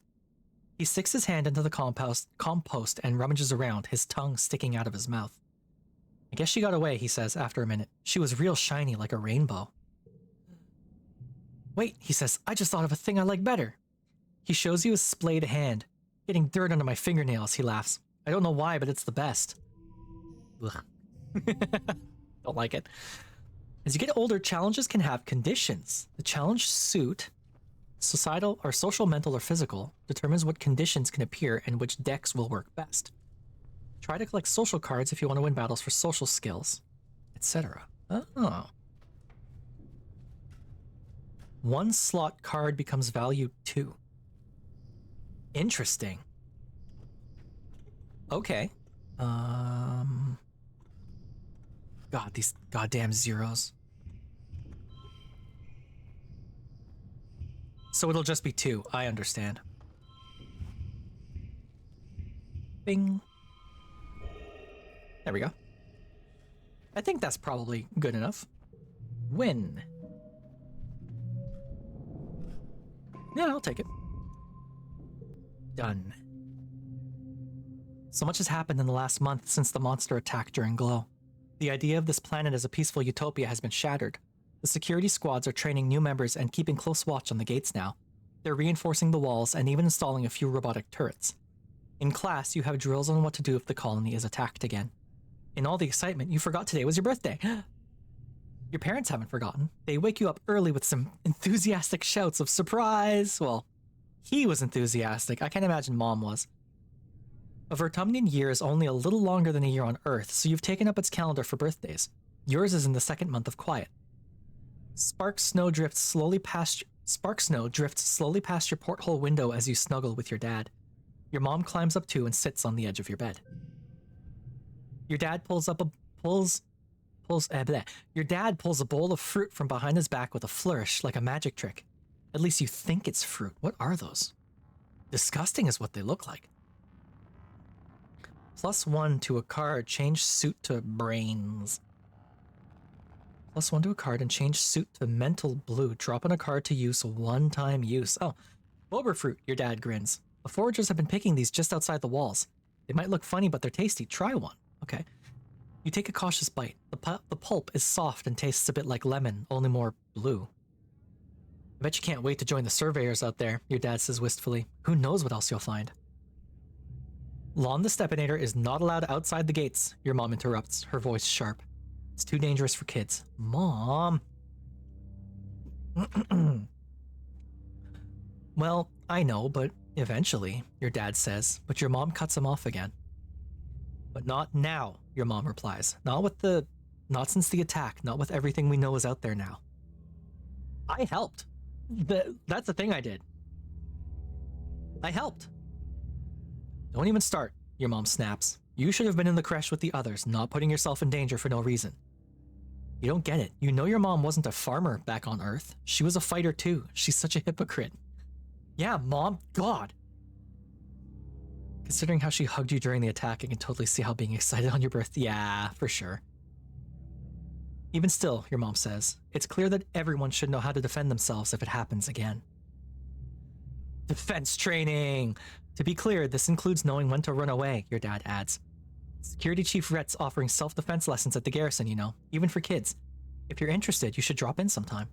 He sticks his hand into the compost and rummages around, his tongue sticking out of his mouth. I guess she got away, he says after a minute. She was real shiny like a rainbow. Wait, he says, I just thought of a thing I like better. He shows you his splayed hand. Getting dirt under my fingernails, he laughs. I don't know why, but it's the best. Ugh. Don't like it. As you get older, challenges can have conditions. The challenge suit, societal or social, mental, or physical, determines what conditions can appear and which decks will work best. Try to collect social cards if you want to win battles for social skills, etc. Oh. 1 slot card becomes value 2. Interesting. Okay. God, these goddamn zeros. So it'll just be 2. I understand. Bing. There we go. I think that's probably good enough. Win. Yeah, I'll take it. Done. So much has happened in the last month since the monster attack during Glow. The idea of this planet as a peaceful utopia has been shattered. The security squads are training new members and keeping close watch on the gates now. They're reinforcing the walls and even installing a few robotic turrets. In class, you have drills on what to do if the colony is attacked again. In all the excitement, you forgot today was your birthday. Your parents haven't forgotten. They wake you up early with some enthusiastic shouts of surprise. Well, he was enthusiastic. I can't imagine Mom was. A Vertumnian year is only a little longer than a year on Earth, so you've taken up its calendar for birthdays. Yours is in the second month of quiet. Spark snow drifts slowly past your porthole window as you snuggle with your dad. Your mom climbs up too and sits on the edge of your bed. Your dad pulls a bowl of fruit from behind his back with a flourish like a magic trick. At least you think it's fruit. What are those? Disgusting is what they look like. +1 to a card, change suit to brains. +1 to a card and change suit to mental blue. Drop on a card to use one-time use. Oh, boba fruit, your dad grins. The foragers have been picking these just outside the walls. They might look funny, but they're tasty. Try one. Okay. You take a cautious bite. The pulp is soft and tastes a bit like lemon, only more blue. I bet you can't wait to join the surveyors out there, your dad says wistfully. Who knows what else you'll find? Lon the Stepinator is not allowed outside the gates, your mom interrupts, her voice sharp. It's too dangerous for kids. Mom! Well, I know, but eventually, your dad says, but your mom cuts him off again. But not now, your mom replies. Not since the attack, not with everything we know is out there now. I helped. That's the thing I did. I helped. Don't even start, your mom snaps. You should have been in the creche with the others, not putting yourself in danger for no reason. You don't get it. You know your mom wasn't a farmer back on Earth. She was a fighter too. She's such a hypocrite. Yeah, Mom. God. Considering how she hugged you during the attack, I can totally see how being excited on your birthday. Yeah, for sure. Even still, your mom says, it's clear that everyone should know how to defend themselves if it happens again. Defense training! To be clear, this includes knowing when to run away, your dad adds. Security Chief Rhett's offering self-defense lessons at the garrison, you know, even for kids. If you're interested, you should drop in sometime.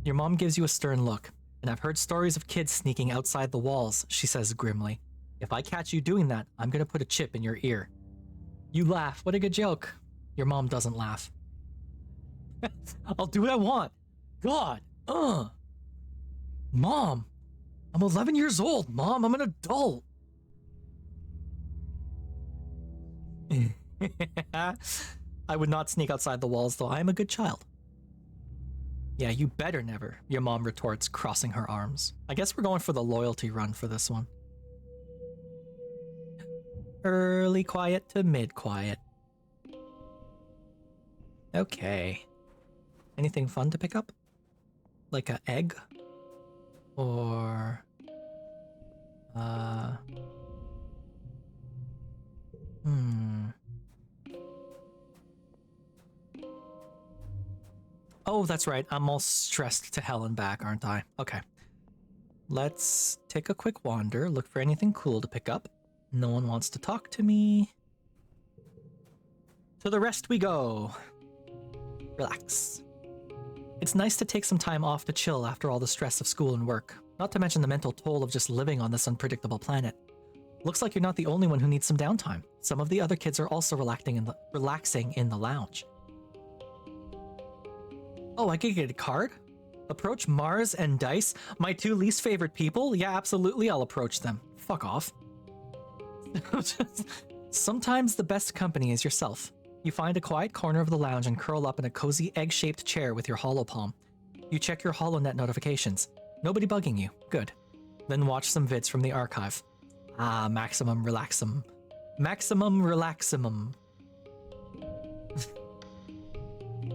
Your mom gives you a stern look, and I've heard stories of kids sneaking outside the walls, she says grimly. If I catch you doing that, I'm gonna put a chip in your ear. You laugh. What a good joke. Your mom doesn't laugh. I'll do what I want. God. Mom. I'm 11 years old, Mom. I'm an adult. I would not sneak outside the walls, though I am a good child. Yeah, you better never, your mom retorts, crossing her arms. I guess we're going for the loyalty run for this one. Early quiet to mid-quiet. Okay. Anything fun to pick up? Like an egg? Or... Oh, that's right. I'm all stressed to hell and back, aren't I? Okay. Let's take a quick wander, look for anything cool to pick up. No one wants to talk to me. To the rest we go. Relax. It's nice to take some time off to chill after all the stress of school and work, not to mention the mental toll of just living on this unpredictable planet. Looks like you're not the only one who needs some downtime. Some of the other kids are also relaxing in the lounge. Oh, I could get a card? Approach Mars and Dice, my two least favorite people? Yeah, absolutely, I'll approach them. Fuck off. Sometimes the best company is yourself. You find a quiet corner of the lounge and curl up in a cozy egg-shaped chair with your holopalm. You check your HoloNet notifications. Nobody bugging you. Good. Then watch some vids from the archive. Ah, maximum relaxum. Maximum relaximum.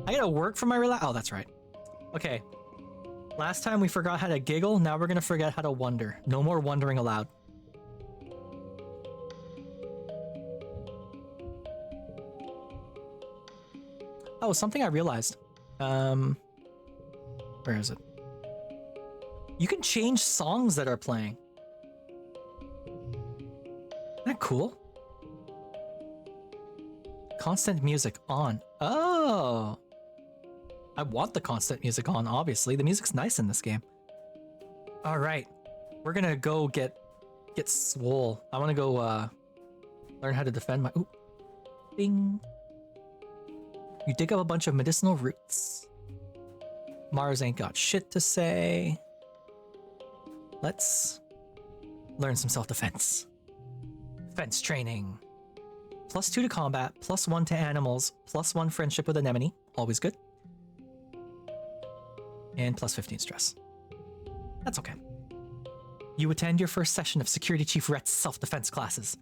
I gotta work for my relax. Oh, that's right. Okay. Last time we forgot how to giggle, now we're gonna forget how to wonder. No more wondering aloud. Oh, something I realized. Where is it? You can change songs that are playing. Isn't that cool? Constant music on. Oh! I want the constant music on, obviously. The music's nice in this game. Alright. We're gonna go get swole. I wanna go, learn how to defend my... Ooh. Bing. You dig up a bunch of medicinal roots. Mars ain't got shit to say. Let's learn some self-defense. Fence training. +2 to combat, +1 to animals, +1 friendship with anemone. Always good. And +15 stress. That's okay. You attend your first session of Security Chief Rhett's self-defense classes.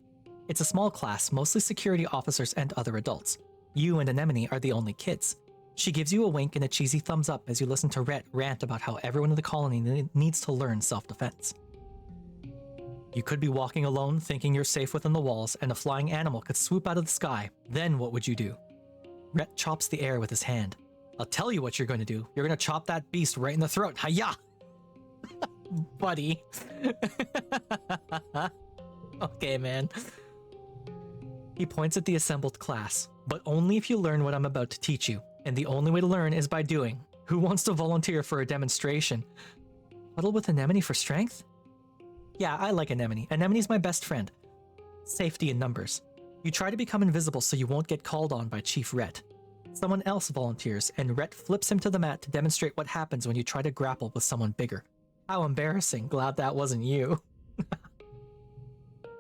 It's a small class, mostly security officers and other adults. You and Anemone are the only kids. She gives you a wink and a cheesy thumbs up as you listen to Rhett rant about how everyone in the colony needs to learn self-defense. You could be walking alone, thinking you're safe within the walls, and a flying animal could swoop out of the sky. Then what would you do? Rhett chops the air with his hand. I'll tell you what you're going to do. You're going to chop that beast right in the throat. Hiya! Buddy. Okay, man. He points at the assembled class, but only if you learn what I'm about to teach you. And the only way to learn is by doing. Who wants to volunteer for a demonstration? Huddle with Anemone for strength? Yeah, I like Anemone. Anemone's my best friend. Safety in numbers. You try to become invisible so you won't get called on by Chief Rhett. Someone else volunteers, and Rhett flips him to the mat to demonstrate what happens when you try to grapple with someone bigger. How embarrassing. Glad that wasn't you.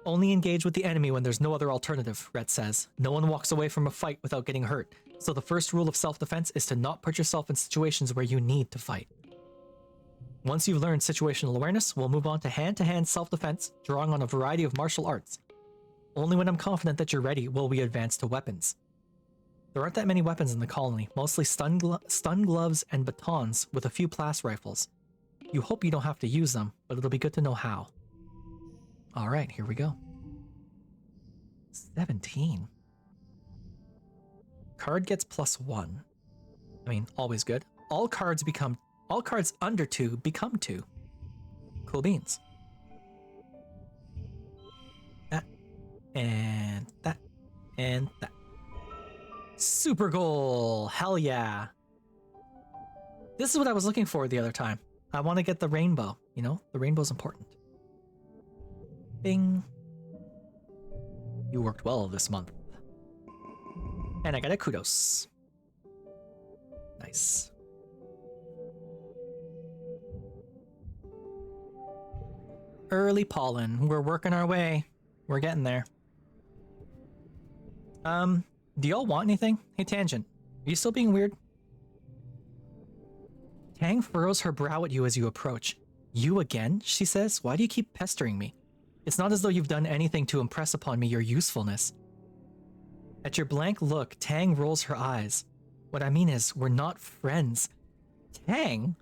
Only engage with the enemy when there's no other alternative, Rhett says. No one walks away from a fight without getting hurt, so the first rule of self-defense is to not put yourself in situations where you need to fight. Once you've learned situational awareness, we'll move on to hand-to-hand self-defense, drawing on a variety of martial arts. Only when I'm confident that you're ready will we advance to weapons. There aren't that many weapons in the colony, mostly stun gloves and batons with a few blast rifles. You hope you don't have to use them, but it'll be good to know how. Alright, here we go. 17. Card gets +1. I mean, always good. All cards under 2 become 2. Cool beans. That. And that. And that. Super goal! Hell yeah. This is what I was looking for the other time. I want to get the rainbow. You know, the rainbow's important. Bing. You worked well this month. And I got a kudos. Nice. Early pollen. We're working our way. We're getting there. Do y'all want anything? Hey, Tangent. Are you still being weird? Tang furrows her brow at you as you approach. You again? She says. Why do you keep pestering me? It's not as though you've done anything to impress upon me your usefulness. At your blank look, Tang rolls her eyes. What I mean is, we're not friends. Tang?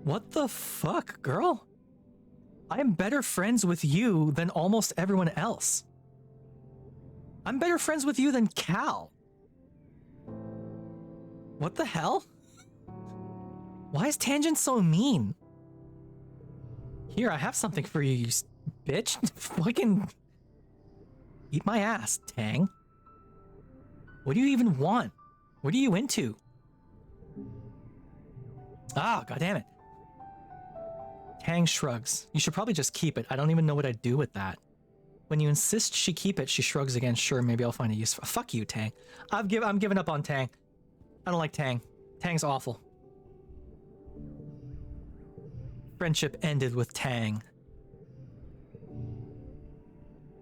What the fuck, girl? I am better friends with you than almost everyone else. I'm better friends with you than Cal. What the hell? Why is Tangent so mean? Here, I have something for you, you bitch. Fucking eat my ass, Tang. What do you even want? What are you into? Ah, goddammit. Tang shrugs. You should probably just keep it. I don't even know what I'd do with that. When you insist she keep it, she shrugs again. Sure, maybe I'll find a use for. Fuck you, Tang. I'm giving up on Tang. I don't like Tang. Tang's awful. Friendship ended with Tang.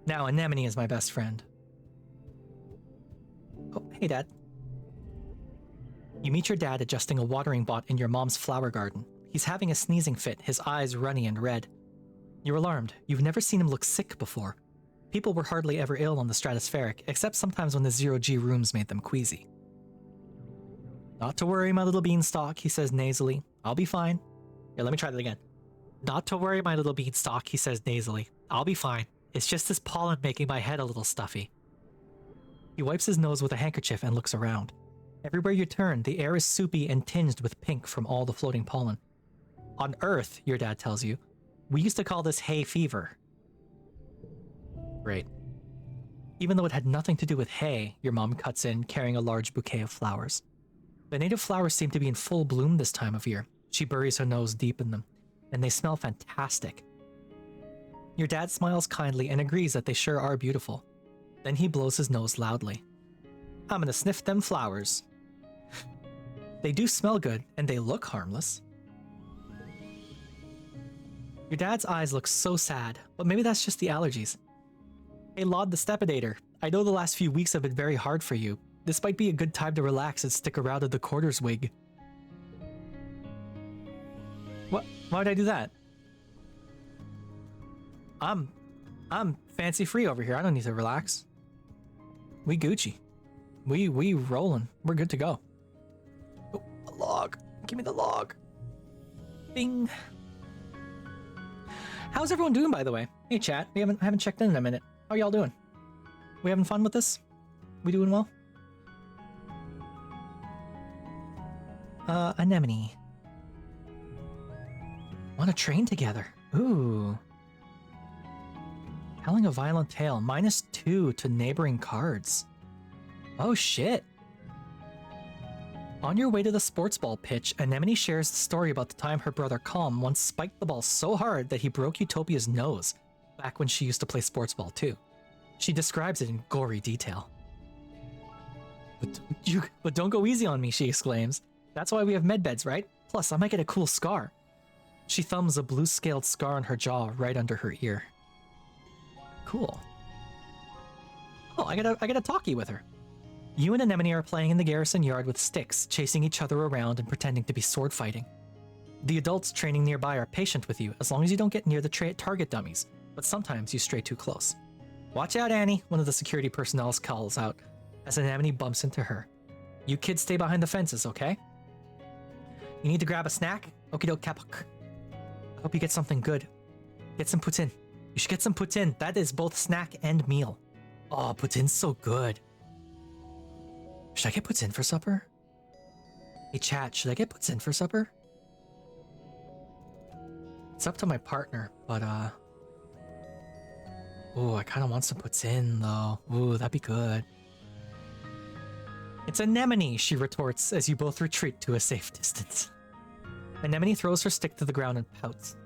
Now Anemone is my best friend. Oh, hey, Dad. You meet your dad adjusting a watering pot in your mom's flower garden. He's having a sneezing fit, his eyes runny and red. You're alarmed. You've never seen him look sick before. People were hardly ever ill on the stratospheric, except sometimes when the zero-G rooms made them queasy. Not to worry, my little beanstalk, he says nasally. I'll be fine. Here, let me try that again. Not to worry, my little beanstalk, he says nasally. I'll be fine. It's just this pollen making my head a little stuffy. He wipes his nose with a handkerchief and looks around. Everywhere you turn, the air is soupy and tinged with pink from all the floating pollen. On Earth, your dad tells you, we used to call this hay fever. Great. Even though it had nothing to do with hay, your mom cuts in, carrying a large bouquet of flowers. The native flowers seem to be in full bloom this time of year. She buries her nose deep in them, and they smell fantastic. Your dad smiles kindly and agrees that they sure are beautiful. Then he blows his nose loudly. I'm gonna sniff them flowers. They do smell good, and they look harmless. Your dad's eyes look so sad, but maybe that's just the allergies. Hey, Laud the Stepedator, I know the last few weeks have been very hard for you. This might be a good time to relax and stick around in the quarters wig. What? Why would I do that? I'm fancy free over here. I don't need to relax. We Gucci. We rolling. We're good to go. Oh, a log. Give me the log. Bing. How's everyone doing, by the way? Hey, chat. I haven't checked in a minute. How y'all doing? We having fun with this? We doing well? Anemone. Want to train together? Ooh. Telling a violent tale. -2 to neighboring cards. Oh shit. On your way to the sports ball pitch, Anemone shares the story about the time her brother Calm once spiked the ball so hard that he broke Utopia's nose, back when she used to play sports ball too. She describes it in gory detail. But don't go easy on me, she exclaims. That's why we have medbeds, right? Plus, I might get a cool scar. She thumbs a blue-scaled scar on her jaw right under her ear. Cool. Oh, I got a talkie with her. You and Anemone are playing in the garrison yard with sticks, chasing each other around and pretending to be sword fighting. The adults training nearby are patient with you as long as you don't get near the target dummies, but sometimes you stray too close. Watch out, Annie, one of the security personnel calls out as Anemone bumps into her. You kids stay behind the fences, okay? You need to grab a snack? Okie doke kapok. I hope you get something good. Get some poutine. You should get some poutine. That is both snack and meal. Oh, poutine's so good. Should I get poutine for supper? Hey chat, should I get poutine for supper? It's up to my partner, but ooh, I kinda want some poutine though. Ooh, that'd be good. It's Anemone, she retorts as you both retreat to a safe distance. Anemone throws her stick to the ground and pouts.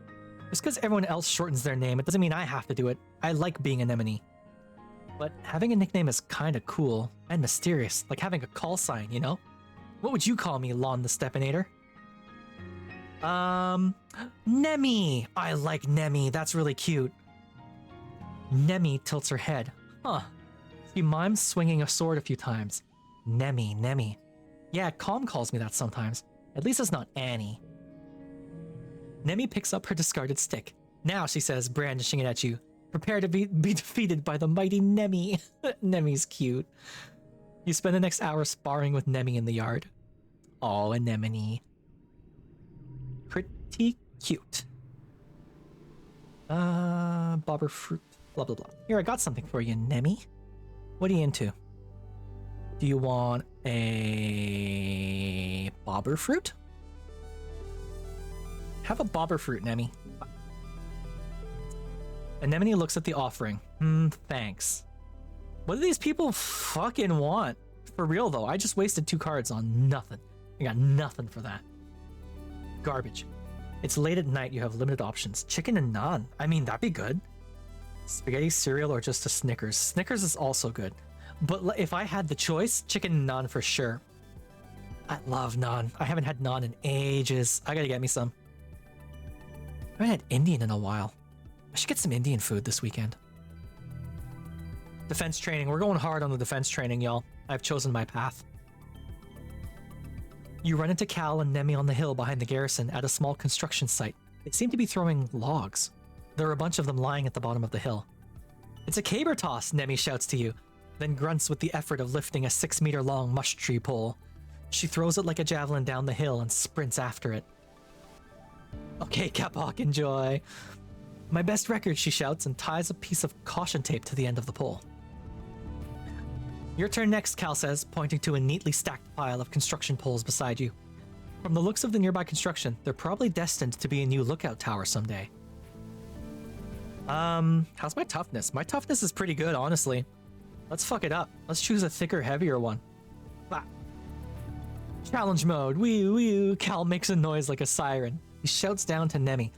Just because everyone else shortens their name, it doesn't mean I have to do it. I like being Anemone. But having a nickname is kinda cool and mysterious, like having a call sign, you know? What would you call me, Lon the Stepinator? Nemi! I like Nemi, that's really cute. Nemi tilts her head. Huh. She mimes swinging a sword a few times. Nemi, Nemi. Yeah, Calm calls me that sometimes. At least it's not Annie. Nemi picks up her discarded stick. Now, she says, brandishing it at you. Prepare to be defeated by the mighty Nemi. Nemi's cute. You spend the next hour sparring with Nemi in the yard. Oh, Anemone. Pretty cute. Bobber fruit. Blah, blah, blah. Here, I got something for you, Nemi. What are you into? Do you want a bobber fruit? Have a bobber fruit, Nemi. Anemone looks at the offering. Thanks. What do these people fucking want? For real though, I just wasted 2 cards on nothing. I got nothing for that. Garbage. It's late at night, you have limited options. Chicken and naan. I mean, that'd be good. Spaghetti, cereal, or just a Snickers. Snickers is also good. But if I had the choice, chicken and naan for sure. I love naan. I haven't had naan in ages. I gotta get me some. I haven't had Indian in a while. I should get some Indian food this weekend. Defense training. We're going hard on the defense training, y'all. I've chosen my path. You run into Cal and Nemi on the hill behind the garrison at a small construction site. They seem to be throwing logs. There are a bunch of them lying at the bottom of the hill. It's a caber toss, Nemi shouts to you, then grunts with the effort of lifting a 6-meter-long mush tree pole. She throws it like a javelin down the hill and sprints after it. Okay, Kapok, enjoy. My best record, she shouts and ties a piece of caution tape to the end of the pole. Your turn next, Cal says, pointing to a neatly stacked pile of construction poles beside you. From the looks of the nearby construction, they're probably destined to be a new lookout tower someday. How's my toughness? My toughness is pretty good, honestly. Let's fuck it up. Let's choose a thicker, heavier one. Bah. Challenge mode. Wee wee. Cal makes a noise like a siren. He shouts down to Nemi.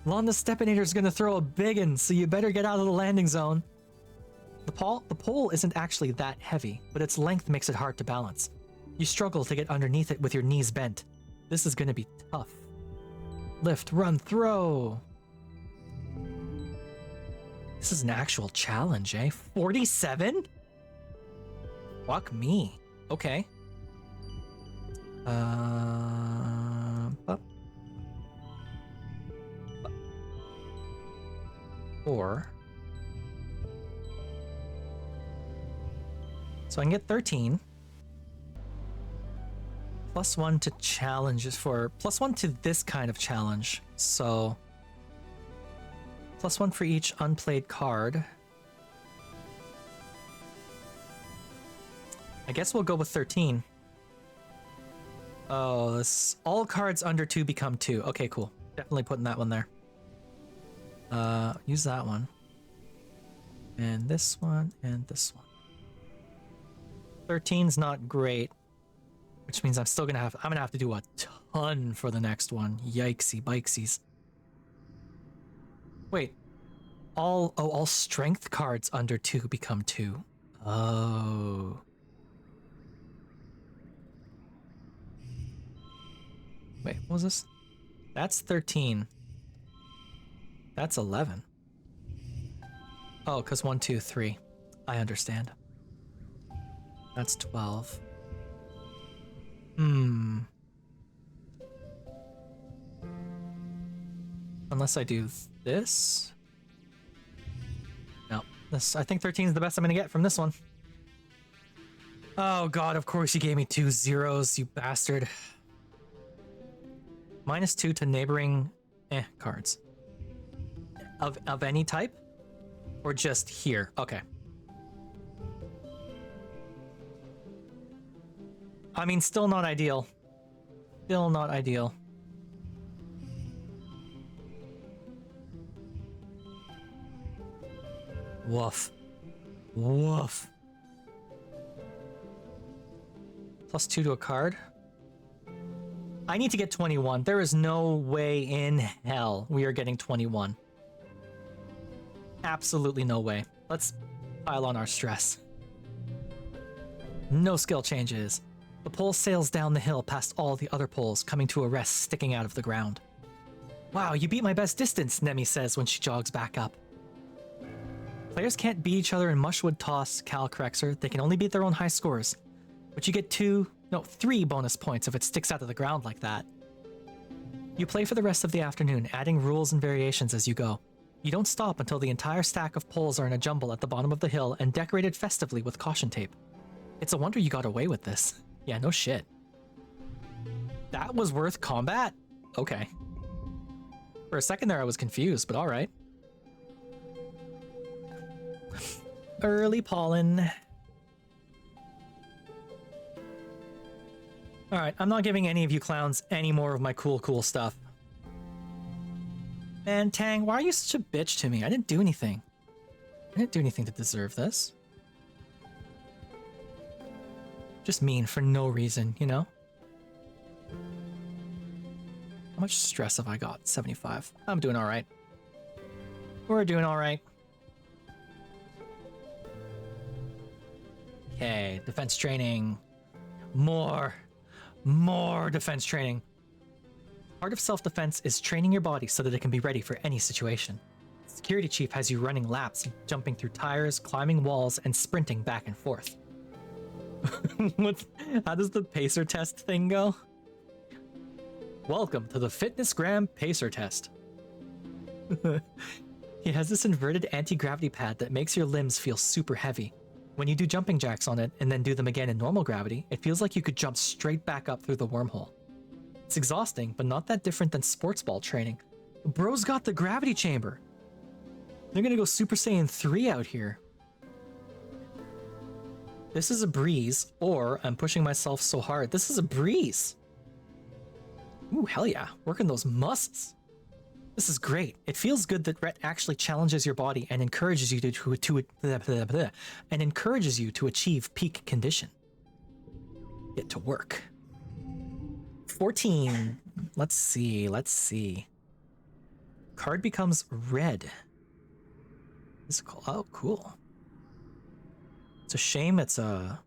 Lon the Stepinator's gonna throw a biggin, so you better get out of the landing zone. The pole isn't actually that heavy, but its length makes it hard to balance. You struggle to get underneath it with your knees bent. This is gonna be tough. Lift, run, throw. This is an actual challenge, eh? 47? Fuck me. Okay. Or so I can get 13. +1 to challenges for +1 to this kind of challenge. So +1 for each unplayed card. I guess we'll go with 13. Oh, this all cards under 2 become 2. Okay, cool. Definitely putting that one there. Use that one. And this one, and this one. 13's not great, which means I'm gonna have to do a ton for the next one. Yikesy bikesies. Wait. All strength cards under 2 become 2. Oh. Wait, what was this? That's 13. That's 11. Oh, because 1, 2, 3. I understand. That's 12. Unless I do this? No. I think 13 is the best I'm gonna get from this one. Oh god, of course you gave me 2 zeros, you bastard. -2 to neighboring cards. Of any type? Or just here? Okay. I mean, still not ideal. Still not ideal. Woof. Woof. +2 to a card. I need to get 21. There is no way in hell we are getting 21. Absolutely no way. Let's pile on our stress. No skill changes. The pole sails down the hill past all the other poles, coming to a rest sticking out of the ground. Wow, you beat my best distance, Nemi says when she jogs back up. Players can't beat each other in Mushwood Toss, Cal corrects her. They can only beat their own high scores. But you get 3 bonus points if it sticks out of the ground like that. You play for the rest of the afternoon, adding rules and variations as you go. You don't stop until the entire stack of poles are in a jumble at the bottom of the hill and decorated festively with caution tape. It's a wonder you got away with this. Yeah, no shit. That was worth combat? Okay. For a second there I was confused, but alright. Early pollen. Alright, I'm not giving any of you clowns any more of my cool stuff. Man, Tang, why are you such a bitch to me? I didn't do anything. I didn't do anything to deserve this. Just mean for no reason, you know? How much stress have I got? 75. I'm doing alright. We're doing alright. Okay, defense training. More defense training. Part of self-defense is training your body so that it can be ready for any situation. Security Chief has you running laps, jumping through tires, climbing walls, and sprinting back and forth. How does the pacer test thing go? Welcome to the Fitness Gram Pacer Test. He has this inverted anti-gravity pad that makes your limbs feel super heavy. When you do jumping jacks on it and then do them again in normal gravity, it feels like you could jump straight back up through the wormhole. It's exhausting, but not that different than sports ball training. Bro's got the gravity chamber. They're gonna go Super Saiyan 3 out here. This is a breeze, or I'm pushing myself so hard. This is a breeze. Ooh, hell yeah. Working those muscles. This is great. It feels good that Rhett actually challenges your body and encourages you to achieve peak condition. Get to work. 14. Let's see. Card becomes red. Physical. Oh, cool. It's a shame it's a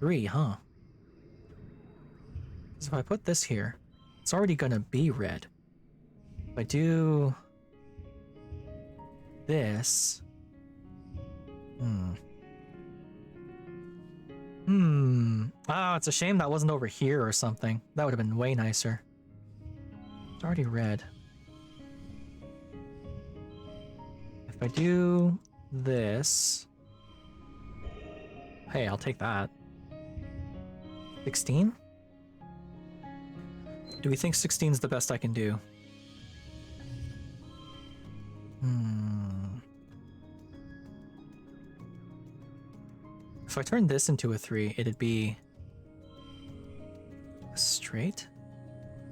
3, huh? So if I put this here, it's already gonna be red. If I do this, oh, it's a shame that wasn't over here or something. That would have been way nicer. It's already red. If I do this, hey, I'll take that. 16? Do we think 16 is the best I can do? If I turn this into a 3, it'd be straight?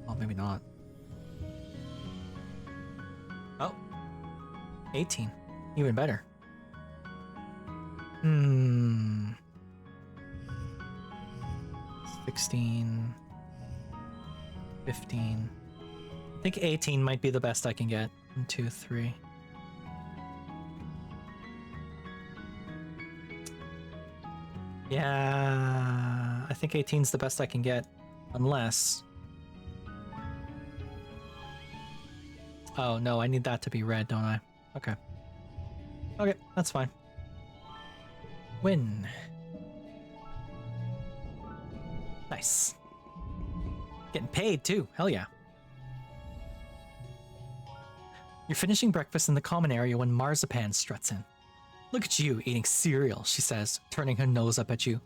Oh, maybe not. Oh, 18. Even better. 16. 15. I think 18 might be the best I can get. 1, 2, 3. Yeah, I think 18 is the best I can get. Unless... Oh, no, I need that to be red, don't I? Okay. Okay, that's fine. Win. Nice. Getting paid, too. Hell yeah. You're finishing breakfast in the common area when Marzipan struts in. Look at you, eating cereal, she says, turning her nose up at you.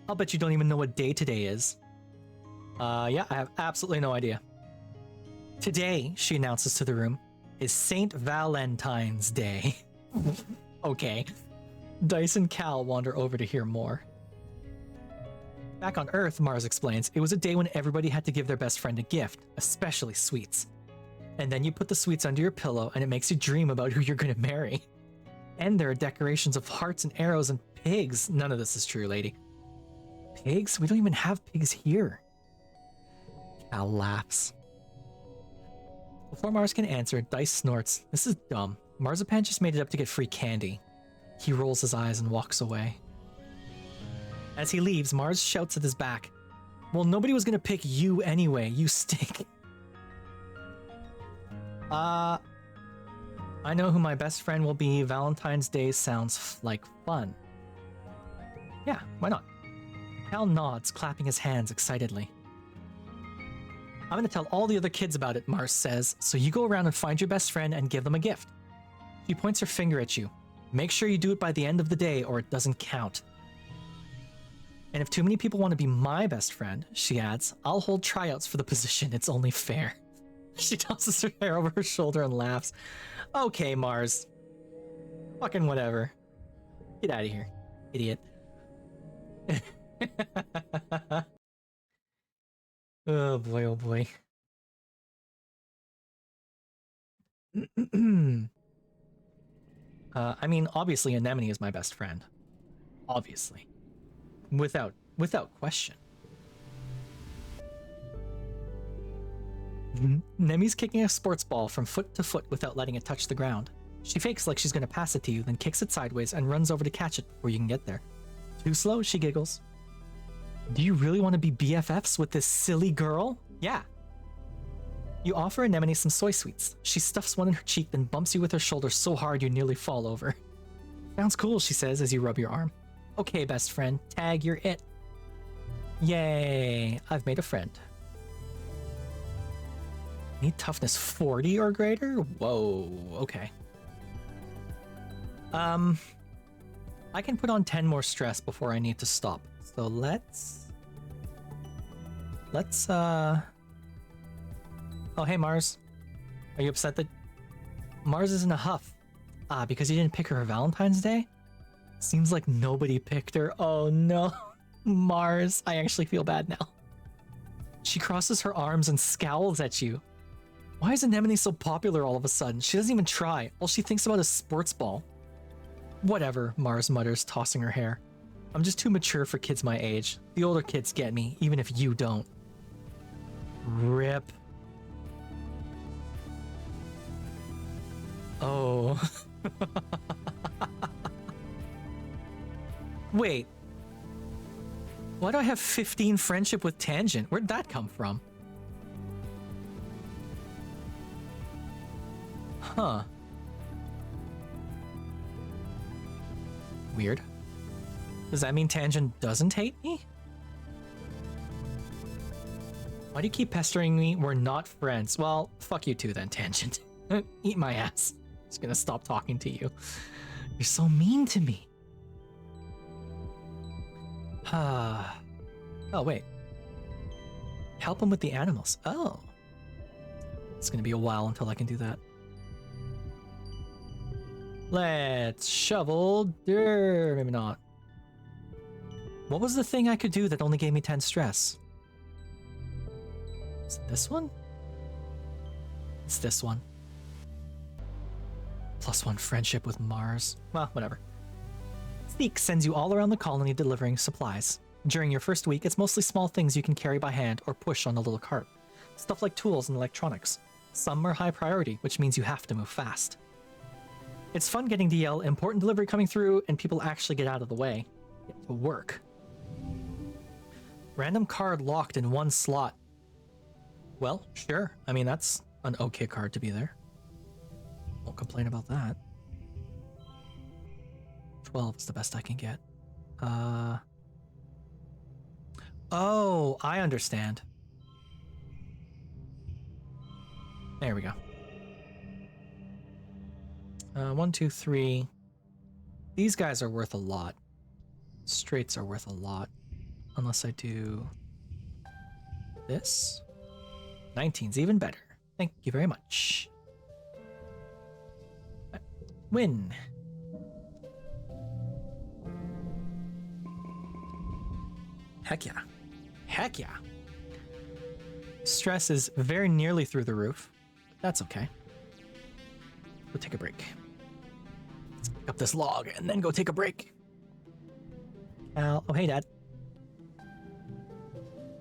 I'll bet you don't even know what day today is. Yeah, I have absolutely no idea. Today, she announces to the room, is St. Valentine's Day. Okay. Dice and Cal wander over to hear more. Back on Earth, Mars explains, it was a day when everybody had to give their best friend a gift, especially sweets. And then you put the sweets under your pillow and it makes you dream about who you're gonna marry. And there are decorations of hearts and arrows and pigs. None of this is true, lady. Pigs? We don't even have pigs here. Cal laughs. Before Mars can answer, Dice snorts. This is dumb. Marzipan just made it up to get free candy. He rolls his eyes and walks away. As he leaves, Mars shouts at his back. Well, nobody was gonna pick you anyway, you stink. I know who my best friend will be. Valentine's Day sounds like fun. Yeah, why not? Cal nods, clapping his hands excitedly. I'm gonna tell all the other kids about it, Mars says, so you go around and find your best friend and give them a gift. She points her finger at you. Make sure you do it by the end of the day or it doesn't count. And if too many people want to be my best friend, she adds, I'll hold tryouts for the position. It's only fair. She tosses her hair over her shoulder and laughs. Okay, Mars. Fucking whatever. Get out of here, idiot. Oh boy, oh boy. I mean, obviously Anemone is my best friend. Obviously. Without question. Nemi's kicking a sports ball from foot to foot without letting it touch the ground. She fakes like she's gonna pass it to you, then kicks it sideways and runs over to catch it before you can get there. Too slow, she giggles. Do you really want to be BFFs with this silly girl? Yeah. You offer Anemone some soy sweets. She stuffs one in her cheek, then bumps you with her shoulder so hard you nearly fall over. Sounds cool, she says as you rub your arm. Okay, best friend, tag, you're it. Yay, I've made a friend. Need toughness 40 or greater? Whoa, okay. I can put on 10 more stress before I need to stop. So let's oh, hey Mars. Are you upset that Mars is in a huff? Ah, because you didn't pick her for Valentine's Day? Seems like nobody picked her. Oh no. Mars, I actually feel bad now. She crosses her arms and scowls at you. Why is Anemone so popular all of a sudden? She doesn't even try. All she thinks about is sports ball. Whatever, Mars mutters, tossing her hair. I'm just too mature for kids my age. The older kids get me, even if you don't. Rip. Oh. Wait. Why do I have 15 friendship with Tangent? Where'd that come from? Huh. Weird. Does that mean Tangent doesn't hate me? Why do you keep pestering me? We're not friends. Well, fuck you too then, Tangent. Eat my ass. Just gonna stop talking to you. You're so mean to me. Oh, wait. Help him with the animals. Oh. It's gonna be a while until I can do that. Let's shovel dirt. Maybe not. What was the thing I could do that only gave me 10 stress? Is it this one? It's this one. +1 friendship with Mars. Well, whatever. Sneak sends you all around the colony delivering supplies. During your first week, it's mostly small things you can carry by hand or push on a little cart. Stuff like tools and electronics. Some are high priority, which means you have to move fast. It's fun getting to yell important delivery coming through and people actually get out of the way. Get to work. Random card locked in one slot. Well, sure. I mean, that's an okay card to be there. Won't complain about that. 12 is the best I can get. Oh, I understand. There we go. 1, 2, 3. These guys are worth a lot. Straights are worth a lot. Unless I do this. 19's even better. Thank you very much. Win. Heck yeah. Heck yeah. Stress is very nearly through the roof. That's okay. Go take a break. Let's pick up this log and then go take a break. Oh, hey, Dad.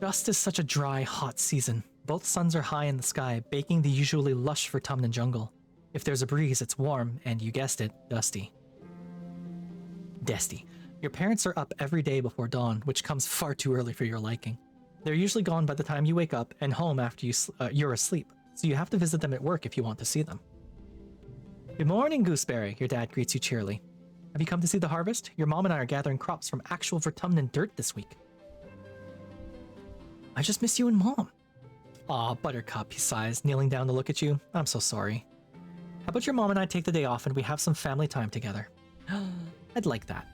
Just is such a dry, hot season. Both suns are high in the sky, baking the usually lush Vertumnan jungle. If there's a breeze, it's warm, and you guessed it, dusty. Dusty. Your parents are up every day before dawn, which comes far too early for your liking. They're usually gone by the time you wake up and home after you're asleep, so you have to visit them at work if you want to see them. Good morning, Gooseberry, your dad greets you cheerily. Have you come to see the harvest? Your mom and I are gathering crops from actual Vertumnan dirt this week. I just miss you and Mom. Aw, Buttercup, he sighs, kneeling down to look at you. I'm so sorry. How about your mom and I take the day off and we have some family time together? I'd like that.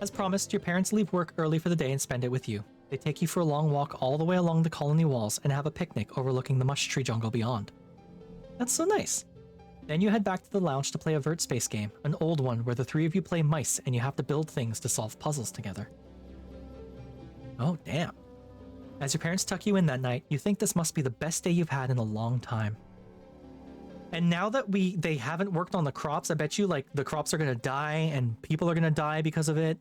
As promised, your parents leave work early for the day and spend it with you. They take you for a long walk all the way along the colony walls and have a picnic overlooking the mush tree jungle beyond. That's so nice. Then you head back to the lounge to play a vert space game, an old one where the three of you play mice and you have to build things to solve puzzles together. Oh, damn. As your parents tuck you in that night, you think this must be the best day you've had in a long time. And now that they haven't worked on the crops, I bet you like the crops are gonna die and people are gonna die because of it.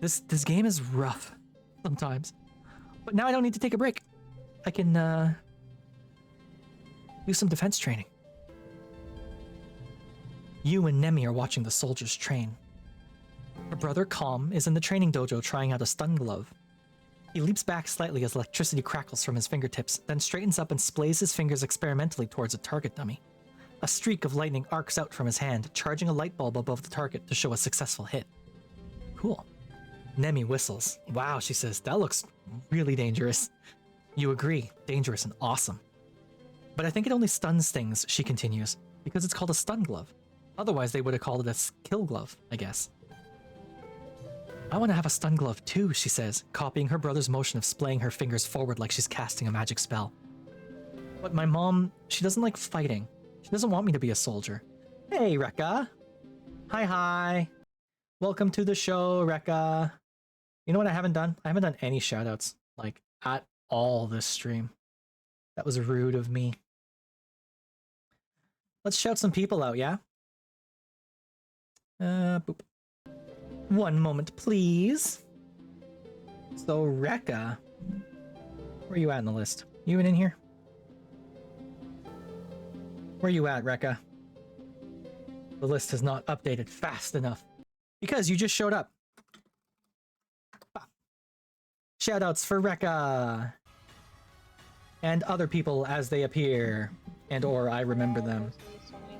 This game is rough sometimes. But now I don't need to take a break. I can do some defense training. You and Nemi are watching the soldiers train. Her brother Calm is in the training dojo trying out a stun glove. He leaps back slightly as electricity crackles from his fingertips, then straightens up and splays his fingers experimentally towards a target dummy. A streak of lightning arcs out from his hand, charging a light bulb above the target to show a successful hit. Cool. Nemi whistles. Wow, she says, that looks really dangerous. You agree, dangerous and awesome. But I think it only stuns things, she continues, because it's called a stun glove. Otherwise they would have called it a kill glove, I guess. I want to have a stun glove too, she says, copying her brother's motion of splaying her fingers forward like she's casting a magic spell. But my mom, she doesn't like fighting. She doesn't want me to be a soldier. Hey, Rekka. Hi. Welcome to the show, Rekka. You know what I haven't done? I haven't done any shoutouts, like, at all this stream. That was rude of me. Let's shout some people out, yeah? Boop. One moment, please. So, Rekka. Where are you at in the list? You even in here? Where are you at, Rekka? The list has not updated fast enough. Because you just showed up. Shoutouts for Rekka! And other people as they appear. And or I remember them.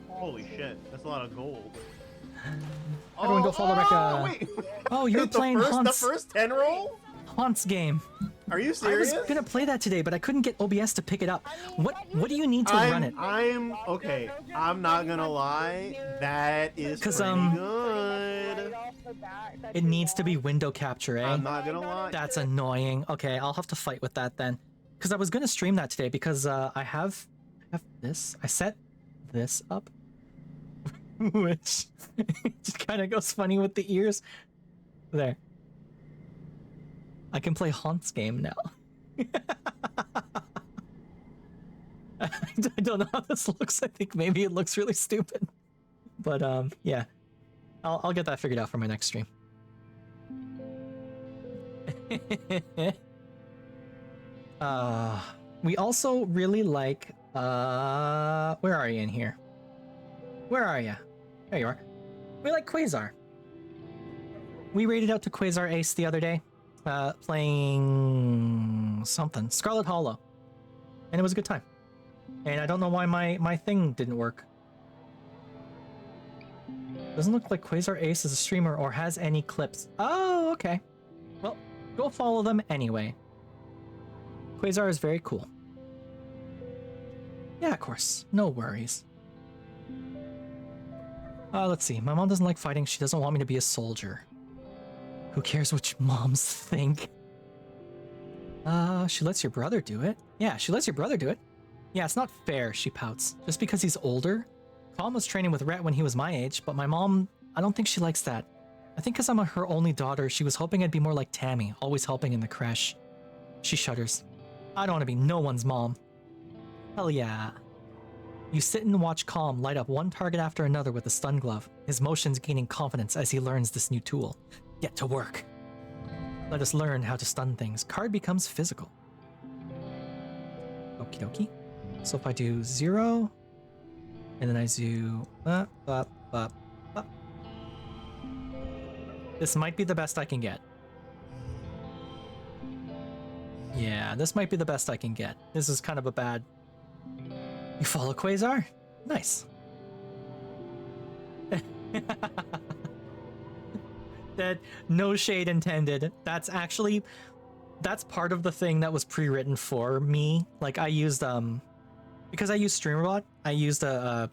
Holy shit, that's a lot of gold. Everyone go follow Rekka. Wait. Oh, you're playing Haunts. The first 10 roll? Haunts game. Are you serious? I was gonna play that today, but I couldn't get OBS to pick it up. What do you need to run it? I'm okay. I'm not gonna lie. That is pretty good. It needs to be window capture, eh? I'm not gonna lie. That's annoying. Okay, I'll have to fight with that then. Because I was gonna stream that today because I have this. I set this up. Which just kind of goes funny with the ears. There. I can play Haunts game now. I don't know how this looks. I think maybe it looks really stupid. But yeah. I'll get that figured out for my next stream. We also really like where are you in here? Where are you? There you are. We like Quasar. We raided out to Quasar Ace the other day, playing something, Scarlet Hollow, and it was a good time. And I don't know why my thing didn't work. Doesn't look like Quasar Ace is a streamer or has any clips. Oh, okay. Well, go follow them anyway. Quasar is very cool. Yeah, of course. No worries. Let's see. My mom doesn't like fighting. She doesn't want me to be a soldier. Who cares what moms think? She lets your brother do it. Yeah, she lets your brother do it. Yeah, it's not fair, she pouts. Just because he's older? Tom was training with Rhett when he was my age, but my mom, I don't think she likes that. I think because I'm her only daughter, she was hoping I'd be more like Tammy, always helping in the creche. She shudders. I don't want to be no one's mom. Hell yeah. You sit and watch Calm light up one target after another with the stun glove, his motions gaining confidence as he learns this new tool. Get to work. Let us learn how to stun things. Card becomes physical. Okie dokie. So if I do 0, and then I do... This might be the best I can get. Yeah, this might be the best I can get. This is kind of a bad... You follow Quasar? Nice. That no shade intended. That's part of the thing that was pre-written for me. Like I used because I use StreamerBot, I used a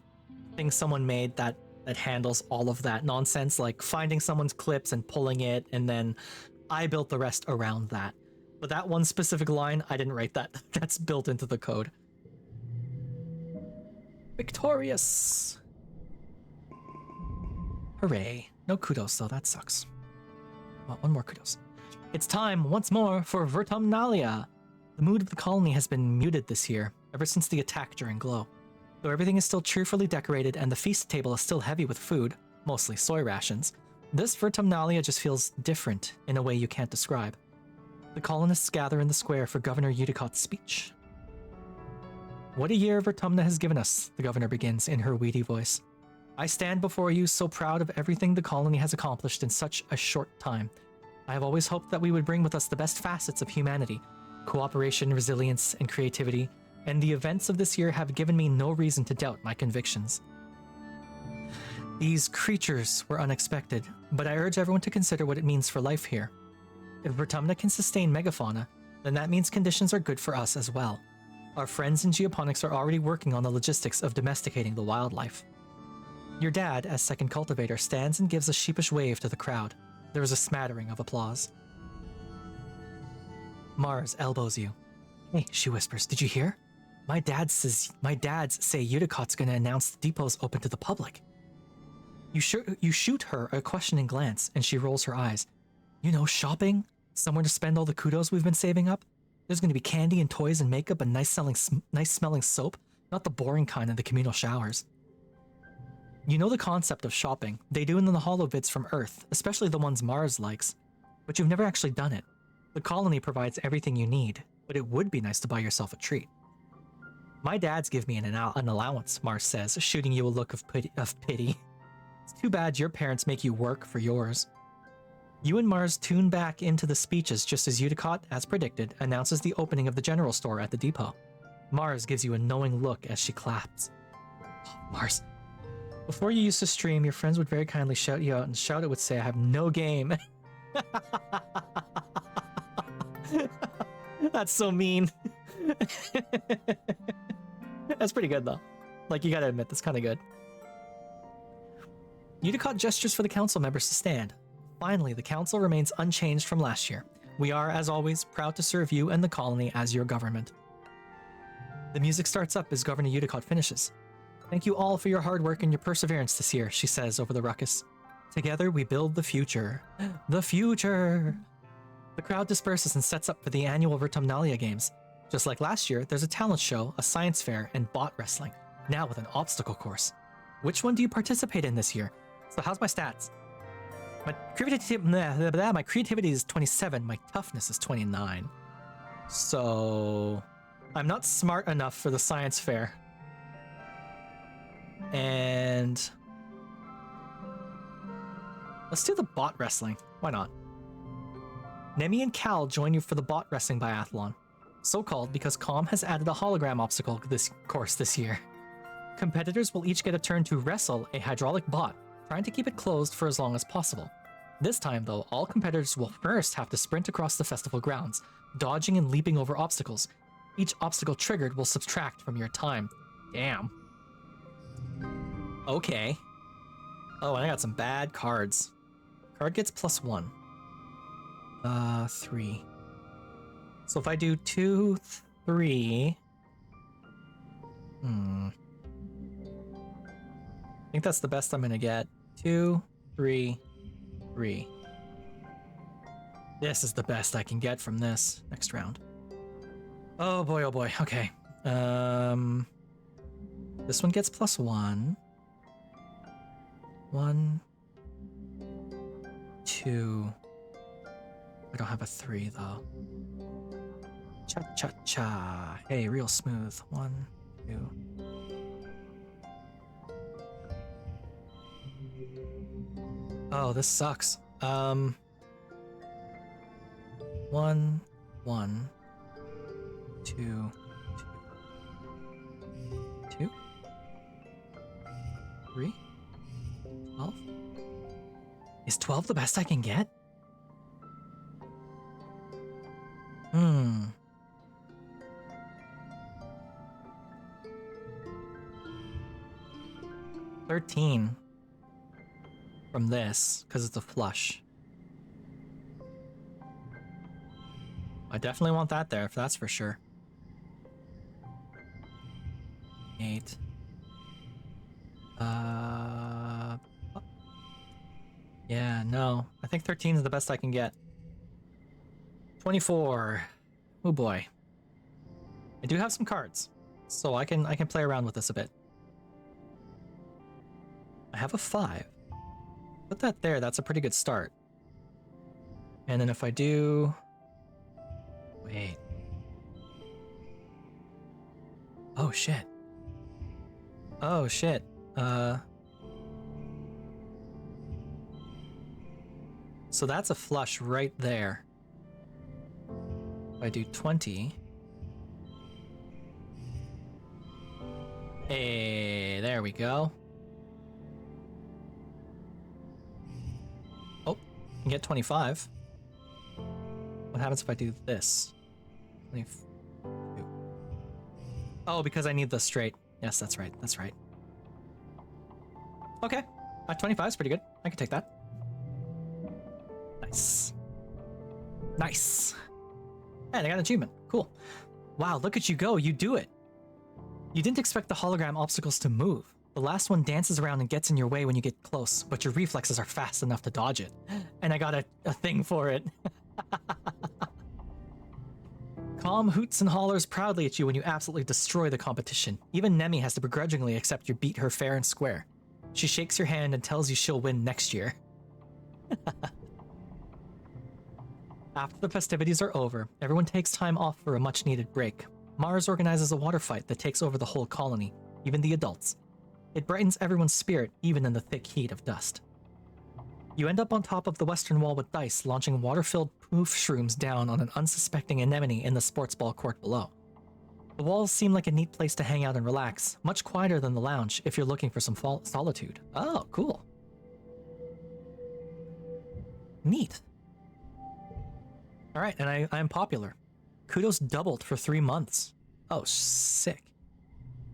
thing someone made that handles all of that nonsense, like finding someone's clips and pulling it, and then I built the rest around that. But that one specific line, I didn't write that. That's built into the code. Victorious! Hooray. No kudos though, that sucks. Well, one more kudos. It's time, once more, for Vertumnalia. The mood of the colony has been muted this year, ever since the attack during Glow. Though everything is still cheerfully decorated and the feast table is still heavy with food, mostly soy rations, this Vertumnalia just feels different in a way you can't describe. The colonists gather in the square for Governor Eudicott's speech. What a year Vertumna has given us, the governor begins in her weedy voice. I stand before you so proud of everything the colony has accomplished in such a short time. I have always hoped that we would bring with us the best facets of humanity, cooperation, resilience, and creativity, and the events of this year have given me no reason to doubt my convictions. These creatures were unexpected, but I urge everyone to consider what it means for life here. If Vertumna can sustain megafauna, then that means conditions are good for us as well. Our friends in geoponics are already working on the logistics of domesticating the wildlife. Your dad, as second cultivator, stands and gives a sheepish wave to the crowd. There was a smattering of applause. Mars elbows you. Hey, she whispers, did you hear? My dads say Uticot's gonna announce the depot's open to the public. You shoot her a questioning glance, and she rolls her eyes. You know, shopping? Somewhere to spend all the kudos we've been saving up? There's gonna be candy and toys and makeup and nice smelling soap, not the boring kind in the communal showers. You know the concept of shopping. They do it in the holovids from Earth, especially the ones Mars likes. But you've never actually done it. The colony provides everything you need, but it would be nice to buy yourself a treat. My dads give me an allowance, Mars says, shooting you a look of pity. It's too bad your parents make you work for yours. You and Mars tune back into the speeches just as Uticot, as predicted, announces the opening of the general store at the depot. Mars gives you a knowing look as she claps. Oh, Mars. Before you used to stream, your friends would very kindly shout you out, and shout it would say, I have no game. That's so mean. That's pretty good though. Like, you gotta admit, that's kind of good. Uticot gestures for the council members to stand. Finally, the council remains unchanged from last year. We are, as always, proud to serve you and the colony as your government. The music starts up as Governor Uticot finishes. Thank you all for your hard work and your perseverance this year, she says over the ruckus. Together we build the future. The future! The crowd disperses and sets up for the annual Vertumnalia Games. Just like last year, there's a talent show, a science fair, and bot wrestling, now with an obstacle course. Which one do you participate in this year? So how's my stats? My creativity is 27, my toughness is 29. So I'm not smart enough for the science fair. And let's do the bot wrestling. Why not? Nemi and Cal join you for the bot wrestling biathlon. So called because Com has added a hologram obstacle this course this year. Competitors will each get a turn to wrestle a hydraulic bot, trying to keep it closed for as long as possible. This time, though, all competitors will first have to sprint across the festival grounds, dodging and leaping over obstacles. Each obstacle triggered will subtract from your time. Damn. Okay. Oh, and I got some bad cards. Card gets +1. 3. So if I do 2, 3... I think that's the best I'm gonna get. 2, 3, 3. This is the best I can get from this next round. Oh boy, okay. This one gets +1. 1, 2. I don't have a 3 though. Cha-cha-cha. Hey, real smooth. 1, 2. Oh, this sucks. 1, 1, 2, 2, 3, 12. Is 12 the best I can get? 13 from this, because it's a flush. I definitely want that there, if that's for sure. 8. Yeah, no. I think 13 is the best I can get. 24. Oh boy. I do have some cards, so I can play around with this a bit. I have a 5. Put that there, that's a pretty good start. And then if I do... Wait. Oh shit. Oh shit. So that's a flush right there. If I do 20... Hey, there we go. Oh, I can get 25. What happens if I do this? 22. Oh, because I need the straight. Yes, that's right. That's right. Okay. 25 is pretty good. I can take that. Nice. Nice. And I got an achievement. Cool. Wow, look at you go. You do it. You didn't expect the hologram obstacles to move. The last one dances around and gets in your way when you get close, but your reflexes are fast enough to dodge it. And I got a thing for it. Calm hoots and hollers proudly at you when you absolutely destroy the competition. Even Nemi has to begrudgingly accept you beat her fair and square. She shakes your hand and tells you she'll win next year. After the festivities are over, everyone takes time off for a much-needed break. Mars organizes a water fight that takes over the whole colony, even the adults. It brightens everyone's spirit, even in the thick heat of dust. You end up on top of the western wall with dice, launching water-filled poof shrooms down on an unsuspecting anemone in the sports ball court below. The walls seem like a neat place to hang out and relax, much quieter than the lounge if you're looking for some solitude. Oh, cool. Neat. Alright, and I am popular. Kudos doubled for 3 months. Oh, sick.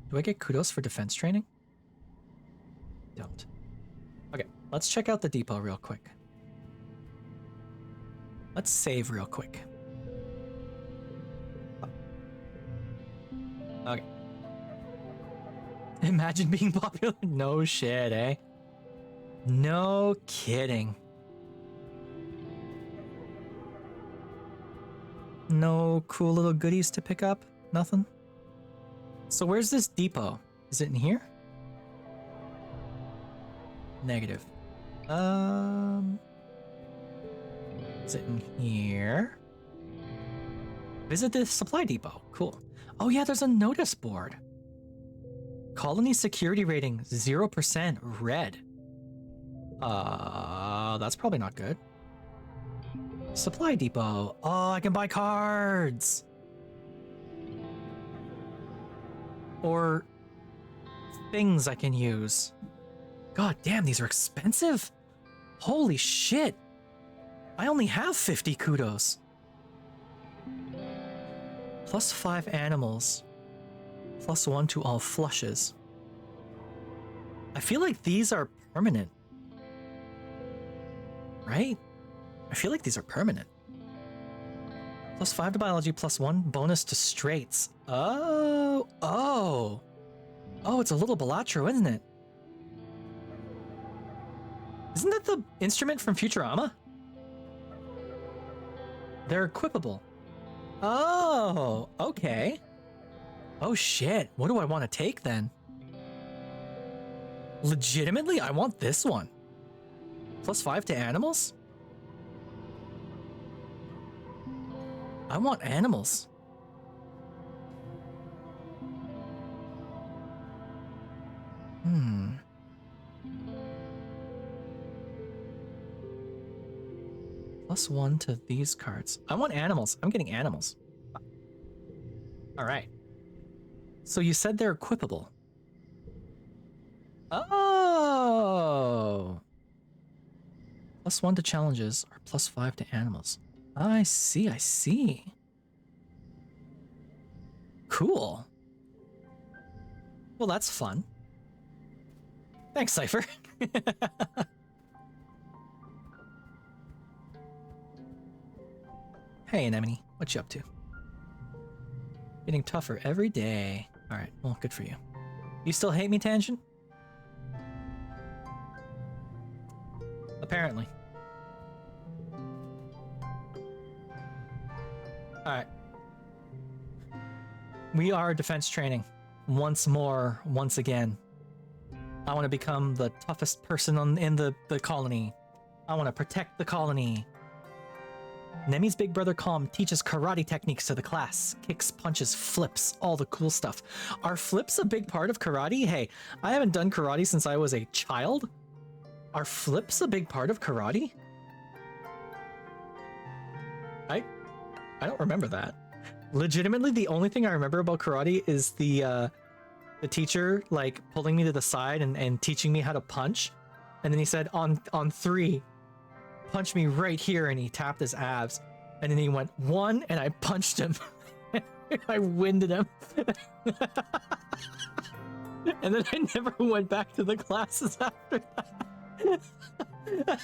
Do I get kudos for defense training? Don't. Okay, let's check out the depot real quick. Let's save real quick. Okay. Imagine being popular? No shit, eh? No kidding. No cool little goodies to pick up? Nothing? So where's this depot? Is it in here? Negative. Is it in here? Visit the supply depot. Cool. Oh yeah, there's a notice board. Colony security rating 0% red. That's probably not good. Supply depot. Oh, I can buy cards. Or things I can use. God damn, these are expensive. Holy shit. I only have 50 kudos. Plus 5 animals. Plus 1 to all flushes. I feel like these are permanent. Right? I feel like these are permanent. Plus 5 to biology, plus 1 bonus to straights. Oh, it's a little Balatro, isn't it? Isn't that the instrument from Futurama? They're equipable. Oh, okay. Oh shit, what do I want to take then? Legitimately, I want this one. Plus 5 to animals? I want animals. Plus 1 to these cards. I want animals. I'm getting animals. Alright. So you said they're equipable. Oh! Plus 1 to challenges or plus 5 to animals. I see, I see. Cool. Well, that's fun. Thanks, Cypher. Hey, Anemone. What you up to? Getting tougher every day. Alright, well, good for you. You still hate me, Tangent? Apparently. Alright. We are defense training. Once more, once again. I want to become the toughest person in the colony. I want to protect the colony. Nemi's big brother Calm teaches karate techniques to the class. Kicks, punches, flips, all the cool stuff. Are flips a big part of karate? Hey, I haven't done karate since I was a child. Are flips a big part of karate? I don't remember that. Legitimately, the only thing I remember about karate is the teacher like pulling me to the side and teaching me how to punch. And then he said, on 3, punch me right here, and he tapped his abs. And then he went 1, and I punched him. I winded him. And then I never went back to the classes after that.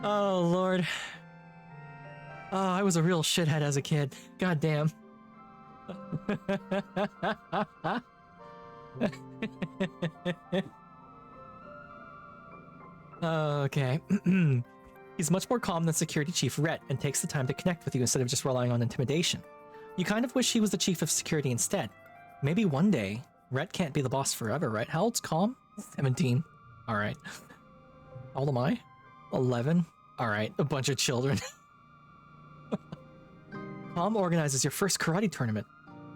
Oh, Lord. Oh, I was a real shithead as a kid. God damn. Okay. He's much more calm than Security Chief Rhett and takes the time to connect with you instead of just relying on intimidation. You kind of wish he was the chief of security instead. Maybe one day, Rhett can't be the boss forever, right? How old's Calm? 17. Alright. How old am I? 11. Alright, a bunch of children. Calm organizes your first karate tournament.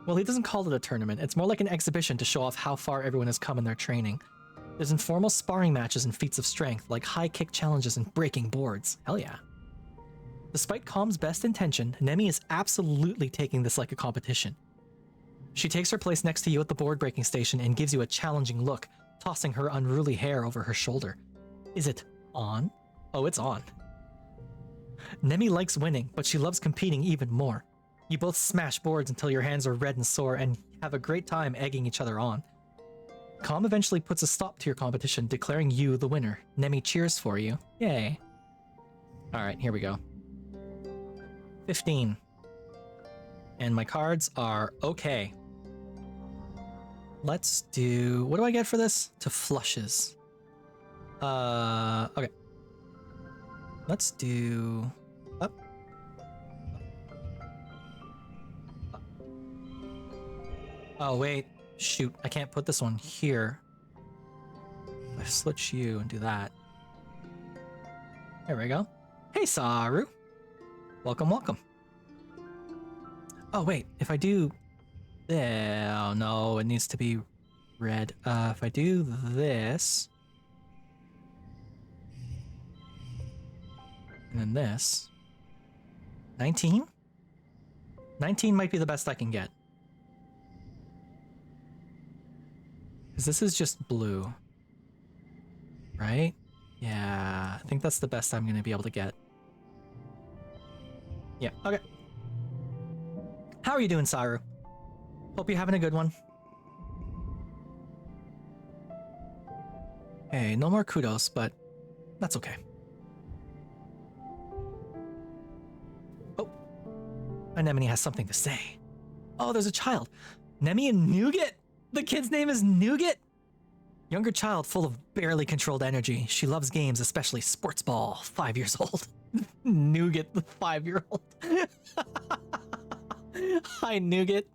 Well, he doesn't call it a tournament. It's more like an exhibition to show off how far everyone has come in their training. There's informal sparring matches and feats of strength, like high kick challenges and breaking boards. Hell yeah. Despite Calm's best intention, Nemi is absolutely taking this like a competition. She takes her place next to you at the board breaking station and gives you a challenging look, tossing her unruly hair over her shoulder. Is it on? Oh, it's on. Nemi likes winning, but she loves competing even more. You both smash boards until your hands are red and sore and have a great time egging each other on. Calm eventually puts a stop to your competition, declaring you the winner. Nemi cheers for you. Yay. Alright, here we go. 15. And my cards are okay. Let's do... What do I get for this? To flushes. Okay. Let's do... Up. Up. Oh, wait. Shoot, I can't put this one here. I switch you and do that. There we go. Hey, Saru. Welcome, welcome. Oh, wait, if I do... Oh, no, it needs to be red. If I do this... And then this... 19? 19 might be the best I can get. Because this is just blue. Right? Yeah, I think that's the best I'm going to be able to get. Yeah, okay. How are you doing, Saru? Hope you're having a good one. Hey, no more kudos, but that's okay. Oh, Anemone has something to say. Oh, there's a child. Nemi and Nougat? The kid's name is Nougat? Younger child full of barely controlled energy. She loves games, especially sports ball. 5 years old. Nougat, the 5-year-old. Hi, Nougat.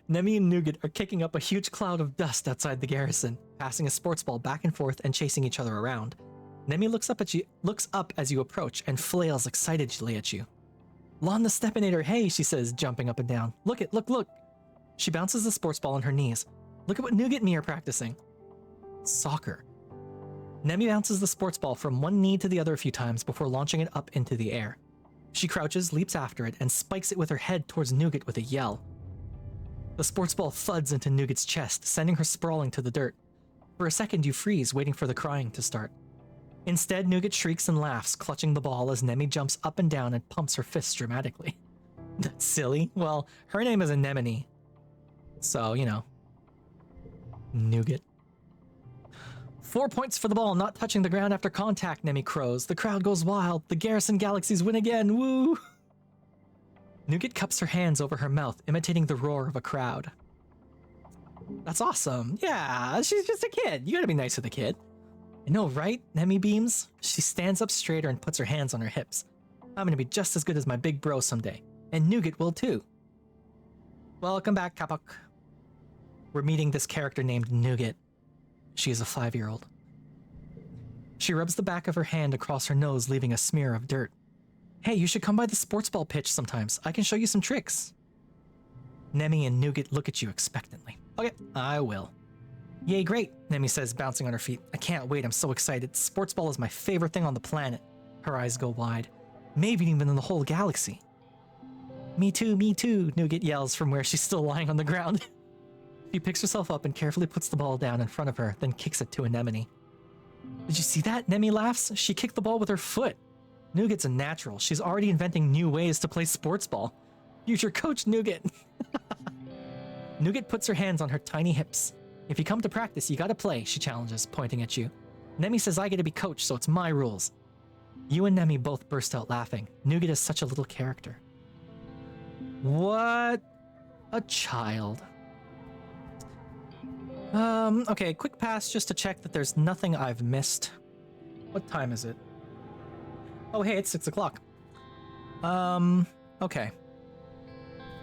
Nemi and Nougat are kicking up a huge cloud of dust outside the garrison, passing a sports ball back and forth and chasing each other around. Nemi looks up as you approach and flails excitedly at you. Lon the Stepinator, hey, she says, jumping up and down. Look. She bounces the sports ball on her knees. Look at what Nougat and me are practicing. Soccer. Nemi bounces the sports ball from one knee to the other a few times before launching it up into the air. She crouches, leaps after it, and spikes it with her head towards Nougat with a yell. The sports ball thuds into Nougat's chest, sending her sprawling to the dirt. For a second, you freeze, waiting for the crying to start. Instead, Nougat shrieks and laughs, clutching the ball as Nemi jumps up and down and pumps her fists dramatically. That's silly. Well, her name is Anemone. So, you know. Nougat. 4 points for the ball not touching the ground after contact, Nemi crows. The crowd goes wild. The Garrison Galaxies win again. Woo! Nougat cups her hands over her mouth, imitating the roar of a crowd. That's awesome. Yeah, she's just a kid. You gotta be nice to the kid. I know, right? Nemi beams. She stands up straighter and puts her hands on her hips. I'm gonna be just as good as my big bro someday. And Nougat will too. Welcome back, Kapok. We're meeting this character named Nougat. She is a 5-year-old. She rubs the back of her hand across her nose, leaving a smear of dirt. Hey, you should come by the sports ball pitch sometimes. I can show you some tricks. Nemi and Nougat look at you expectantly. Okay, I will. Yay, great, Nemi says, bouncing on her feet. I can't wait, I'm so excited. Sports ball is my favorite thing on the planet. Her eyes go wide. Maybe even in the whole galaxy. Me too, Nougat yells from where she's still lying on the ground. She picks herself up and carefully puts the ball down in front of her, then kicks it to Anemone. Did you see that? Nemi laughs. She kicked the ball with her foot. Nougat's a natural. She's already inventing new ways to play sports ball. Future coach Nougat. Nougat puts her hands on her tiny hips. If you come to practice, you gotta play, she challenges, pointing at you. Nemi says I get to be coach, so it's my rules. You and Nemi both burst out laughing. Nougat is such a little character. What a child. Okay, quick pass just to check that there's nothing I've missed. What time is it? Oh, hey, it's 6 o'clock. Okay.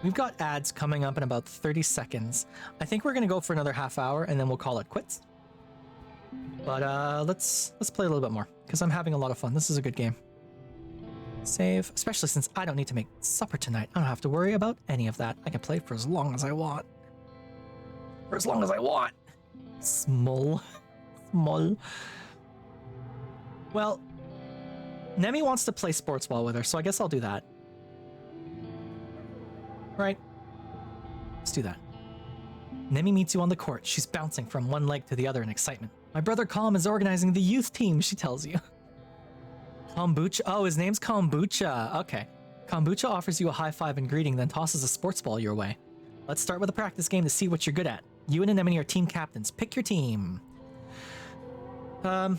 We've got ads coming up in about 30 seconds. I think we're gonna go for another half hour and then we'll call it quits. But let's play a little bit more because I'm having a lot of fun. This is a good game. Save, especially since I don't need to make supper tonight. I don't have to worry about any of that. I can play for as long as I want. For as long as I want. Small. Small. Well, Nemi wants to play sports ball with her, so I guess I'll do that. Right? Let's do that. Nemi meets you on the court. She's bouncing from one leg to the other in excitement. My brother Calm is organizing the youth team, she tells you. Kombucha. Oh, his name's Kombucha. Okay. Kombucha offers you a high five and greeting, then tosses a sports ball your way. Let's start with a practice game to see what you're good at. You and Anemone are team captains. Pick your team. We're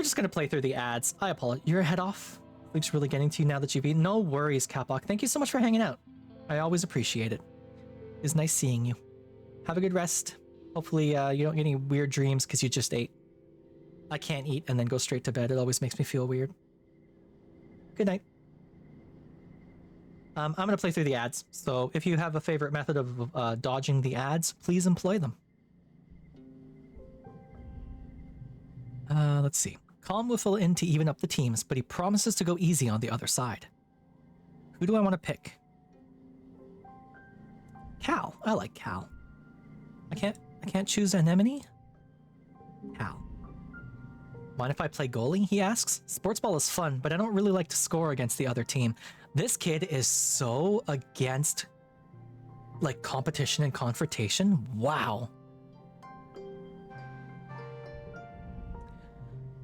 just gonna play through the ads. I apologize. Your head off? Sleep's really getting to you now that you've eaten. No worries, Kapok. Thank you so much for hanging out. I always appreciate it. It's nice seeing you. Have a good rest. Hopefully, you don't get any weird dreams because you just ate. I can't eat and then go straight to bed. It always makes me feel weird. Good night. I'm going to play through the ads. So if you have a favorite method of dodging the ads, please employ them. Let's see. Calm will fill in to even up the teams, but he promises to go easy on the other side. Who do I want to pick? Cal. I like Cal. I can't choose Anemone? Cal. Mind if I play goalie? He asks. Sports ball is fun, but I don't really like to score against the other team. This kid is so against, like, competition and confrontation. Wow.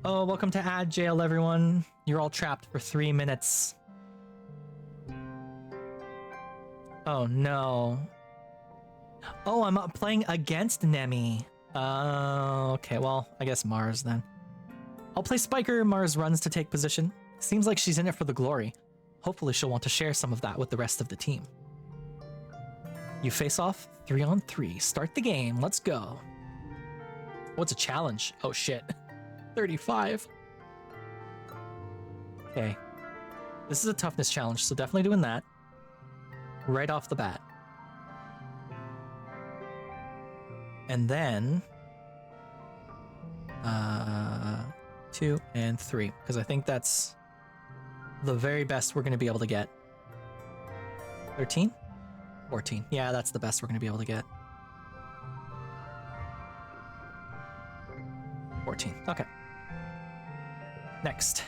Oh, welcome to ad jail, everyone. You're all trapped for 3 minutes. Oh, no. Oh, I'm playing against Nemi. Okay, well, I guess Mars then. I'll play Spiker. Mars runs to take position. Seems like she's in it for the glory. Hopefully she'll want to share some of that with the rest of the team. You face off 3-on-3. Start the game. Let's go. What's a challenge? Oh shit. 35. Okay. This is a toughness challenge, so definitely doing that. Right off the bat. And then 2 and 3, because I think that's the very best we're going to be able to get. 13? 14. Yeah, that's the best we're going to be able to get. 14. Okay. Next.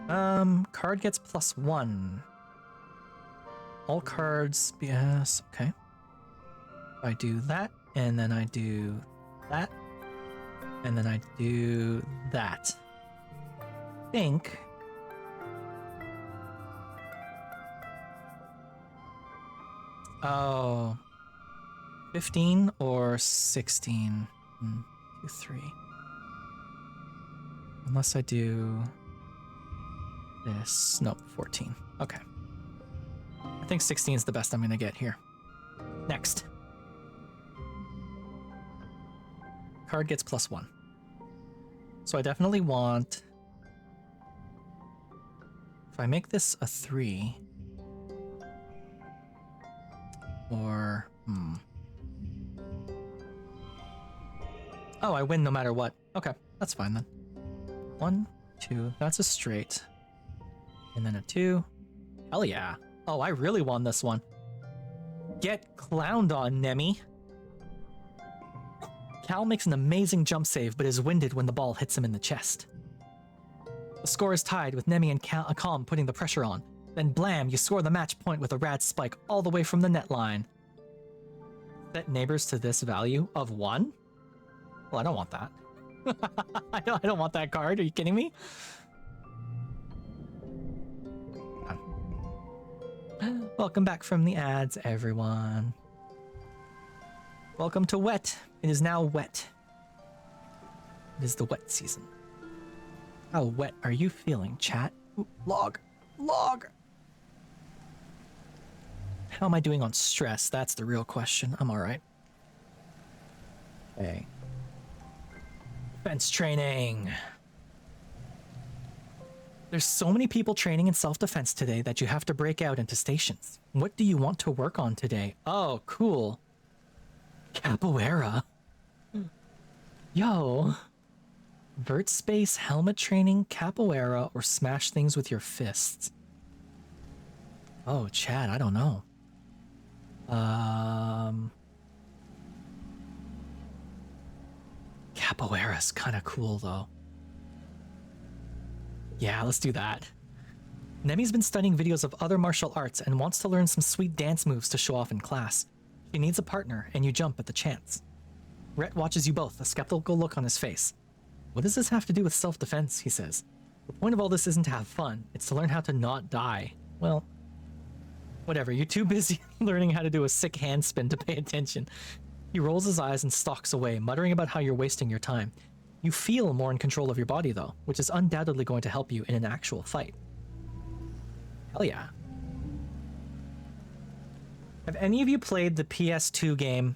Card gets +1. All cards, yes, okay. I do that, and then I do that, and then I do that. I think oh, 15 or 16. 2, 3. Unless I do this. No, 14. Okay. I think 16 is the best I'm gonna get here. Next. Card gets +1. So I definitely want... If I make this a 3... Or... Oh, I win no matter what. Okay, that's fine then. 1, 2, that's a straight. And then a 2. Hell yeah. Oh, I really won this one. Get clowned on, Nemi. Cal makes an amazing jump save, but is winded when the ball hits him in the chest. The score is tied, with Nemi and Calm putting the pressure on. Then blam, you score the match point with a rad spike all the way from the net line. Set neighbors to this value of 1? Well, I don't want that. I don't want that card. Are you kidding me? Welcome back from the ads, everyone. Welcome to wet. It is now wet. It is the wet season. How wet are you feeling, chat? Ooh, log. Log! How am I doing on stress? That's the real question. I'm alright. Okay. Defense training. There's so many people training in self-defense today that you have to break out into stations. What do you want to work on today? Oh, cool. Capoeira. Yo. Vert space, helmet training, capoeira, or smash things with your fists. Oh, Chad, I don't know. Capoeira's kind of cool, though. Yeah, let's do that. Nemi's been studying videos of other martial arts and wants to learn some sweet dance moves to show off in class. She needs a partner, and you jump at the chance. Rhett watches you both, a skeptical look on his face. What does this have to do with self-defense, he says. The point of all this isn't to have fun, it's to learn how to not die. Well, whatever, you're too busy learning how to do a sick handspin to pay attention. He rolls his eyes and stalks away, muttering about how you're wasting your time. You feel more in control of your body, though, which is undoubtedly going to help you in an actual fight. Hell yeah. Have any of you played the PS2 game,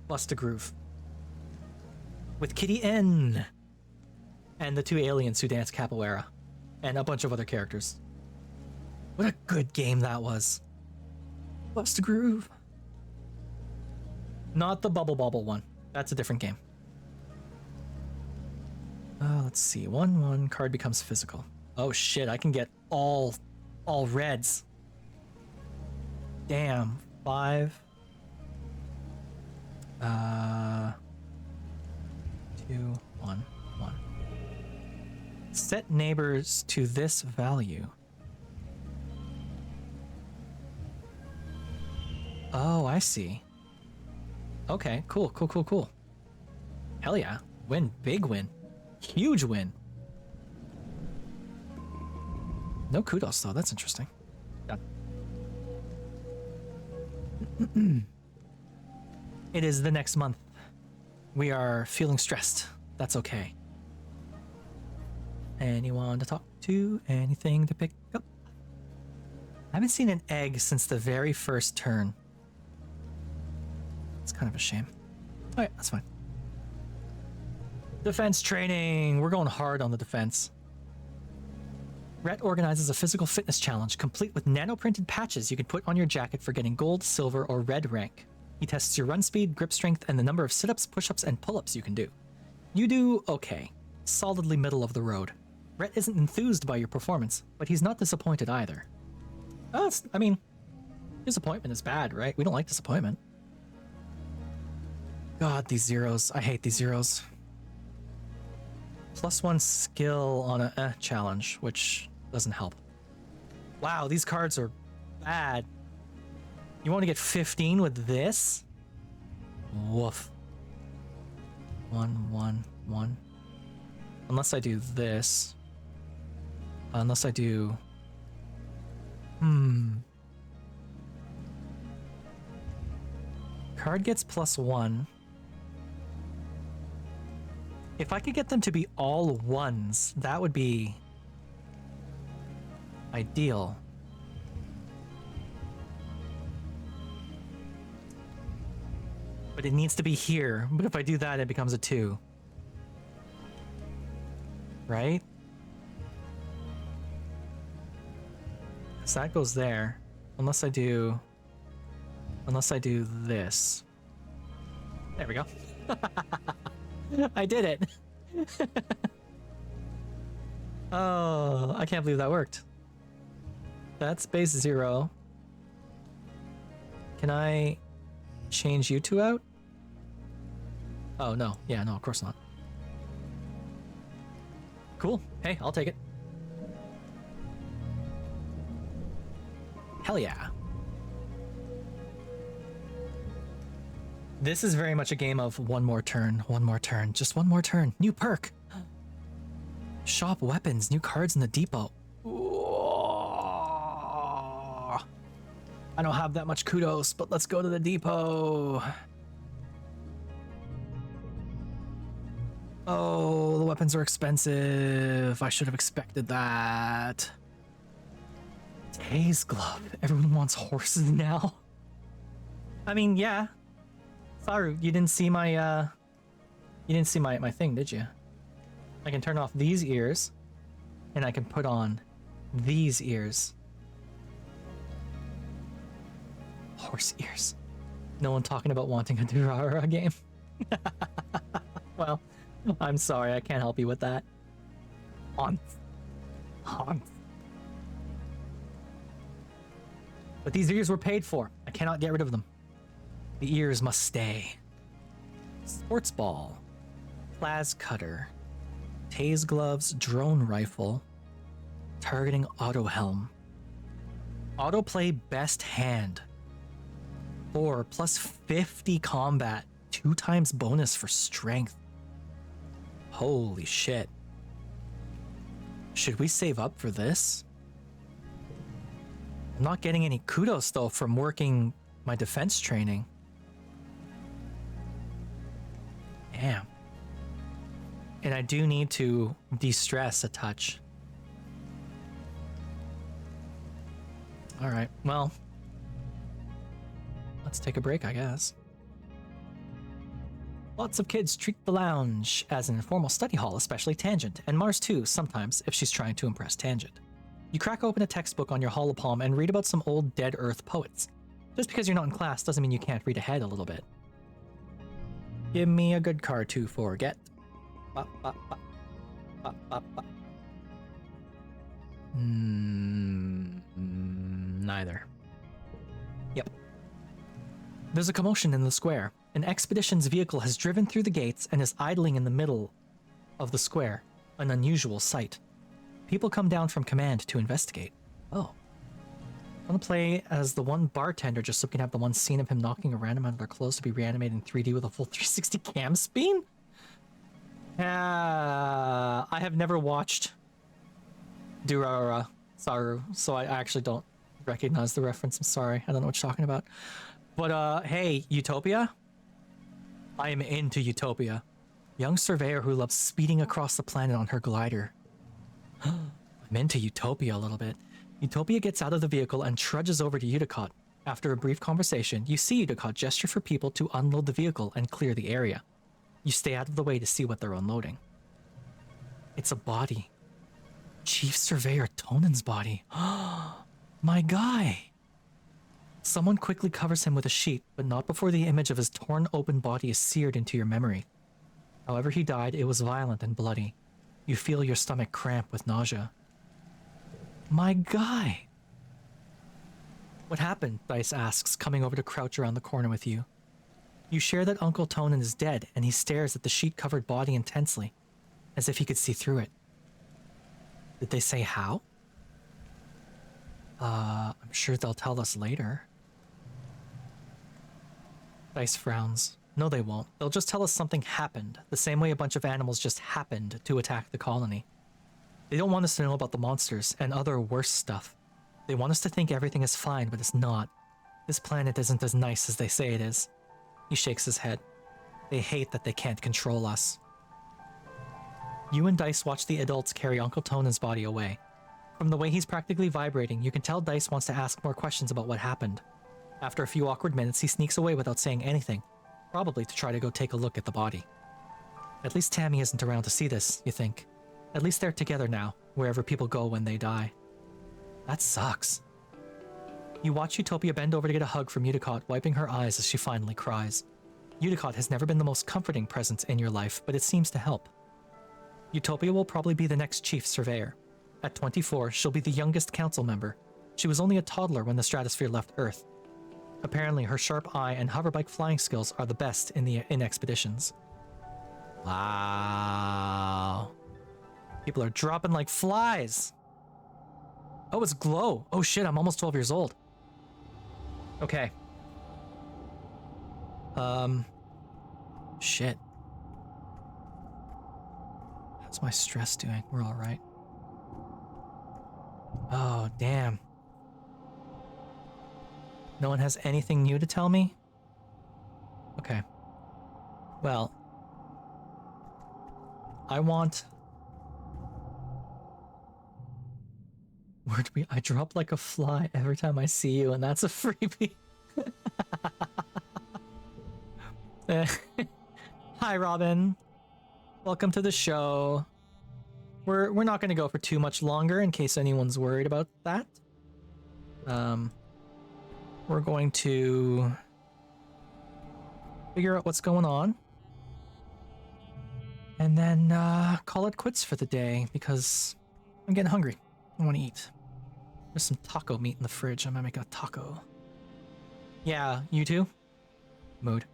Bust a Groove? With Kitty N and the two aliens who dance capoeira and a bunch of other characters. What a good game that was. Bust a Groove. Not the Bubble Bobble one. That's a different game. Let's see. 1/1 card becomes physical. Oh shit, I can get all reds. Damn. 5. 2, 1, 1. Set neighbors to this value. Oh, I see. Okay, cool. Hell yeah. Win. Big win. Huge win. No kudos, though. That's interesting. Done. It is the next month. We are feeling stressed. That's okay. Anyone to talk to? Anything to pick up? I haven't seen an egg since the very first turn. It's kind of a shame. Alright, that's fine. Defense training. We're going hard on the defense. Rhett organizes a physical fitness challenge complete with nano-printed patches you can put on your jacket for getting gold, silver, or red rank. He tests your run speed, grip strength, and the number of sit-ups, push-ups, and pull-ups you can do. You do okay. Solidly middle of the road. Rhett isn't enthused by your performance, but he's not disappointed either. I mean, disappointment is bad, right? We don't like disappointment. God, these zeros. I hate these zeros. +1 skill on a challenge, which doesn't help. Wow, these cards are bad. You want to get 15 with this? Woof. 1, 1, 1. Unless I do this. Unless I do... Card gets +1. If I could get them to be all ones, that would be ideal. But it needs to be here. But if I do that, it becomes a 2. Right? So that goes there. Unless I do this. There we go. I did it. Oh, I can't believe that worked. That's base 0. Can I change you two out? Oh, no. Yeah, no, of course not. Cool. Hey, I'll take it. Hell yeah. This is very much a game of one more turn, just one more turn. New perk. Shop weapons, new cards in the depot. Ooh. I don't have that much kudos, but let's go to the depot. Oh, the weapons are expensive. I should have expected that. Tay's glove. Everyone wants horses now. I mean, yeah. Saru, you didn't see my my thing, did you? I can turn off these ears, and I can put on these ears. Horse ears. No one talking about wanting a Durara game. Well, I'm sorry, I can't help you with that. On. But these ears were paid for. I cannot get rid of them. The ears must stay. Sports ball. Plas cutter. Tase gloves, drone rifle. Targeting auto helm. Autoplay best hand. 4 plus 50 combat. 2 times bonus for strength. Holy shit. Should we save up for this? I'm not getting any kudos though from working my defense training. Damn. And I do need to de-stress a touch. Alright, well. Let's take a break, I guess. Lots of kids treat the lounge as an informal study hall, especially Tangent, and Mars too, sometimes, if she's trying to impress Tangent. You crack open a textbook on your holopalm and read about some old dead Earth poets. Just because you're not in class doesn't mean you can't read ahead a little bit. Give me a good card to forget. Ba, ba, ba. Ba, ba, ba. Neither. Yep. There's a commotion in the square. An expedition's vehicle has driven through the gates and is idling in the middle of the square, an unusual sight. People come down from command to investigate. Oh. I want to play as the one bartender just so we can have the one scene of him knocking a random out of their clothes to be reanimated in 3D with a full 360 cam spin? I have never watched Durara Saru, so I actually don't recognize the reference. I'm sorry. I don't know what you're talking about. But, hey, Utopia? I am into Utopia. Young surveyor who loves speeding across the planet on her glider. I'm into Utopia a little bit. Utopia gets out of the vehicle and trudges over to Uticott. After a brief conversation, you see Uticott gesture for people to unload the vehicle and clear the area. You stay out of the way to see what they're unloading. It's a body. Chief Surveyor Tonan's body. My guy! Someone quickly covers him with a sheet, but not before the image of his torn open body is seared into your memory. However he died, it was violent and bloody. You feel your stomach cramp with nausea. My guy! What happened? Dice asks, coming over to crouch around the corner with you. You share that Uncle Tonan is dead, and he stares at the sheet-covered body intensely, as if he could see through it. Did they say how? I'm sure they'll tell us later. Dice frowns. No, they won't. They'll just tell us something happened, the same way a bunch of animals just happened to attack the colony. They don't want us to know about the monsters and other worse stuff. They want us to think everything is fine, but it's not. This planet isn't as nice as they say it is. He shakes his head. They hate that they can't control us. You and Dice watch the adults carry Uncle Tonan's body away. From the way he's practically vibrating, you can tell Dice wants to ask more questions about what happened. After a few awkward minutes, he sneaks away without saying anything, probably to try to go take a look at the body. At least Tammy isn't around to see this, you think. At least they're together now, wherever people go when they die. That sucks. You watch Utopia bend over to get a hug from Uticott, wiping her eyes as she finally cries. Uticott has never been the most comforting presence in your life, but it seems to help. Utopia will probably be the next chief surveyor. At 24, she'll be the youngest council member. She was only a toddler when the stratosphere left Earth. Apparently, her sharp eye and hoverbike flying skills are the best in expeditions. Wow. People are dropping like flies. Oh, it's Glow. Oh shit, I'm almost 12 years old. Okay. Shit. How's my stress doing? We're all right. Oh, damn. No one has anything new to tell me? Okay. Well. I want... I drop like a fly every time I see you, and that's a freebie. Hi, Robin. Welcome to the show. We're not going to go for too much longer in case anyone's worried about that. We're going to figure out what's going on, and then call it quits for the day because I'm getting hungry. I want to eat. There's some taco meat in the fridge. I might make a taco. Yeah, you too? Mood.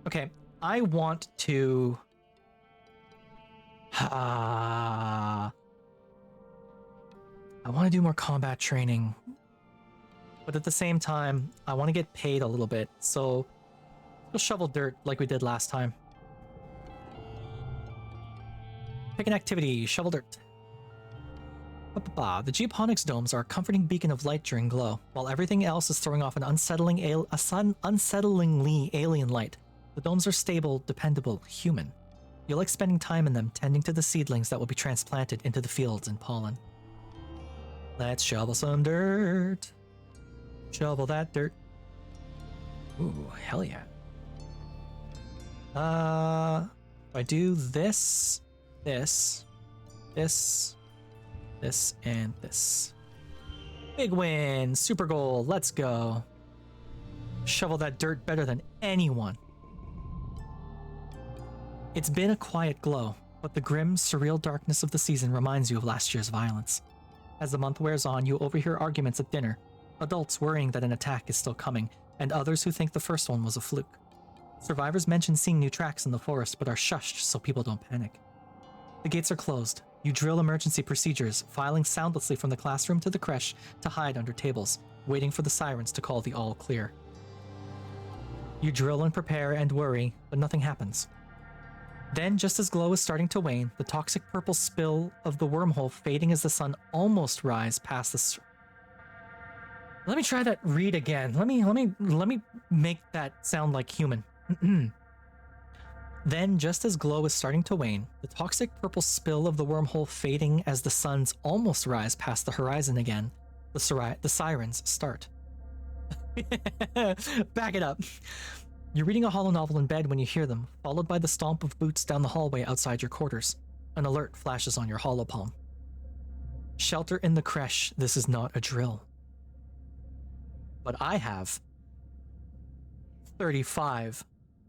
Okay, I want to... I want to do more combat training. But at the same time, I want to get paid a little bit, so we'll shovel dirt like we did last time. Pick an activity, shovel dirt. The geoponics domes are a comforting beacon of light during glow, while everything else is throwing off an unsettlingly alien light. The domes are stable, dependable, human. You like spending time in them, tending to the seedlings that will be transplanted into the fields and pollen. Let's shovel some dirt. Shovel that dirt. Ooh, hell yeah. If I do this, this, and this. Big win! Super goal, let's go. Shovel that dirt better than anyone. It's been a quiet glow, but the grim, surreal darkness of the season reminds you of last year's violence. As the month wears on, you overhear arguments at dinner, adults worrying that an attack is still coming, and others who think the first one was a fluke. Survivors mention seeing new tracks in the forest, but are shushed so people don't panic. The gates are closed. You drill emergency procedures, filing soundlessly from the classroom to the creche to hide under tables, waiting for the sirens to call the all clear. You drill and prepare and worry, but nothing happens. Then, just as glow is starting to wane, the toxic purple spill of the wormhole fading as the sun almost rise past the... Let me try that read again. Let me make that sound like human. Then, just as glow is starting to wane, the toxic purple spill of the wormhole fading as the suns almost rise past the horizon again, the sirens start. Back it up. You're reading a holo novel in bed when you hear them, followed by the stomp of boots down the hallway outside your quarters. An alert flashes on your holopalm. Shelter in the creche, this is not a drill. But I have 35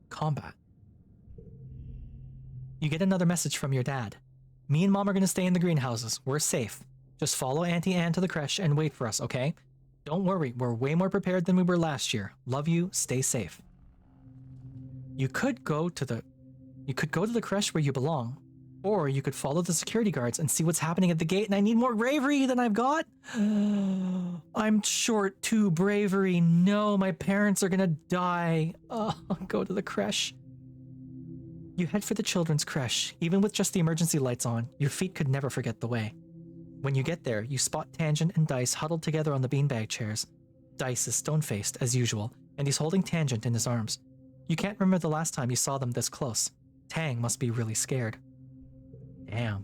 combat. You get another message from your dad. Me and Mom are gonna stay in the greenhouses. We're safe. Just follow Auntie Anne to the creche and wait for us, okay? Don't worry, we're way more prepared than we were last year. Love you, stay safe. You could go to the creche where you belong, or you could follow the security guards and see what's happening at the gate, and I need more bravery than I've got. I'm short 2 bravery. No, my parents are gonna die. Oh, go to the creche. You head for the children's creche. Even with just the emergency lights on, your feet could never forget the way. When you get there, you spot Tangent and Dice huddled together on the beanbag chairs. Dice is stone-faced, as usual, and he's holding Tangent in his arms. You can't remember the last time you saw them this close. Tang must be really scared. Damn.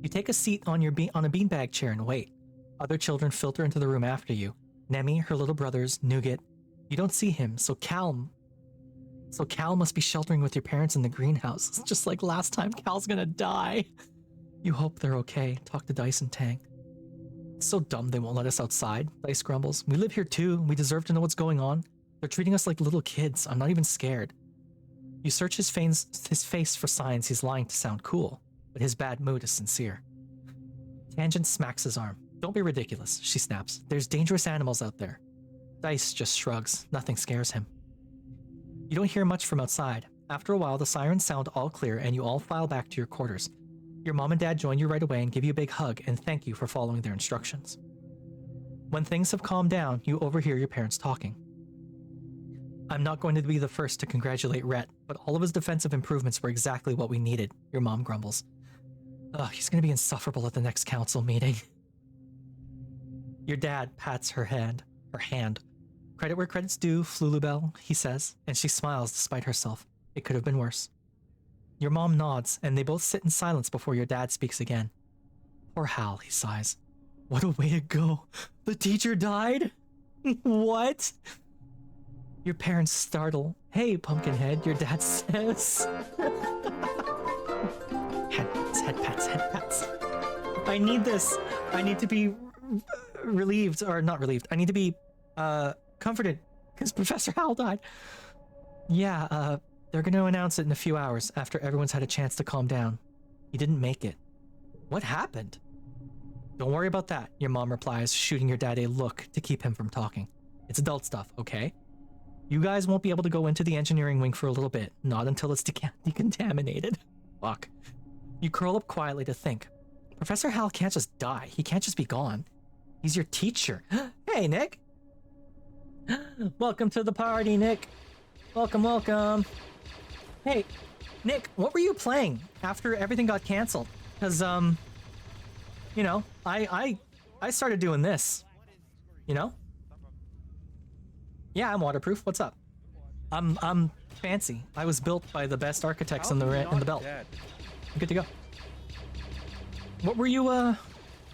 You take a seat on a beanbag chair and wait. Other children filter into the room after you. Nemi, her little brothers, Nougat. You don't see him, so Cal must be sheltering with your parents in the greenhouse. It's just like last time, Cal's gonna die. You hope they're okay. Talk to Dice and Tang. It's so dumb they won't let us outside, Dice grumbles. We live here too. We deserve to know what's going on. They're treating us like little kids. I'm not even scared. You search his face for signs he's lying to sound cool, but his bad mood is sincere. Tangent smacks his arm. Don't be ridiculous, she snaps. There's dangerous animals out there. Dice just shrugs. Nothing scares him. You don't hear much from outside. After a while, the sirens sound all clear and you all file back to your quarters. Your mom and dad join you right away and give you a big hug and thank you for following their instructions. When things have calmed down, you overhear your parents talking. I'm not going to be the first to congratulate Rhett, but all of his defensive improvements were exactly what we needed, your mom grumbles. Ugh, he's gonna be insufferable at the next council meeting. Your dad pats her hand. Credit where credit's due, Flulubel, he says, and she smiles despite herself. It could have been worse. Your mom nods, and they both sit in silence before your dad speaks again. Poor Hal, he sighs. What a way to go. The teacher died? What? Your parents startle. Hey, Pumpkinhead, your dad says. Head pats. I need this. I need to be relieved, or not relieved. I need to be comforted because Professor Hal died. Yeah, they're going to announce it in a few hours after everyone's had a chance to calm down. He didn't make it. What happened? Don't worry about that, your mom replies, shooting your dad a look to keep him from talking. It's adult stuff, okay? You guys won't be able to go into the engineering wing for a little bit, not until it's decontaminated. Fuck. You curl up quietly to think. Professor Hal can't just die. He can't just be gone. He's your teacher. Hey, Nick. Welcome to the party, Nick. Welcome. Hey, Nick, what were you playing after everything got canceled? Because, you know, I started doing this. You know? Yeah, I'm waterproof. What's up? I'm fancy. I was built by the best architects in the belt. I'm good to go. What were you,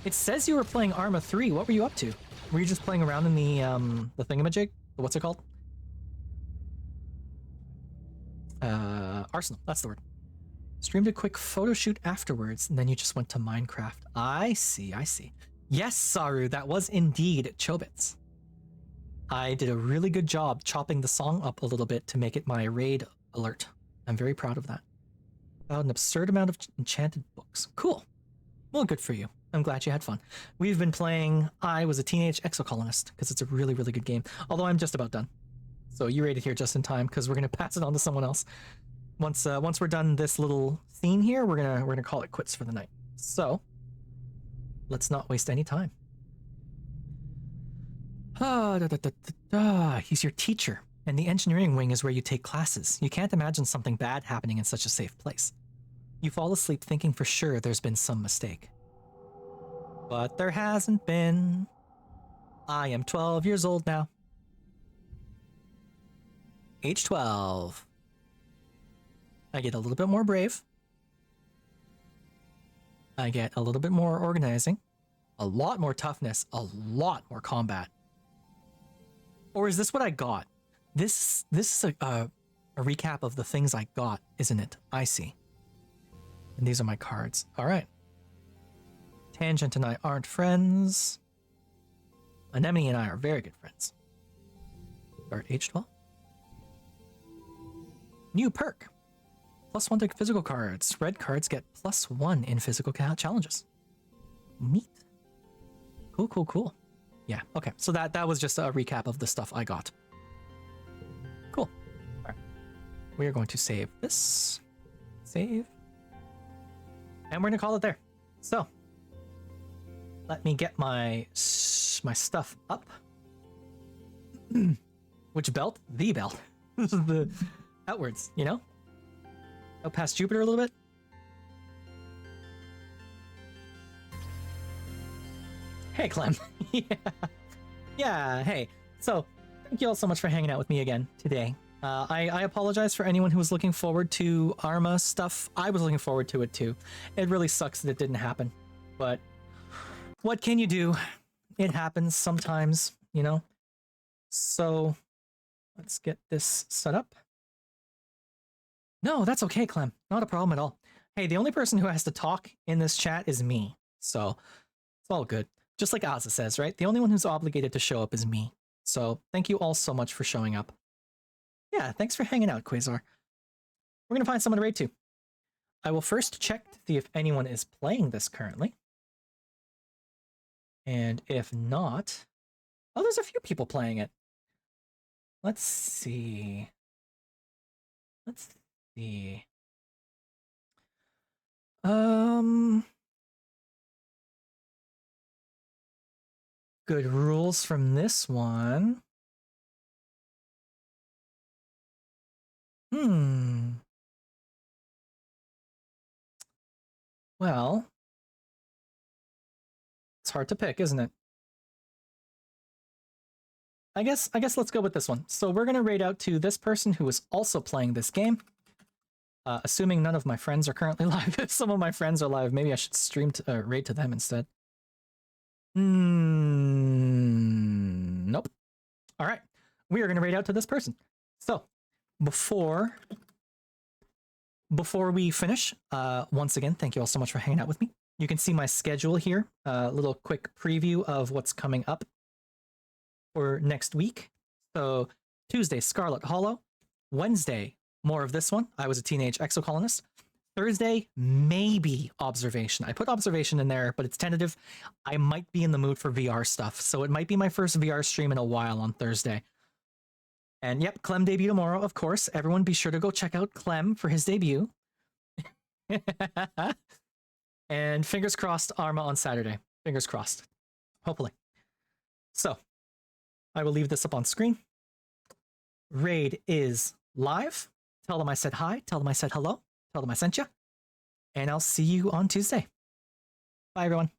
it says you were playing Arma 3. What were you up to? Were you just playing around in the thingamajig? What's it called? Arsenal. That's the word. Streamed a quick photo shoot afterwards, and then you just went to Minecraft. I see. Yes, Saru, that was indeed Chobits. I did a really good job chopping the song up a little bit to make it my raid alert. I'm very proud of that. Found an absurd amount of enchanted books. Cool. Well, good for you. I'm glad you had fun. We've been playing I Was a Teenage Exocolonist, because it's a really, really good game. Although I'm just about done. So you rated here just in time, because we're going to pass it on to someone else. Once we're done this little scene here, we're gonna call it quits for the night. So, let's not waste any time. He's your teacher, and the engineering wing is where you take classes. You can't imagine something bad happening in such a safe place. You fall asleep thinking for sure there's been some mistake. But there hasn't been. I am 12 years old now. Age 12. I get a little bit more brave. I get a little bit more organizing. A lot more toughness. A lot more combat. Or is this what I got? This is a recap of the things I got, isn't it? I see. And these are my cards. All right. Tangent and I aren't friends. Anemone and I are very good friends. Start age 12. New perk. +1 to physical cards. Red cards get +1 in physical challenges. Neat. Cool. Yeah, okay. So that was just a recap of the stuff I got. Cool. All right. We are going to save this. Save. And we're going to call it there. So, let me get my stuff up. Which belt? The belt. This is the outwards, you know? Out past Jupiter a little bit. Hey, Clem. Yeah, hey. So, thank you all so much for hanging out with me again today. I apologize for anyone who was looking forward to Arma stuff. I was looking forward to it too. It really sucks that it didn't happen. But what can you do? It happens sometimes, you know? So, let's get this set up. No, that's okay, Clem. Not a problem at all. Hey, the only person who has to talk in this chat is me. So, it's all good. Just like Asa says, right? The only one who's obligated to show up is me. So, thank you all so much for showing up. Yeah, thanks for hanging out, Quasar. We're going to find someone to raid to. I will first check to see if anyone is playing this currently. And if not... Oh, there's a few people playing it. Let's see. Good rules from this one. Well, it's hard to pick, isn't it? I guess let's go with this one. So we're gonna raid out to this person who is also playing this game. Assuming none of my friends are currently live. If some of my friends are live, maybe I should stream raid to them instead. Nope. All right. We are going to raid out to this person. So, before we finish, once again, thank you all so much for hanging out with me. You can see my schedule here. A little quick preview of what's coming up for next week. So, Tuesday, Scarlet Hollow. Wednesday, more of this one. I was a Teenage Exocolonist. Thursday, maybe Observation. I put Observation in there, but it's tentative. I might be in the mood for VR stuff, so it might be my first VR stream in a while on Thursday. And yep, Clem debut tomorrow, of course. Everyone be sure to go check out Clem for his debut. And fingers crossed, Arma on Saturday. Fingers crossed. Hopefully. So, I will leave this up on screen. Raid is live. Tell them I said hi. Tell them I said hello. Tell them I sent you. And I'll see you on Tuesday. Bye, everyone.